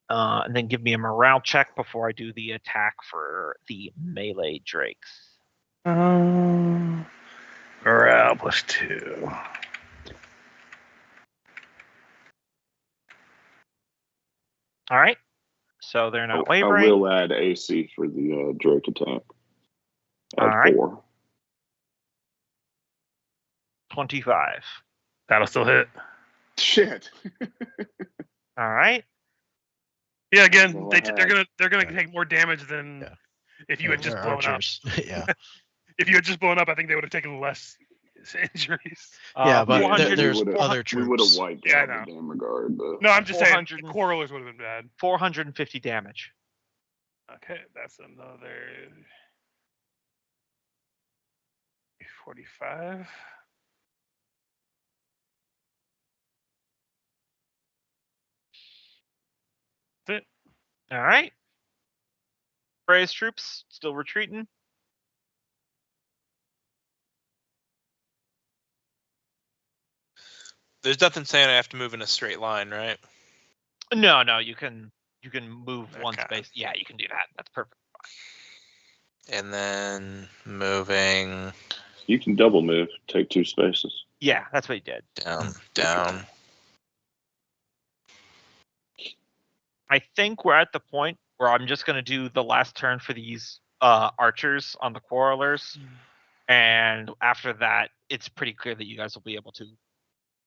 And then give me a morale check before I do the attack for the melee drakes. Morale +2. All right. So they're not I wavering. will add AC for the Drake attack. Add All right. 4. 25. That'll still hit. Shit. All right. Yeah, again, That's all they're I had. gonna Yeah. take more damage than Yeah. if you had just They're blown up. archers. Yeah. If you had just blown up, I think they would have taken less injuries. Yeah, but 400, there's we would've- other We would have troops. wiped Yeah, I out know. the damn regard, but No, I'm just saying 400 the quarrelers would have been bad. 450 damage. Okay, that's another 45. That's it. All right. Frey's troops still retreating. There's nothing saying I have to move in a straight line, right? No, you can move one Okay. space. Yeah, you can do that. That's perfect. And then moving you can double move, take 2 spaces. Yeah, that's what he did. down. I think we're at the point where I'm just going to do the last turn for these archers on the quarrelers. And after that, it's pretty clear that you guys will be able to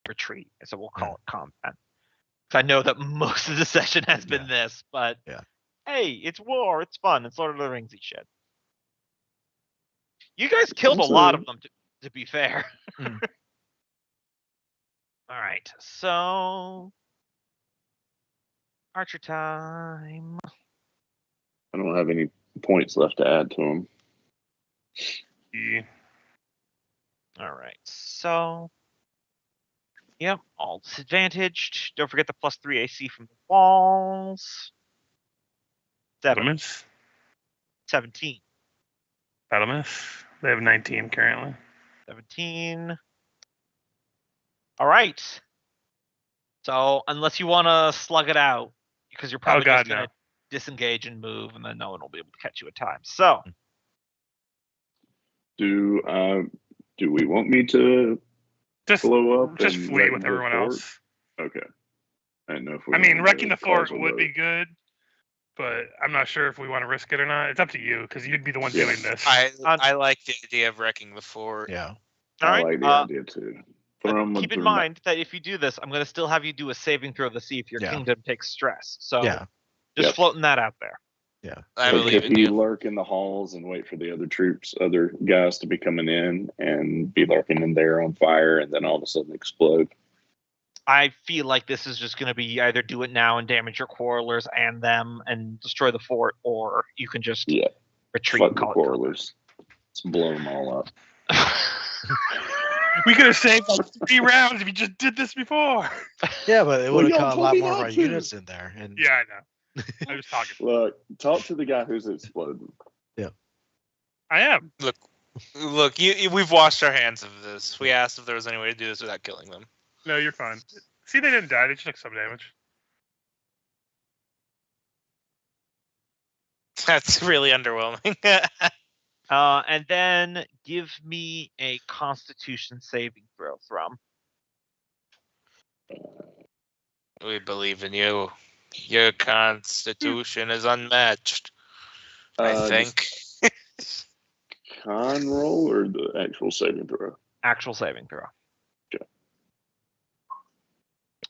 retreat. So we'll call it combat. Because I know that most of the session has been this, but Yeah. hey, it's war. It's fun. It's Lord of the Ringsy shit. You guys killed a lot of them, to be fair. Mm. All right, so archer time. I don't have any points left to add to them. Yeah. All right, so yep, all disadvantaged. Don't forget the +3 AC from the walls. 7, Battlements. 17, Battlements. They have 19 currently. 17. All right. So unless you want to slug it out, because you're probably God, just going to no. disengage and move, and then no one will be able to catch you at times. So Do we want me to Just blow up just and flee wreck with the everyone fort? else. Okay. I didn't know if we I mean, wanted wrecking to the fort cause a would be vote. good, but I'm not sure if we want to risk it or not. It's up to you because you'd be the one Yeah. doing this. I like the idea of wrecking the fort. Yeah. All I right. like the idea too. Throw 'em Keep in through mind that if you do this, I'm going to still have you do a saving throw to see if your Yeah. kingdom takes stress. So Yeah. just Yep. floating that out there. Yeah. I So believe could in he you. lurk in the halls and wait for the other guys to be coming in and be lurking in there on fire and then all of a sudden explode? I feel like this is just going to be either do it now and damage your quarrelers and them and destroy the fort, or you can just Yeah. retreat Fuck and the call it quits. quarrelers. Let's blow them all up. We could have saved like 3 rounds if you just did this before. Yeah, but it Well, would have y'all caught a told lot me more of not our to. units in there. And Yeah, I know. I'm just talking. Look, talk to the guy who's exploding. I am. Look, we've washed our hands of this. We asked if there was any way to do this without killing them. No, you're fine. See, they didn't die. They just took some damage. That's really underwhelming. And then give me a Constitution saving throw from. We believe in you. Your constitution is unmatched. I think. Con roll or the actual saving throw? Actual saving throw. Okay.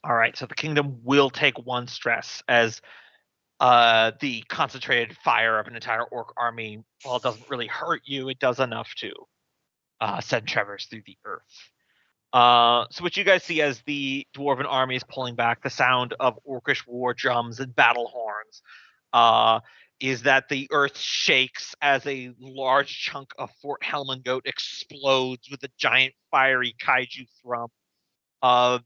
All right, so the kingdom will take 1 stress as the concentrated fire of an entire orc army, while it doesn't really hurt you, it does enough to send tremors through the earth. So what you guys see as the dwarven army is pulling back, the sound of orcish war drums and battle horns, is that the earth shakes as a large chunk of Fort Helmengoat explodes with a giant fiery kaiju thrum.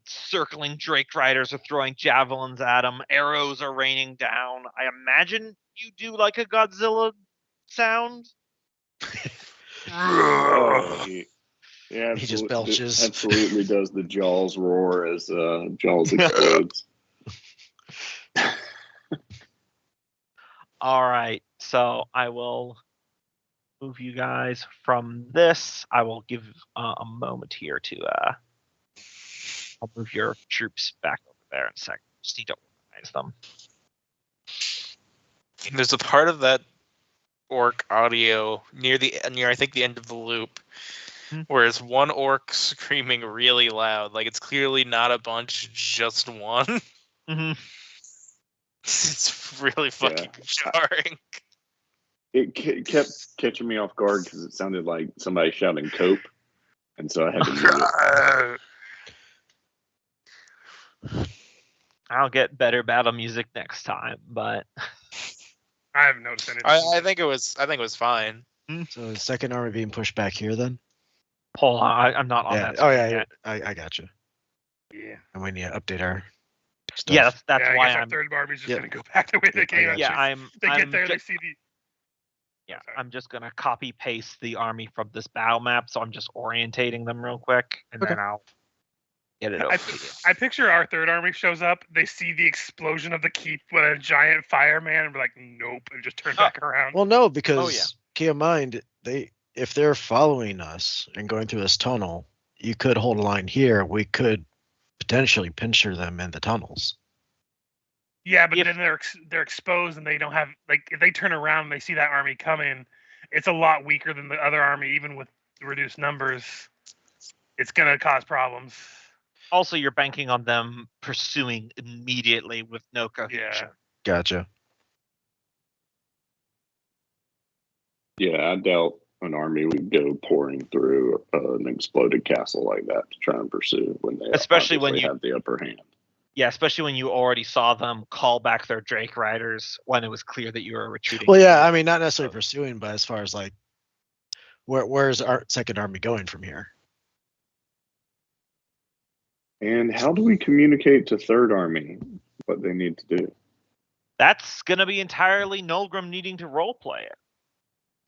Circling Drake riders are throwing javelins at him. Arrows are raining down. I imagine you do like a Godzilla sound. He just belches. Absolutely does the Jaws roar as Jaws explodes. All right, so I will move you guys from this. I will give a moment here to I'll move your troops back over there in a second. Just need to organize them. There's a part of that orc audio near I think the end of the loop, where it's one orc screaming really loud, like it's clearly not a bunch, just one. Mm-hmm. It's really fucking jarring. It kept catching me off guard because it sounded like somebody shouting "cope," and so I had to mute it. I'll get better battle music next time, but I haven't noticed anything. I think it was fine. So is second army being pushed back here then? hold on, I'm not on Yeah. that. Oh screen yeah, yet. I got you. Yeah. And we need to update our stuff. Yeah, that's I why guess our I'm. third army's just Yep. gonna go back the way they Yep, I came. got Yeah, you. I'm. They I'm get there, they ju- see the. Yeah, Sorry. I'm just gonna copy paste the army from this battle map, so I'm just orientating them real quick, and then I'll get it over to you. I picture our third army shows up. They see the explosion of the keep with a giant fireman, and be like, "Nope," and just turn back around. Well, no, because Oh, yeah. keep in mind if they're following us and going through this tunnel, you could hold a line here. We could potentially pincher them in the tunnels. Yeah, but If- then they're exposed, and they don't have if they turn around and they see that army coming, it's a lot weaker than the other army, even with reduced numbers. It's gonna cause problems. Also, you're banking on them pursuing immediately with no cohesion. Gotcha. Yeah, I doubt an army would go pouring through an exploded castle like that to try and pursue when they Especially when obviously you- have the upper hand. Yeah, especially when you already saw them call back their Drake riders when it was clear that you were retreating. Well, yeah, I mean, not necessarily pursuing, but as far as like, where's our second army going from here? And how do we communicate to Third Army what they need to do? That's going to be entirely Nolgrim needing to roleplay it.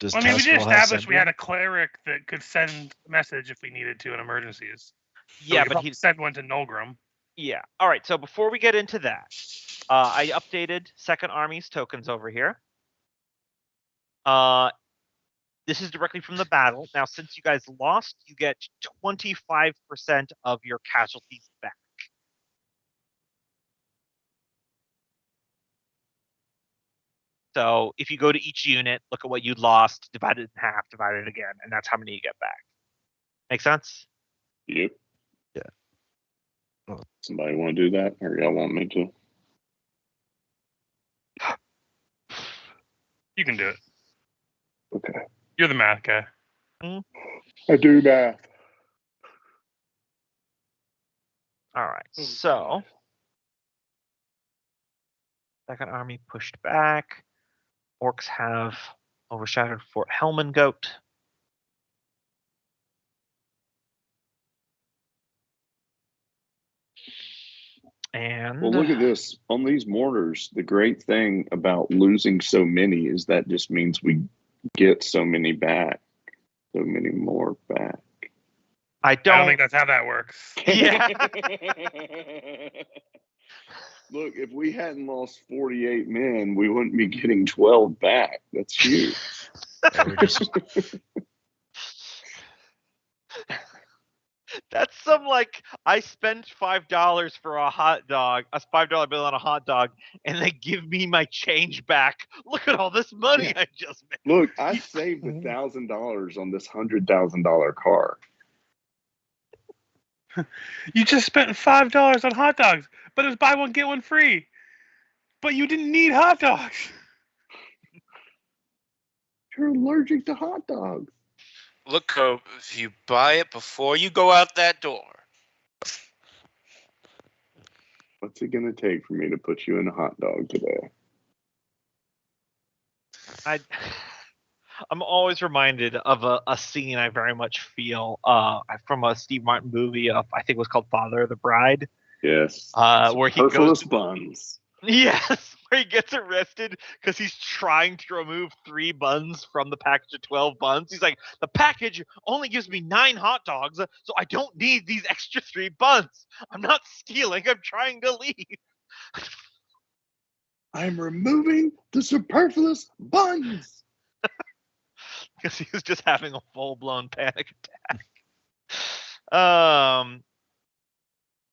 Does Well, I mean, we did Tessel have establish we had sending? a cleric that could send a message if we needed to in emergencies. So Yeah, we could but probably he. send one to Nolgrim. Yeah. All right. So before we get into that, I updated Second Army's tokens over here. This is directly from the battle. Now, since you guys lost, you get 25% of your casualties back. So if you go to each unit, look at what you lost, divide it in half, divide it again, and that's how many you get back. Make sense? Yep. Yeah. Somebody want to do that, or y'all want me to? You can do it. Okay. You're the math guy. I do math. All right. So Second Army pushed back. Orcs have overshadowed Fort Helmengoat. And Well, look at this. On these mortars, the great thing about losing so many is that just means we get so many back. So many more back. I I don't. don't think that's how that works. Yeah. Look, if we hadn't lost 48 men, we wouldn't be getting 12 back. That's huge. Yeah, we're just That's some like I spent $5 for a hot dog, a $5 bill on a hot dog, and they give me my change back. Look at all this money I just made. Look, I saved $1,000 on this $100,000 car. You just spent $5 on hot dogs, but it was buy one get one free. But you didn't need hot dogs. You're allergic to hot dogs. Look, Cope, if you buy it before you go out that door, What's it gonna take for me to put you in a hot dog today? I'm always reminded of a scene I very much feel from a Steve Martin movie. I think it was called Father of the Bride. Yes. Where he goes. Superfluous buns. Yes, where he gets arrested because he's trying to remove 3 buns from the package of 12 buns. He's like, the package only gives me 9 hot dogs, so I don't need these extra 3 buns. I'm not stealing. I'm trying to leave. I'm removing the superfluous buns. Because he was just having a full-blown panic attack.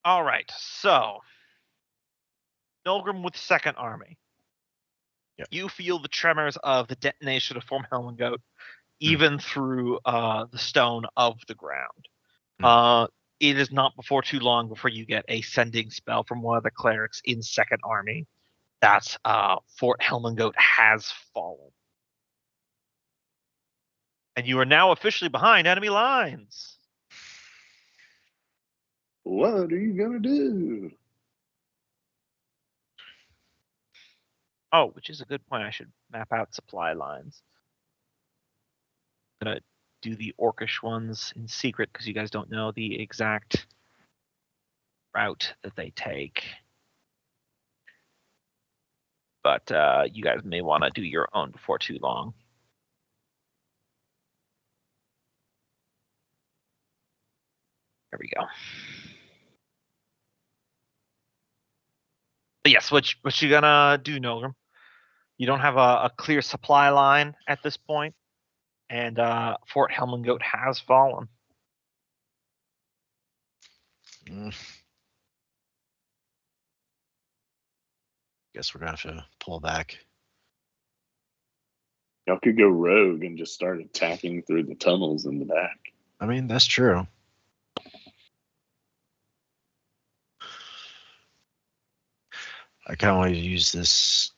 All right, so Milgram with Second Army. Yep. You feel the tremors of the detonation of Fort Helmengoat even through the stone of the ground. It is not before too long before you get a sending spell from one of the clerics in Second Army that Fort Helmengoat has fallen. And you are now officially behind enemy lines. What are you gonna do? Oh, which is a good point. I should map out supply lines. I'm gonna do the orcish ones in secret because you guys don't know the exact route that they take. But you guys may want to do your own before too long. There we go. But yes, what you gonna do, Nogrim? You don't have a clear supply line at this point, and Fort Helmengoat has fallen. Guess we're gonna have to pull back. Y'all could go rogue and just start attacking through the tunnels in the back. I mean, that's true. I kind of want to use this.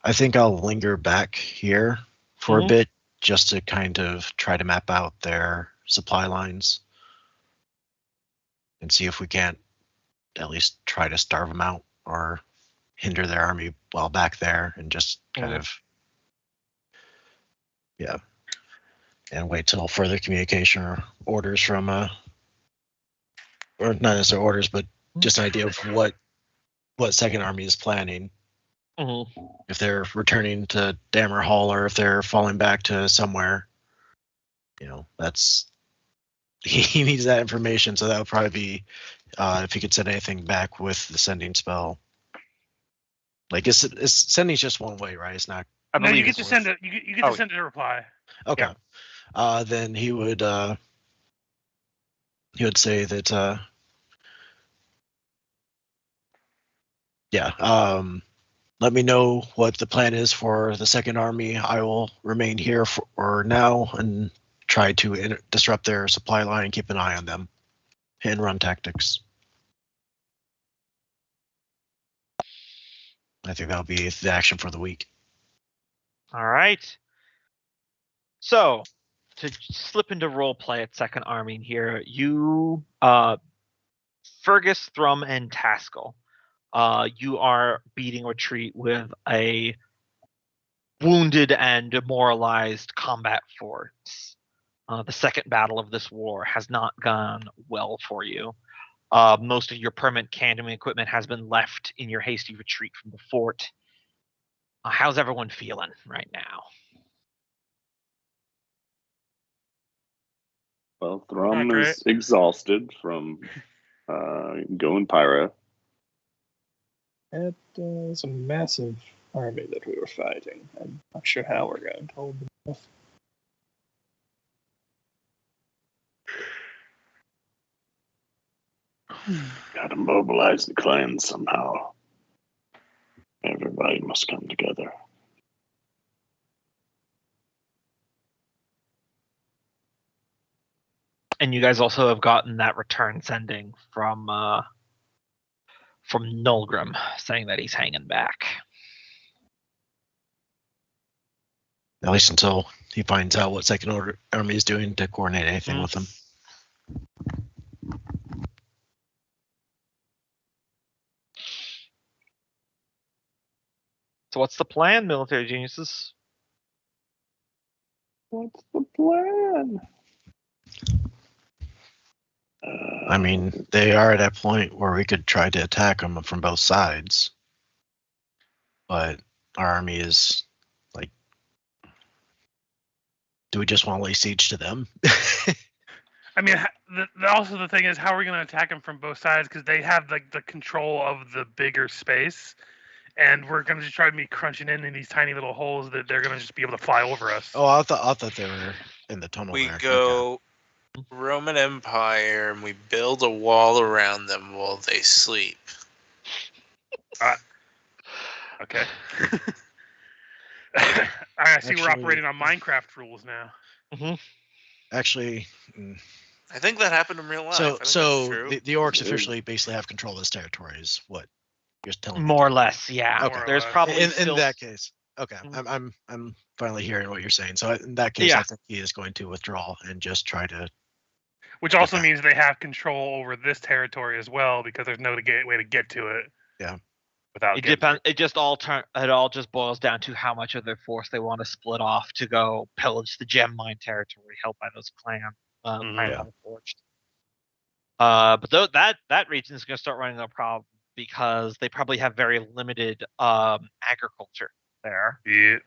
I think I'll linger back here for a bit just to kind of try to map out their supply lines and see if we can't at least try to starve them out or hinder their army while back there and just kind of, yeah, and wait till further communication or orders from, or not necessarily orders, but just an idea of what Second Army is planning. If they're returning to Dammerhall or if they're falling back to somewhere, that's he needs that information. So that would probably be if he could send anything back with the sending spell. Like, is sending's just one way, right? It's not. I No, you believe get it's to worth- send it. You get Oh. to send it a reply. Okay. Then he would say that. Let me know what the plan is for the Second Army. I will remain here for now and try to disrupt their supply line and keep an eye on them. And run tactics. I think that'll be the action for the week. All right. So, to slip into role play at Second Army here, you, Fergus, Thrum, and Taskell, you are beating retreat with a wounded and demoralized combat force. The second battle of this war has not gone well for you. Most of your permanent cannon equipment has been left in your hasty retreat from the fort. How's everyone feeling right now? Well, Thrum Not is exhausted from going pyro. It was a massive army that we were fighting. I'm not sure how we're going to hold them off. Gotta mobilize the clan somehow. Everybody must come together. And you guys also have gotten that return sending from Nulgrim saying that he's hanging back. At least until he finds out what Second Army is doing to coordinate anything with them. So what's the plan, military geniuses? What's the plan? I mean, they are at a point where we could try to attack them from both sides. But our army is, like, do we just want to lay siege to them? I mean, also the thing is, how are we going to attack them from both sides? Because they have the control of the bigger space, and we're going to just try to be crunching in these tiny little holes that they're going to just be able to fly over us. Oh, I thought they were in the tunnel. We there. go Roman Empire and we build a wall around them while they sleep. Okay. I see we're Actually- operating on Minecraft rules now. Actually, I think that happened in real life. I so think that's so true. the orcs officially basically have control of this territory. Is what you're telling me? More or less, yeah. Okay. There's More or less. probably in still that case. Okay, Mhm. I'm finally hearing what you're saying. So in that case, Yeah. I think he is going to withdraw and just try to. Which also Okay. means they have control over this territory as well, because there's no way to get to it. Yeah. Without It getting depends. It all just boils down to how much of their force they want to split off to go pillage the gem mine territory held by those clans. Yeah. Forged. But that region is going to start running a problem because they probably have very limited agriculture there, Yeah.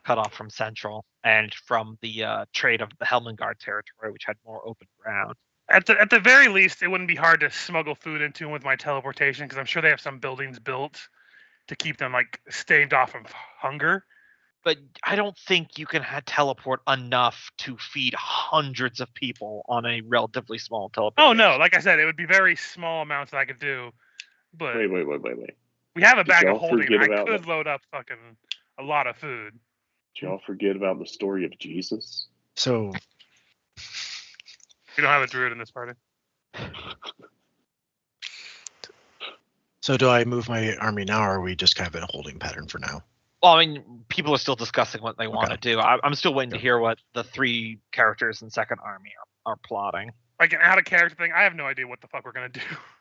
cut off from central and from the trade of the Helmengoat territory, which had more open ground. At the very least, it wouldn't be hard to smuggle food into them with my teleportation, because I'm sure they have some buildings built to keep them like staved off of hunger. But I don't think you can teleport enough to feed hundreds of people on a relatively small teleportation. Oh no, like I said, it would be very small amounts that I could do. But Wait. we have a Did bag of y'all holding. forget I about could that? load up fucking a lot of food. Did y'all forget about the story of Jesus? So We don't have a druid in this party. So do I move my army now, or are we just kind of in a holding pattern for now? Well, I mean, people are still discussing what they want to Okay. do. I'm still waiting to Yeah. hear what the three characters in Second Army are plotting. Like an out of character thing, I have no idea what the fuck we're gonna do.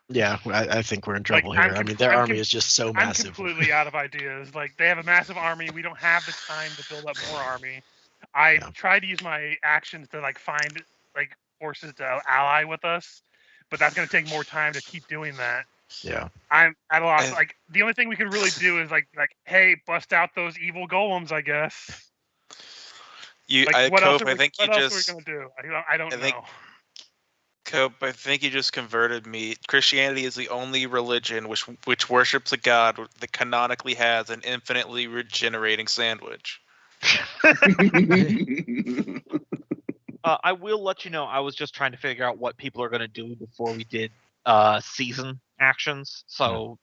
Yeah, I think we're in trouble Like, here. I mean, their I'm army is just so I'm massive. completely out of ideas. Like, they have a massive army. We don't have the time to build up more army. I Yeah. tried to use my actions to like find like forces to ally with us, but that's gonna take more time to keep doing that. Yeah. I'm at a loss. And- Like, the only thing we can really do is like, hey, bust out those evil golems, I guess. You, Like, what else? Cope, Are I we, think what you else just. are we gonna do? I don't I think- know. Cope, I think you just converted me. Christianity is the only religion which worships a god that canonically has an infinitely regenerating sandwich. I will let you know. I was just trying to figure out what people are going to do before we did season actions. So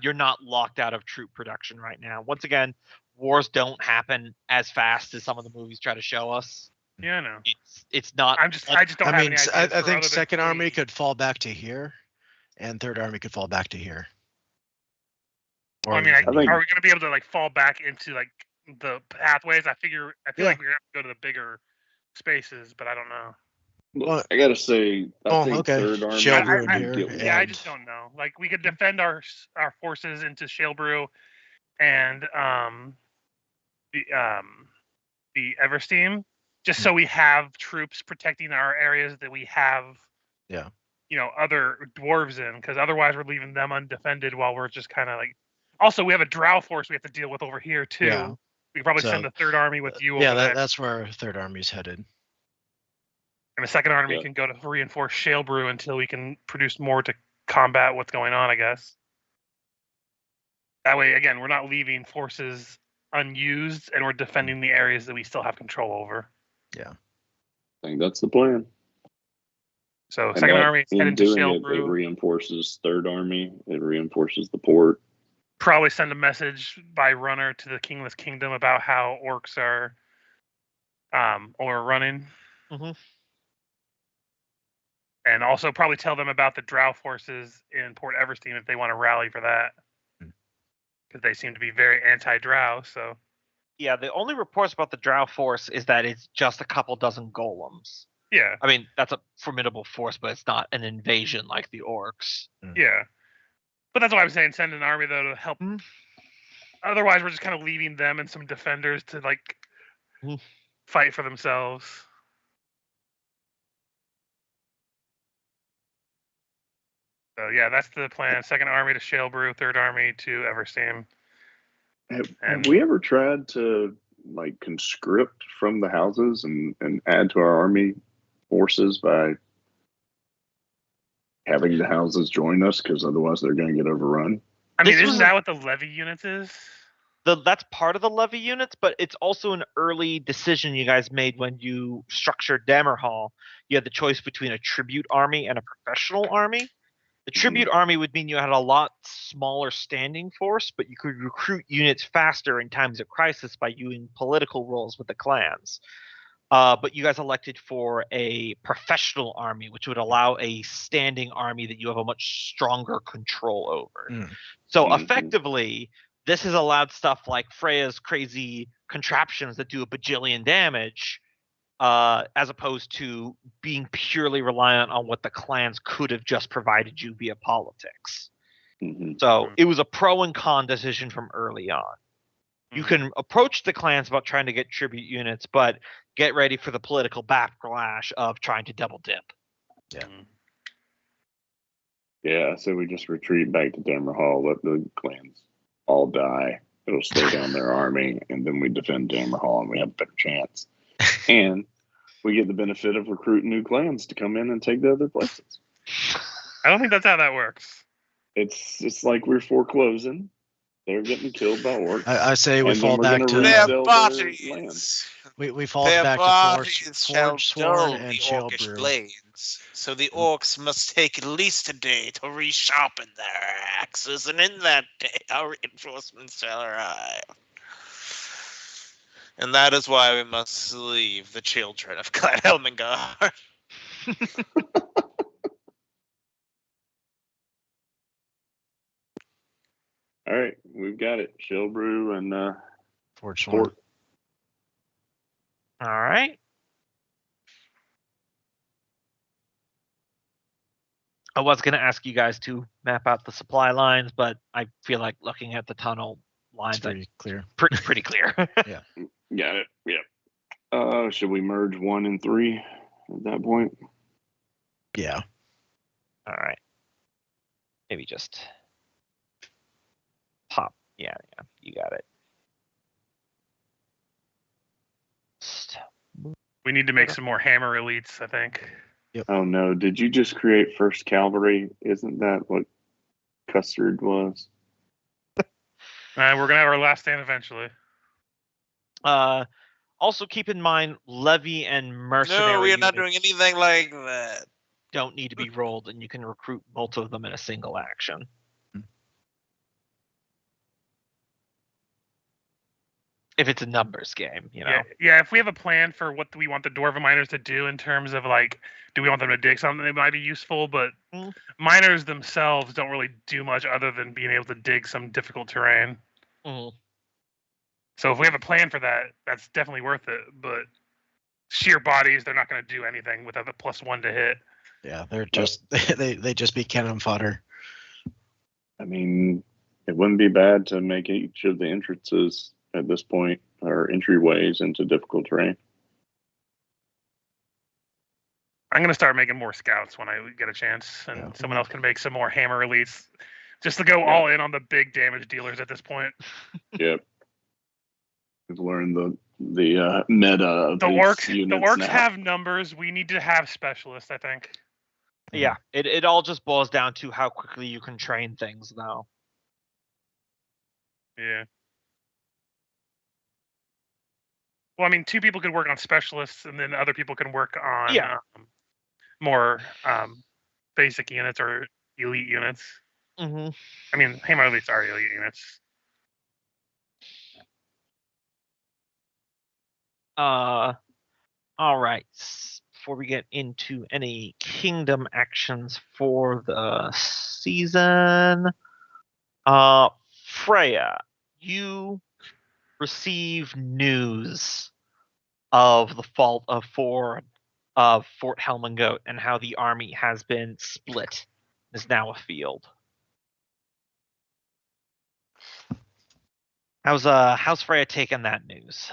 you're not locked out of troop production right now. Once again, wars don't happen as fast as some of the movies try to show us. Yeah, I know. It's not. I just don't I have mean, any ideas. I for think other than Second Army fleet. could fall back to here, and Third Army could fall back to here. Well, I mean, are think- we going to be able to like fall back into like the pathways? I feel like we're going to have to go to the bigger spaces, but I don't know. Well, I gotta say, I think okay. Third Army Shell I- Brew in I- here. Yeah, I and- just don't know. Like we could defend our forces into Shalebrew and the Eversteam, just so we have troops protecting our areas that we have. Yeah. Other dwarves in, because otherwise we're leaving them undefended while we're just kind of like. Also, we have a drow force we have to deal with over here too. Yeah. We could probably So, send the Third Army with you Yeah, over there, that's where Third Army's headed. and the Second Army Yeah. can go to reinforce Shalebrew until we can produce more to combat what's going on, I guess. That way, again, we're not leaving forces unused, and we're defending the areas that we still have control over. I think that's the plan. So And Second that, Army is in heading to doing it Shalebrew. reinforces Third Army. It reinforces the port. Probably send a message by runner to the Kingless Kingdom about how orcs are overrunning. Mhm. And also probably tell them about the drow forces in Port Eversteam if they want to rally for that. Because they seem to be very anti-drow, so... Yeah, the only reports about the drow force is that it's just a couple dozen golems. Yeah, I mean, that's a formidable force, but it's not an invasion like the orcs. yeah. But that's why I'm saying send an army, though, to help. Mm. Otherwise, we're just kind of leaving them and some defenders to, like, Mm. fight for themselves. So, yeah, that's the plan. Second Army to Shalebrew, Third Army to Eversteam. Have we ever tried to like conscript from the houses and add to our army forces by having the houses join us? Because otherwise they're going to get overrun. I mean, This isn't was that what the levy units is? That's part of the levy units, but it's also an early decision you guys made when you structured Dammerhall. You had the choice between a tribute army and a professional army. The tribute army would mean you had a lot smaller standing force, but you could recruit units faster in times of crisis by using political roles with the clans. But you guys elected for a professional army, which would allow a standing army that you have a much stronger control over. So Mhm. effectively, this has allowed stuff like Freya's crazy contraptions that do a bajillion damage, as opposed to being purely reliant on what the clans could have just provided you via politics. Mhm. So it was a pro and con decision from early on. You can approach the clans about trying to get tribute units, but get ready for the political backlash of trying to double dip. Yeah, so we just retreat back to Dammerhall, let the clans all die. It'll slow down their army, and then we defend Dammerhall, and we have a better chance. And we get the benefit of recruiting new clans to come in and take the other places. I don't think that's how that works. It's like we're foreclosing. They're getting killed by orcs. I say we And then fall we're back gonna to Their resell their bodies. we fall Their back to bodies shall Forge Sworn dull and the orcish Shalebrew. blades. So the orcs must take at least a day to resharpen their axes, and in that day our reinforcements shall arrive. And that is why we must leave the children of Clan Helmengoat. All right, we've got it. Shalebrew and Forge Sworn. Port. All right. I was going to ask you guys to map out the supply lines, but I feel like looking at the tunnel It's lines, pretty clear. pretty clear. Got it. Yep. Should we merge 1 and 3 at that point? Yeah. All right. Maybe just pop. Yeah, you got it. We need to make some more hammer elites, I think. Oh no! Did you just create First Cavalry? Isn't that what Custard was? We're gonna have our last stand eventually. Also keep in mind, levy and mercenary No, we are not units doing anything like that. don't need to be rolled, and you can recruit both of them in a single action. If it's a numbers game, you know. Yeah. If we have a plan for what we want the dwarven miners to do in terms of like, do we want them to dig something that might be useful? But miners themselves don't really do much other than being able to dig some difficult terrain. Mhm. So if we have a plan for that, that's definitely worth it. But sheer bodies, they're not going to do anything without the +1 to hit. Yeah, they're just they just be cannon fodder. I mean, it wouldn't be bad to make each of the entrances at this point, or entryways into difficult terrain. I'm going to start making more scouts when I get a chance, and Yeah. someone else can make some more hammer elites, just to go all in on the big damage dealers at this point. Yep. We've learned the meta of The these orcs, units now. have numbers. We need to have specialists, I think. Yeah, it all just boils down to how quickly you can train things now. Yeah. Well, I mean, 2 people could work on specialists, and then other people can work on more basic units or elite units. Mm-hmm. I mean, hammer elites are elite units. All right. Before we get into any kingdom actions for the season, Freya, you receive news of the fall of Fort Helmengoat and how the army has been split, is now a field. How's Freya taking that news?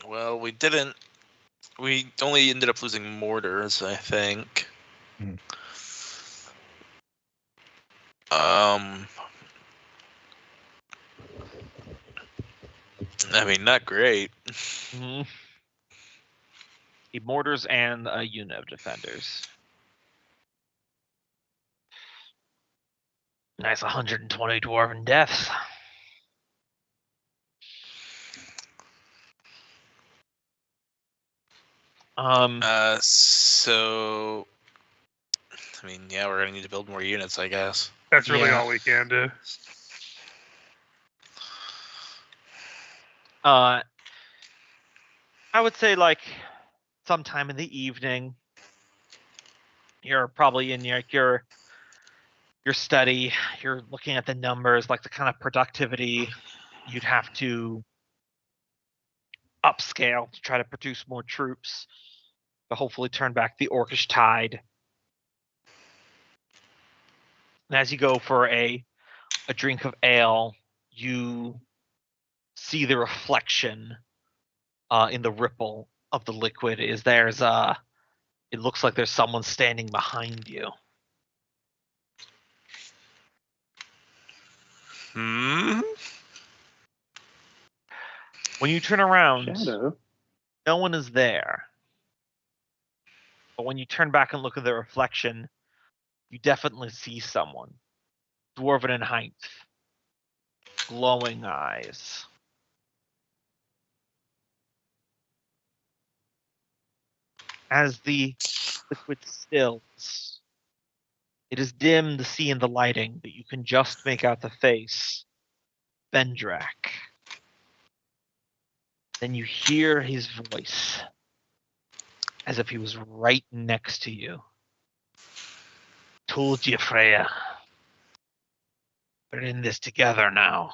Well, we didn't. We only ended up losing mortars, I think. Mhm. I mean, not great. Mm-hmm. Mortars and a unit of defenders. Nice 120 dwarven deaths. So, I mean, yeah, we're gonna need to build more units, I guess. That's really Yeah. all we can do. I would say like sometime in the evening. You're probably in your study. You're looking at the numbers, like the kind of productivity you'd have to upscale to try to produce more troops to hopefully turn back the orcish tide. And as you go for a drink of ale, you see the reflection in the ripple of the liquid. It looks like there's someone standing behind you. Hmm. When you turn around, Shadow. no one is there. But when you turn back and look at the reflection, you definitely see someone. Dwarven in height. Glowing eyes. As the liquid stills, it is dim to see in the lighting, but you can just make out the face. Vendrak. Then you hear his voice, as if he was right next to you. Told you, Freya. We're in this together now.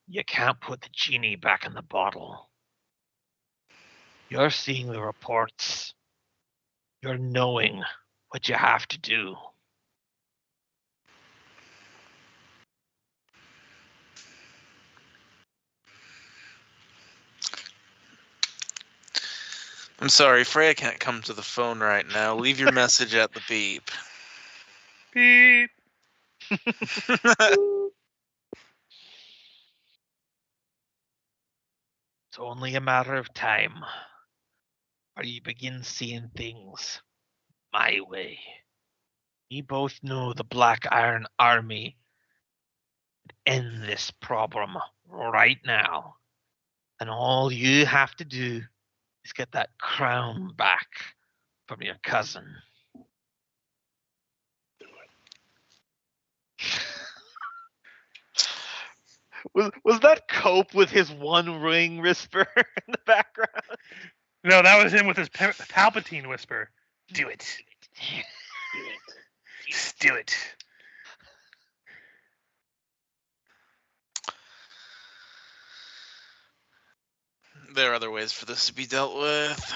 You can't put the genie back in the bottle. You're seeing the reports. You're knowing what you have to do. I'm sorry, Freya can't come to the phone right now. Leave your message at the beep. Beep. It's only a matter of time or you begin seeing things my way. We both know the Black Iron Army end this problem right now. And all you have to do is get that crown back from your cousin. Was that Cope with his one ring whisper in the background? No, that was him with his Palpatine whisper. Do it. Just do it. There are other ways for this to be dealt with.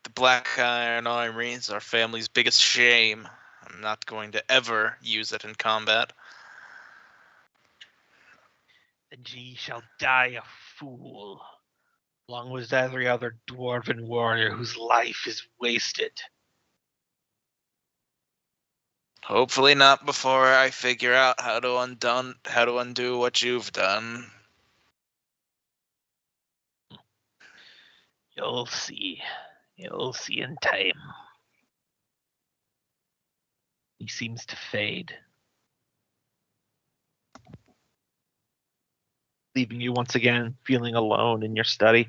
The Black Iron Army is our family's biggest shame. I'm not going to ever use it in combat. And ye shall die a fool, along with every other dwarven warrior whose life is wasted. Hopefully not before I figure out how to undo what you've done. You'll see. You'll see in time. He seems to fade, leaving you once again feeling alone in your study.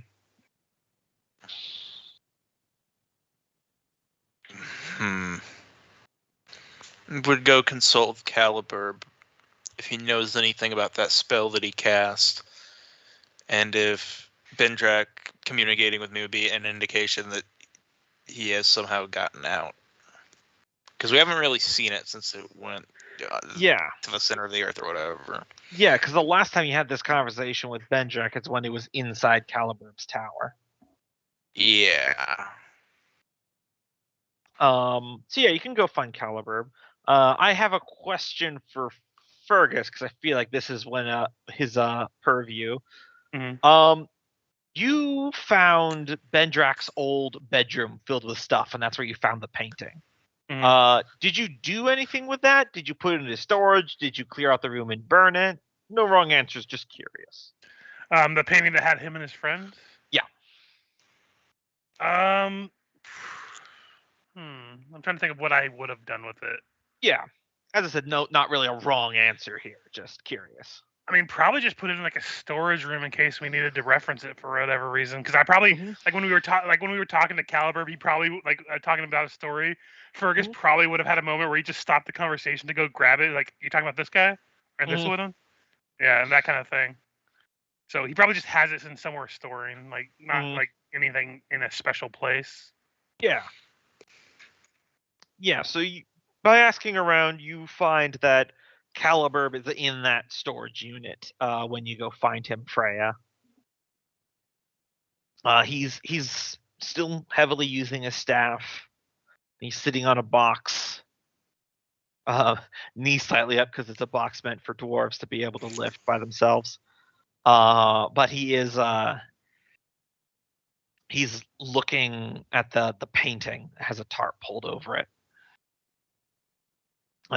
Would go consult with Caliburb if he knows anything about that spell that he cast, and if Bendrak communicating with me would be an indication that he has somehow gotten out. Because we haven't really seen it since it went to the center of the earth or whatever. Yeah, because the last time you had this conversation with Bendrak, it's when he was inside Caliburb's tower. Yeah. So yeah, you can go find Caliburb. I have a question for Fergus because I feel like this is when his purview. Mhm. You found Bendrak's old bedroom filled with stuff, and that's where you found the painting. Mhm. Did you do anything with that? Did you put it into storage? Did you clear out the room and burn it? No wrong answers, just curious. The painting that had him and his friends? Yeah. I'm trying to think of what I would have done with it. Yeah. As I said, no, not really a wrong answer here, just curious. I mean, probably just put it in like a storage room in case we needed to reference it for whatever reason. Because I probably like when we were talking to Caliburb, he probably talking about a story. Fergus probably would have had a moment where he just stopped the conversation to go grab it. Like, you talking about this guy or this one? Yeah, and that kind of thing. So he probably just has it in somewhere storing, like not like anything in a special place. Yeah. Yeah. So by asking around, you find that Caliburb is in that storage unit when you go find him, Freya. He's still heavily using his staff. He's sitting on a box, knee slightly up because it's a box meant for dwarves to be able to lift by themselves. But he's looking at the painting. It has a tarp pulled over it.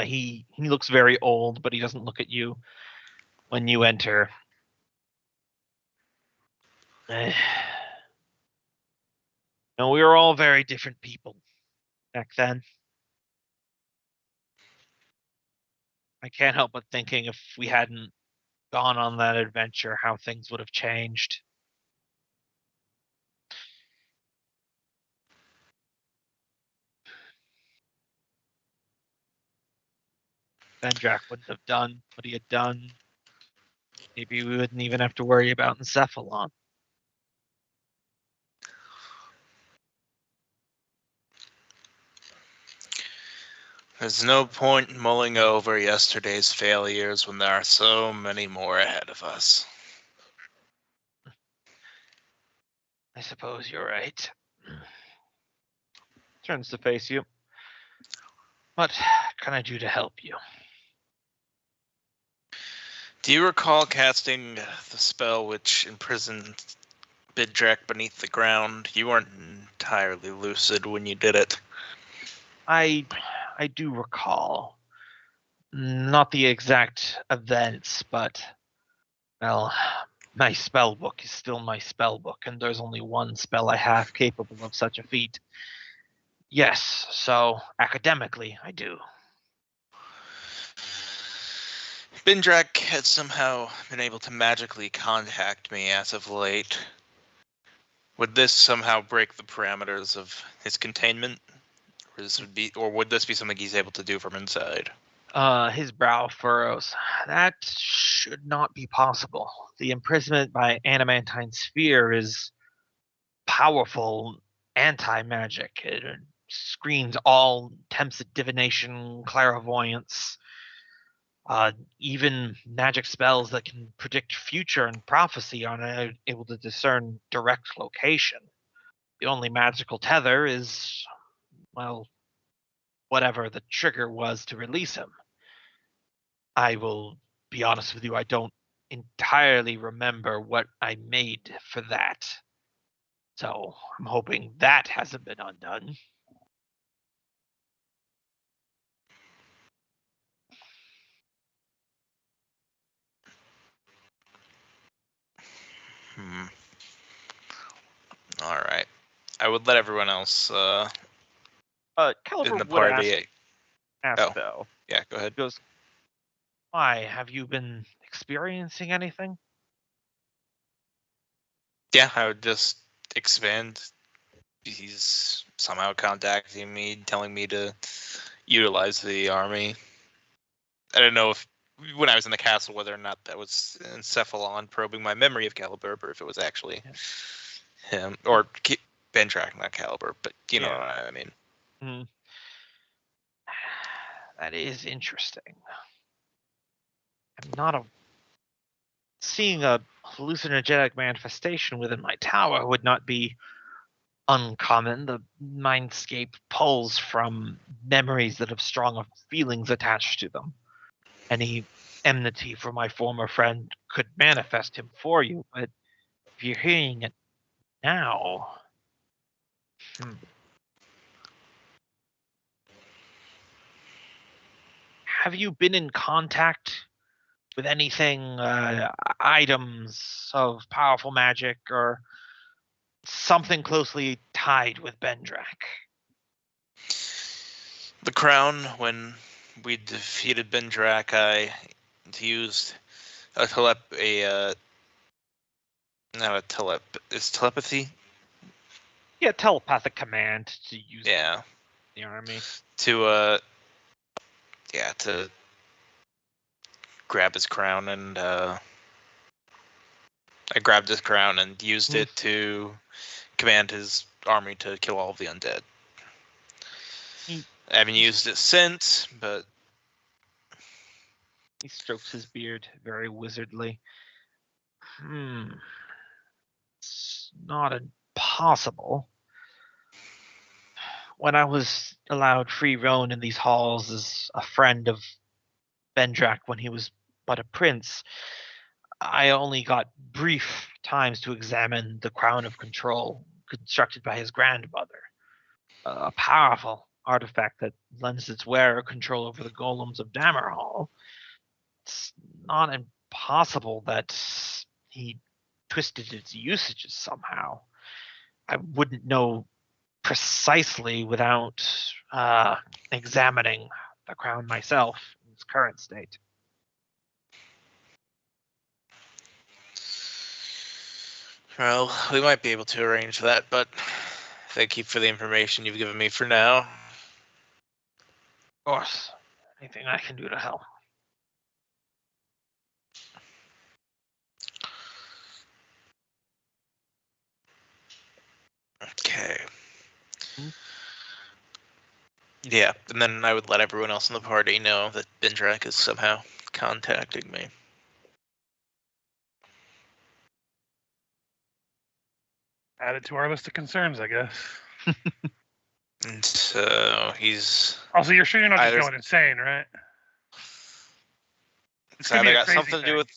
He looks very old, but he doesn't look at you when you enter. No, we were all very different people back then. I can't help but thinking if we hadn't gone on that adventure, how things would have changed. Bendrak wouldn't have done what he had done. Maybe we wouldn't even have to worry about Encephalon. There's no point in mulling over yesterday's failures when there are so many more ahead of us. I suppose you're right. Turns to face you. What can I do to help you? Do you recall casting the spell which imprisoned Bidrak beneath the ground? You weren't entirely lucid when you did it. I do recall. Not the exact events, but, well, my spell book is still my spell book, and there's only one spell I have capable of such a feat. Yes, so academically, I do. Bindrak has somehow been able to magically contact me as of late. Would this somehow break the parameters of his containment? Or would this be something he's able to do from inside? His brow furrows. That should not be possible. The imprisonment by adamantine sphere is powerful anti-magic. It screens all attempts at divination, clairvoyance, even magic spells that can predict future and prophecy are not able to discern direct location. The only magical tether is, well, whatever the trigger was to release him. I will be honest with you, I don't entirely remember what I made for that. So I'm hoping that hasn't been undone. All right. I would let everyone else Caliber in the would party. ask Oh. though. Yeah, go ahead. He goes, why, have you been experiencing anything? Yeah, I would just expand. He's somehow contacting me, telling me to utilize the army. I don't know if when I was in the castle whether or not that was Encephalon probing my memory of Caliber, or if it was actually him or Bentrak, not Caliber, but you know what I mean. That is interesting. I'm not a seeing a hallucinogenic manifestation within my tower would not be uncommon. The mindscape pulls from memories that have strong feelings attached to them. Any enmity for my former friend could manifest him for you, but if you're hearing it now, have you been in contact with anything, items of powerful magic or something closely tied with Bendrak? The crown, when we defeated Bendrak, I used is telepathy? Yeah, telepathic command to use Yeah. the army. To grab his crown, and I grabbed his crown and used it to command his army to kill all of the undead. I haven't used it since, but he strokes his beard very wizardly. It's not impossible. When I was allowed free roam in these halls as a friend of Bendrak when he was but a prince, I only got brief times to examine the crown of control constructed by his grandmother. A powerful artifact that lends its wearer control over the golems of Dammerhall. It's not impossible that he twisted its usages somehow. I wouldn't know precisely without examining the crown myself in its current state. well, we might be able to arrange that, but thank you for the information you've given me for now. Of course, anything I can do to help. Okay. Yeah, and then I would let everyone else in the party know that Bindrak is somehow contacting me. Add it to our list of concerns, I guess. And so he's Also, you're sure you're not just Either- going insane, right? it's could be either a got crazy something to do thing. with.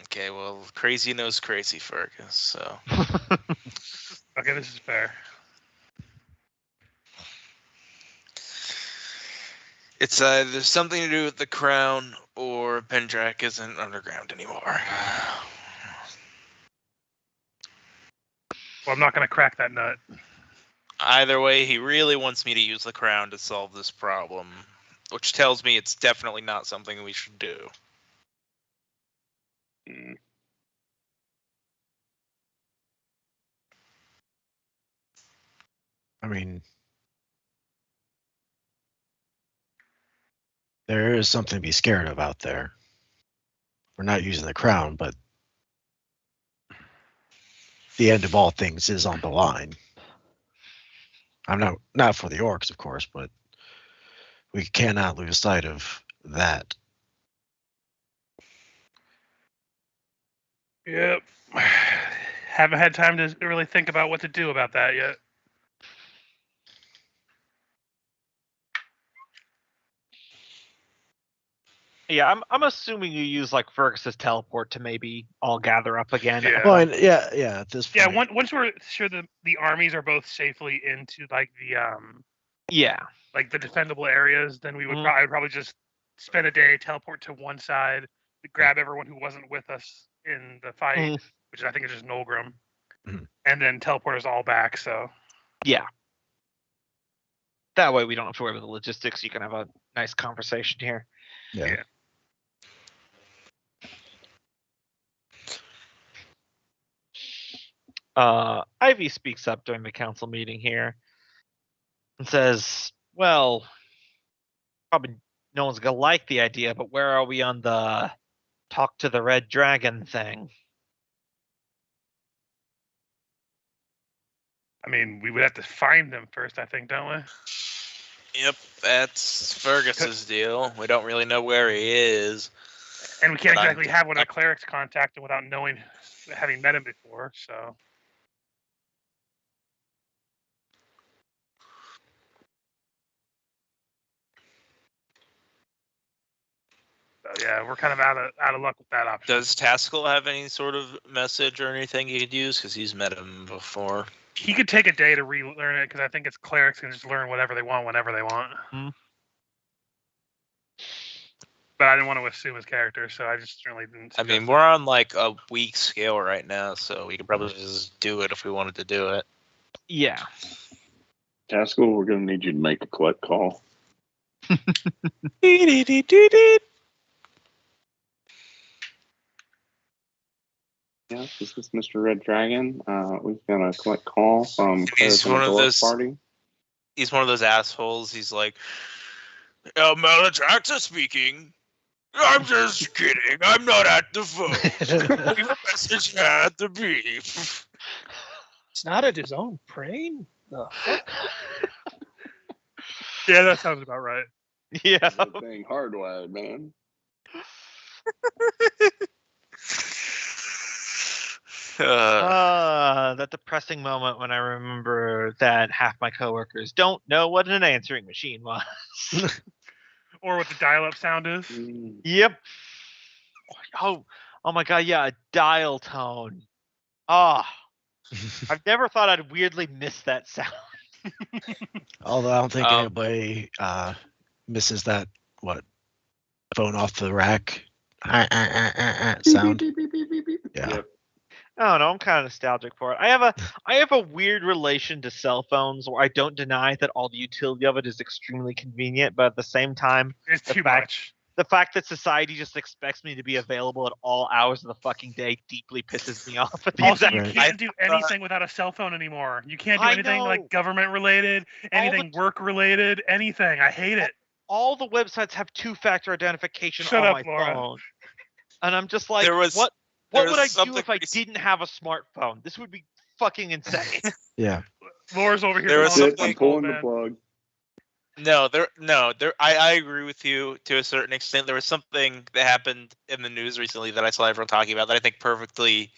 Okay, well, crazy knows crazy, Fergus. So Okay, this is fair. It's either something to do with the crown or Pendrak isn't underground anymore. Well, I'm not going to crack that nut. Either way, he really wants me to use the crown to solve this problem, which tells me it's definitely not something we should do. Mm. I mean, there is something to be scared of out there. We're not using the crown, but the end of all things is on the line. I'm not for the orcs, of course, but we cannot lose sight of that. Yep. Haven't had time to really think about what to do about that yet. Yeah, I'm assuming you use like Fergus's teleport to maybe all gather up again. Yeah. Well, and yeah. At this point, Yeah, once we're sure the armies are both safely into like the Yeah. like the defendable areas, then we would Mhm. I would probably just spend a day, teleport to one side, grab everyone who wasn't with us in the fight, Mhm. which I think is just Nolgrim, Mhm. and then teleport us all back. So Yeah. That way we don't have to worry about the logistics. You can have a nice conversation here. yeah. Ivy speaks up during the council meeting here and says, well, probably no one's gonna like the idea, but where are we on the talk to the red dragon thing? I mean, we would have to find them first, I think, don't we? Yep, that's Fergus's deal. We don't really know where he is. And we can't But I'm- exactly have one of the clerics contact him without having met him before. So yeah, we're kind of out of luck with that option. Does Taskell have any sort of message or anything he could use? Because he's met him before. He could take a day to relearn it because I think it's clerics can just learn whatever they want whenever they want. Hmm. But I didn't want to assume his character, so I just really didn't. I mean, suggest we're on like a week scale right now, so we could probably just do it if we wanted to do it. Yeah. Taskell, we're going to need you to make a collect call. Yeah, this is Mr. Red Dragon. We've got a collect call from He's Claire from one the of Dwarf those- Party. He's one of those assholes. He's like, Malatraxa speaking. I'm just kidding. I'm not at the phone. Leave a message at the beep. It's not at his own brain. The fuck? Yeah, that sounds about right. Yeah. That thing hardwired, man. That depressing moment when I remember that half my coworkers don't know what an answering machine was. Or what the dial-up sound is. Yep. Oh my god, yeah, a dial tone. Ah, I've never thought I'd weirdly miss that sound. Although I don't think Um, anybody misses that phone off the rack sound. Yeah. Yep. I don't know. I'm kind of nostalgic for it. I have a weird relation to cell phones where I don't deny that all the utility of it is extremely convenient, but at the same time, It's the too fact- much. the fact that society just expects me to be available at all hours of the fucking day deeply pisses me off. At the Also, exact you Right. can't do anything without a cell phone anymore. You can't do I anything know. like government related, anything work related, anything. I hate it. all the websites have two-factor identification Shut on up, my Laura. phone, and I'm just like, There was- what there would was I do something if I recent- didn't have a smartphone? This would be fucking insane. Yeah. Laura's over here. There was calling That's us it. fuckable, I'm pulling the man. plug. I agree with you to a certain extent. There was something that happened in the news recently that I saw everyone talking about that I think perfectly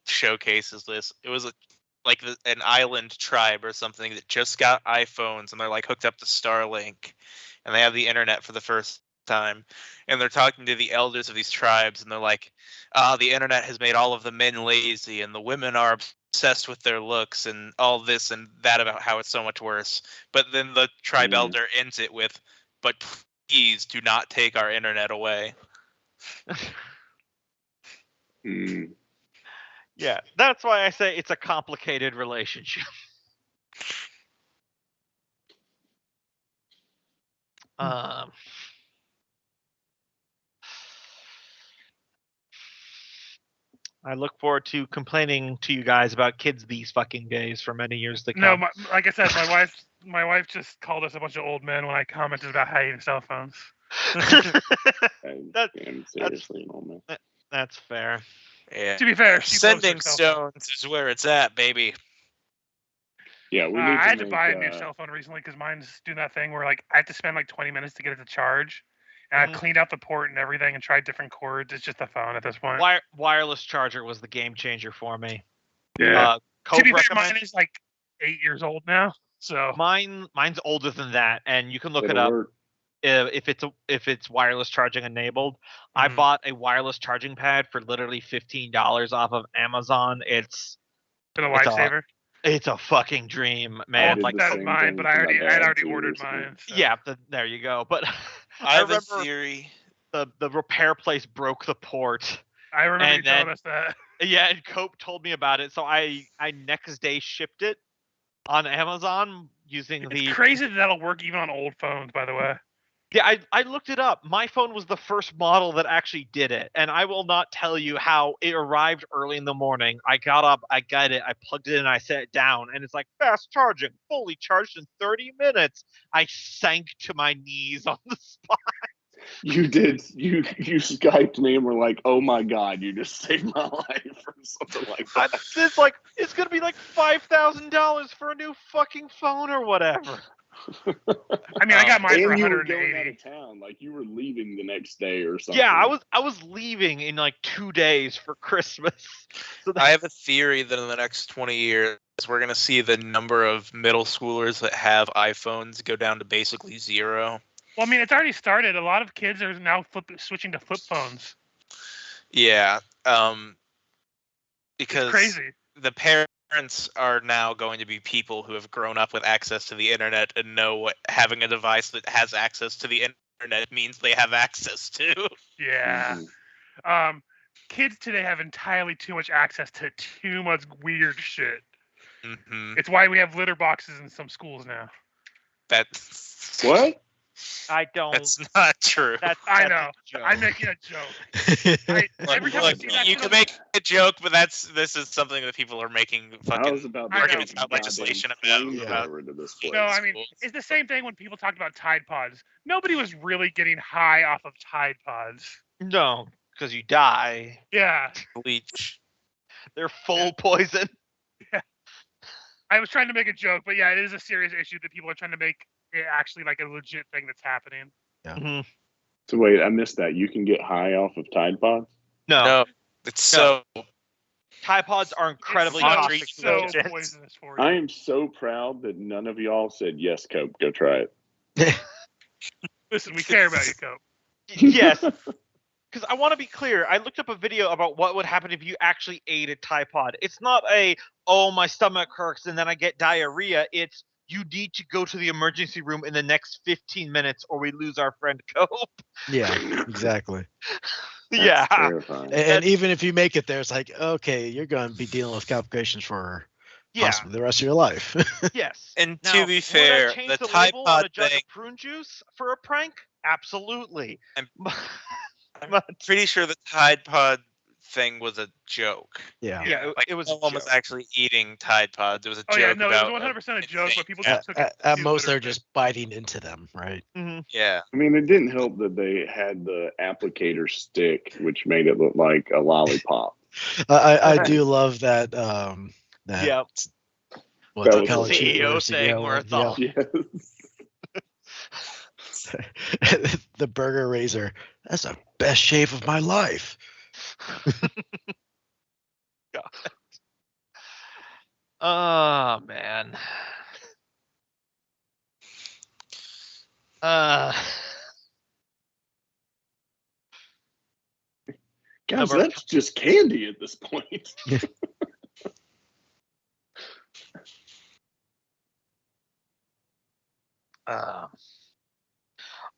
showcases this. It was an island tribe or something that just got iPhones and they're like hooked up to Starlink and they have the internet for the first time. And they're talking to the elders of these tribes and they're like, the internet has made all of the men lazy and the women are obsessed with their looks and all this and that about how it's so much worse. But then the tribe Mm. elder ends it with, but please do not take our internet away. Hmm. Yeah, that's why I say it's a complicated relationship. Um, I look forward to complaining to you guys about kids these fucking days for many years to No, come. like I said, my wife just called us a bunch of old men when I commented about hating cell phones. That- I'm seriously an old man. That's fair. Yeah. To be fair, she loves her Sending cell phone. stones is where it's at, baby. Yeah, we I need to had to make, buy a new cell phone recently because mine's doing that thing where like I have to spend like 20 minutes to get it to charge. And Mhm. I cleaned out the port and everything and tried different cords. It's just a phone at this point. Wireless charger was the game changer for me. Yeah. To Cope be fair, recommend mine is like 8 years old now. So mine's older than that, and you can look it it'll up work. if it's wireless charging enabled. I Mhm. bought a wireless charging pad for literally $15 off of Amazon. It's been a It's a- lifesaver. It's a fucking dream, I man. did Like, the That's same mine, thing but for my I had dad already 2 ordered years ago. mine. So. yeah, there you go. But I have a remember theory. the repair place broke the port. I remember and you telling then- us that. Yeah, and Cope told me about it, so I next day shipped it on Amazon using It's the crazy that that'll work even on old phones, by the way. Yeah, I looked it up. My phone was the first model that actually did it, and I will not tell you how it arrived early in the morning. I got up, I got it, I plugged it in, I set it down, and it's like fast charging, fully charged in 30 minutes. I sank to my knees on the spot. You did. You Skyped me and were like, "Oh my god, you just saved my life," or something like that. It's gonna be like $5,000 for a new fucking phone or whatever. I mean, I got mine for And you were going out 180. of town, like you were leaving the next day or something. Yeah, I was leaving in like 2 days for Christmas. So I have a theory that in the next 20 years, we're going to see the number of middle schoolers that have iPhones go down to basically zero. Well, I mean, it's already started. A lot of kids are now switching to flip phones. Yeah. It's Because crazy. the parents are now going to be people who have grown up with access to the internet and know what having a device that has access to the internet means they have access to. Yeah. Mhm. Kids today have entirely too much access to too much weird shit. Mm-hmm. It's why we have litter boxes in some schools now. That's What? I don't. That's not true. I That's know. a joke. I'm making a joke. Every time I Look, see that you kid can on make a joke, but this is something that people are making I fucking was about to I know. take about a legislation goddamn about. flamethrower to this place. No, I mean, it's the same thing when people talked about Tide Pods. Nobody was really getting high off of Tide Pods. No, because you die. Yeah. Bleach. They're full poison. I was trying to make a joke, but yeah, it is a serious issue that people are trying to make it actually like a legit thing that's happening. Mhm. So wait, I missed that. You can get high off of Tide Pods? No, it's so. Tide Pods are incredibly It's toxic. to so the kids. poisonous for you. I am so proud that none of y'all said yes, Cope. Go try it. Listen, we care about you, Cope. Yes. Because I want to be clear, I looked up a video about what would happen if you actually ate a Tide Pod. It's not oh, my stomach hurts and then I get diarrhea. It's, you need to go to the emergency room in the next 15 minutes or we lose our friend Cope. Yeah, exactly. That's Yeah. terrifying. And even if you make it there, it's like, okay, you're going to be dealing with complications for Yeah. possibly the rest of your life. Yes. And Now, to be would fair, I change the the Tide label on Pod a jug thing, of prune juice for a prank? Absolutely. I'm pretty sure the Tide Pod thing was a joke. Yeah. Yeah, Like it was no a one was joke. actually eating Tide Pods. It was a Oh joke yeah, no, about. it was 100% a joke, but people Yeah. just took it. At too most, they're literally. just biting into them, right? Mhm. Yeah. I mean, it didn't help that they had the applicator stick, which made it look like a lollipop. I do love that. That Yep. what That they was call a it, CEO cheeseburger, thing CEO, where it's yeah. all- Yes. The burger raiser. That's the best shave of my life. Oh man. Uh Guys, Number- that's just candy at this point.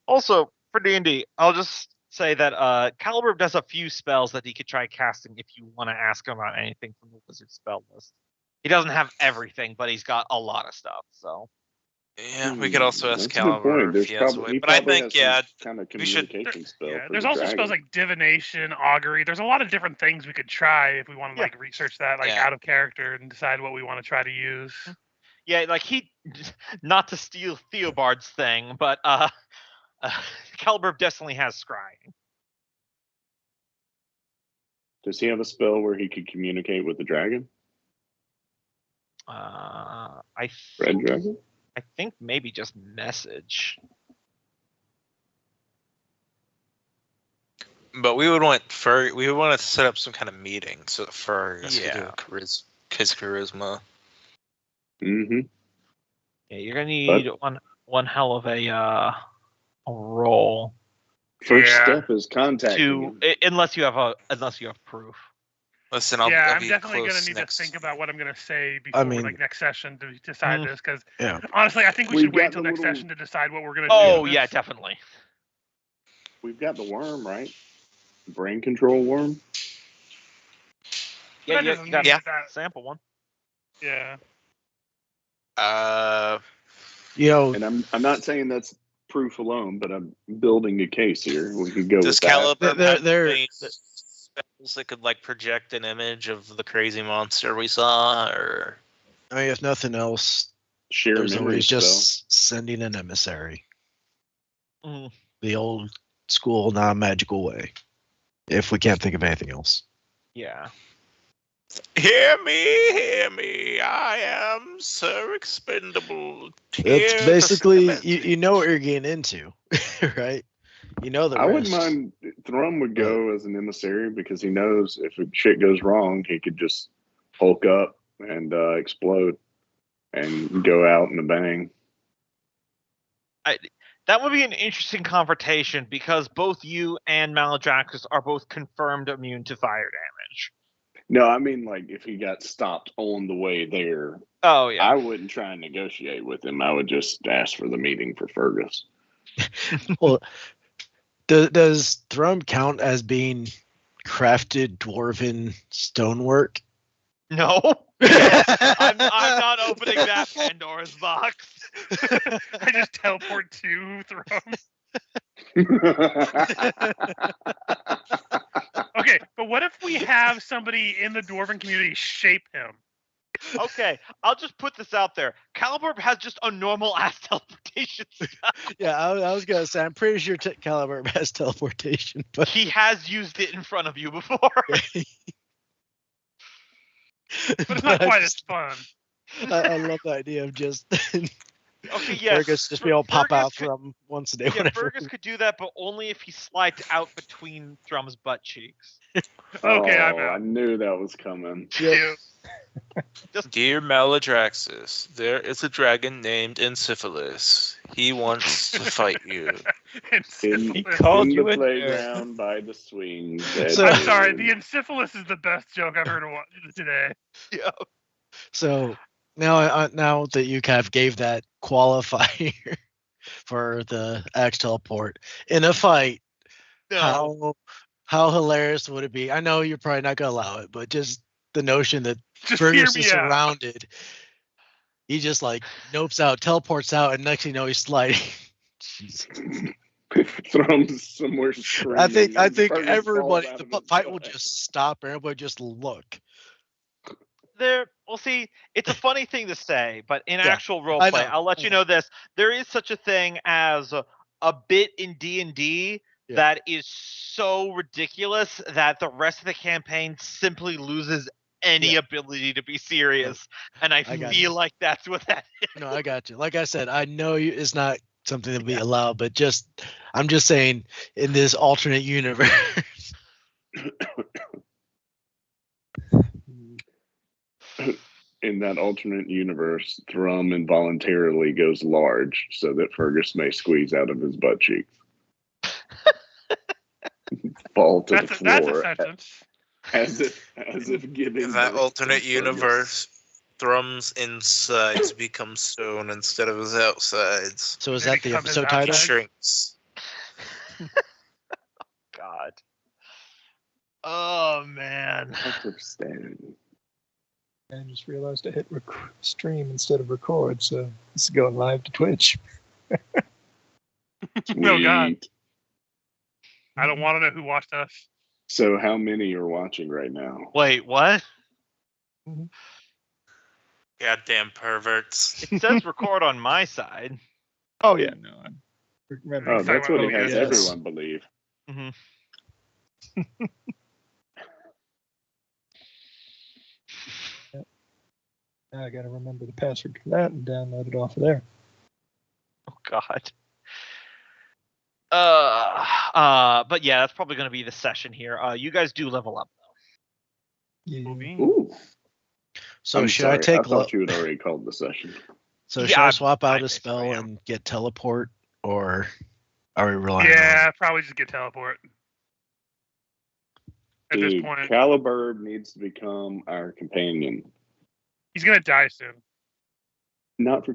Also, for D&D, I'll just say that Caliburn does a few spells that he could try casting if you want to ask him about anything from the wizard spell list. He doesn't have everything, but he's got a lot of stuff. So Yeah, we could also ask That's a good Caliber point. if There's he has a probably way. he But I probably think, has some yeah, kind of we should- communication spell. Yeah, for there's the also dragon. spells like divination, augury. There's a lot of different things we could try if we want to like research that like Yeah. out of character and decide what we want to try to use. yeah, like not to steal Theobard's thing, but Caliburn definitely has scrying. Does he have a spell where he could communicate with the dragon? I Red dragon? think maybe just message. But we would want we would want to set up some kind of meeting so that Fergus could do Yeah. his charisma. Mm-hmm. Yeah, you're gonna need one hell of a roll First Yeah. step is contacting him. unless you have proof. Listen, I'll I'm be definitely close gonna need next. to think about what I'm gonna say before mean- like next session to decide this. Because Yeah. honestly, I think we We've should wait got until the next little- session to decide what we're gonna do. Oh with yeah, this. definitely. We've got the worm, right? Brain control worm. Yeah, That you doesn't got mean a that- sample one. Yeah. You know, And I'm not saying that's proof alone, but I'm building a case here. We could go Does with that. Caliber They're- have they're- any spells that could like project an image of the crazy monster we saw, or I mean, if nothing else, Sheer there's memory always spell. just sending an emissary. Mm. The old school, non-magical way. If we can't think of anything else. Yeah. hear me, I am Sir Expendable. Here It's to basically send a you know what you're getting into, right? You know the I wouldn't risks. mind. Thrum would go as an emissary because he knows if shit goes wrong, he could just hulk up and explode and go out in a bang. That would be an interesting confrontation because both you and Maladraxus are both confirmed immune to fire damage. No, I mean like if he got stopped on the way there, Oh yeah. I wouldn't try and negotiate with him. I would just ask for the meeting for Fergus. Well, does Thrum count as being crafted dwarven stonework? No. I'm not opening that Pandora's box. I just teleport to Throne. Okay, but what if we have somebody in the dwarven community shape him? Okay, I'll just put this out there. Caliburn has just a normal ass teleportation spell. Yeah, I was gonna say I'm pretty sure Caliber has teleportation, but He has used it in front of you before. But it's not quite as fun. I love the idea of just Okay, yes. Fergus just be able to pop Fergus out could- from once a day. Yeah, whenever. Fergus could do that, but only if he slides out between Thrum's butt cheeks. Okay, I'm Oh, out. I knew that was coming. Ew. Dear Maladraxus, there is a dragon named Encephalus. He wants to fight you. Encephalus. He called in you the in there. playground by the swings. So- I'm sorry, the encephalus is the best joke I've heard today. Yeah. So now that you kind of gave that qualifier for the axe teleport in a fight, No. how hilarious would it be? I know you're probably not gonna allow it, but just the notion that Just hear Fergus me is out. surrounded, he just like nopes out, teleports out, and next thing you know he's sliding. Jeez. Throws somewhere. I think screaming, and Fergus falls everybody out the of his fight will butt. just stop and everybody just look. Well, see, it's a funny thing to say, but in Yeah, actual I roleplay, know, I'll let I you know. know this: there is such a thing as a bit in D&D Yeah. that is so ridiculous that the rest of the campaign simply loses any Yeah. ability to be serious, and I I got feel you. like that's what that is. No, I got you. Like I said, I know it's not something to be allowed, but I'm just saying in this alternate universe. In that alternate universe, Thrum involuntarily goes large so that Fergus may squeeze out of his butt cheeks. Fall to the That's a floor sentence. as if giving In that birth to alternate Fergus. universe, Thrum's insides become stone instead of his outsides. So is They that the become his episode title? outside. Shrinks. God. Oh man. Heart of stone. I just realized I hit stream instead of record, so this is going live to Twitch. Oh, God. Sweet. I don't want to know who watched us. So how many are watching right now? Wait, what? Goddamn perverts. It says record on my side. Oh yeah, no, I remember. Oh, He's that's talking what he about has OBS. everyone believe. hmm Now I got to remember the password for that and download it off of there. Oh God. But yeah, that's probably going to be the session here. You guys do level up. Yeah. Ooh. So I'm should sorry. I take? I thought you had already called the session. So Yeah, should I swap I out a think so, spell yeah. and get teleport, or are we relying Yeah, probably just get teleport. At this Dude, point, Caliburb needs to become our companion. he's gonna die soon. Not for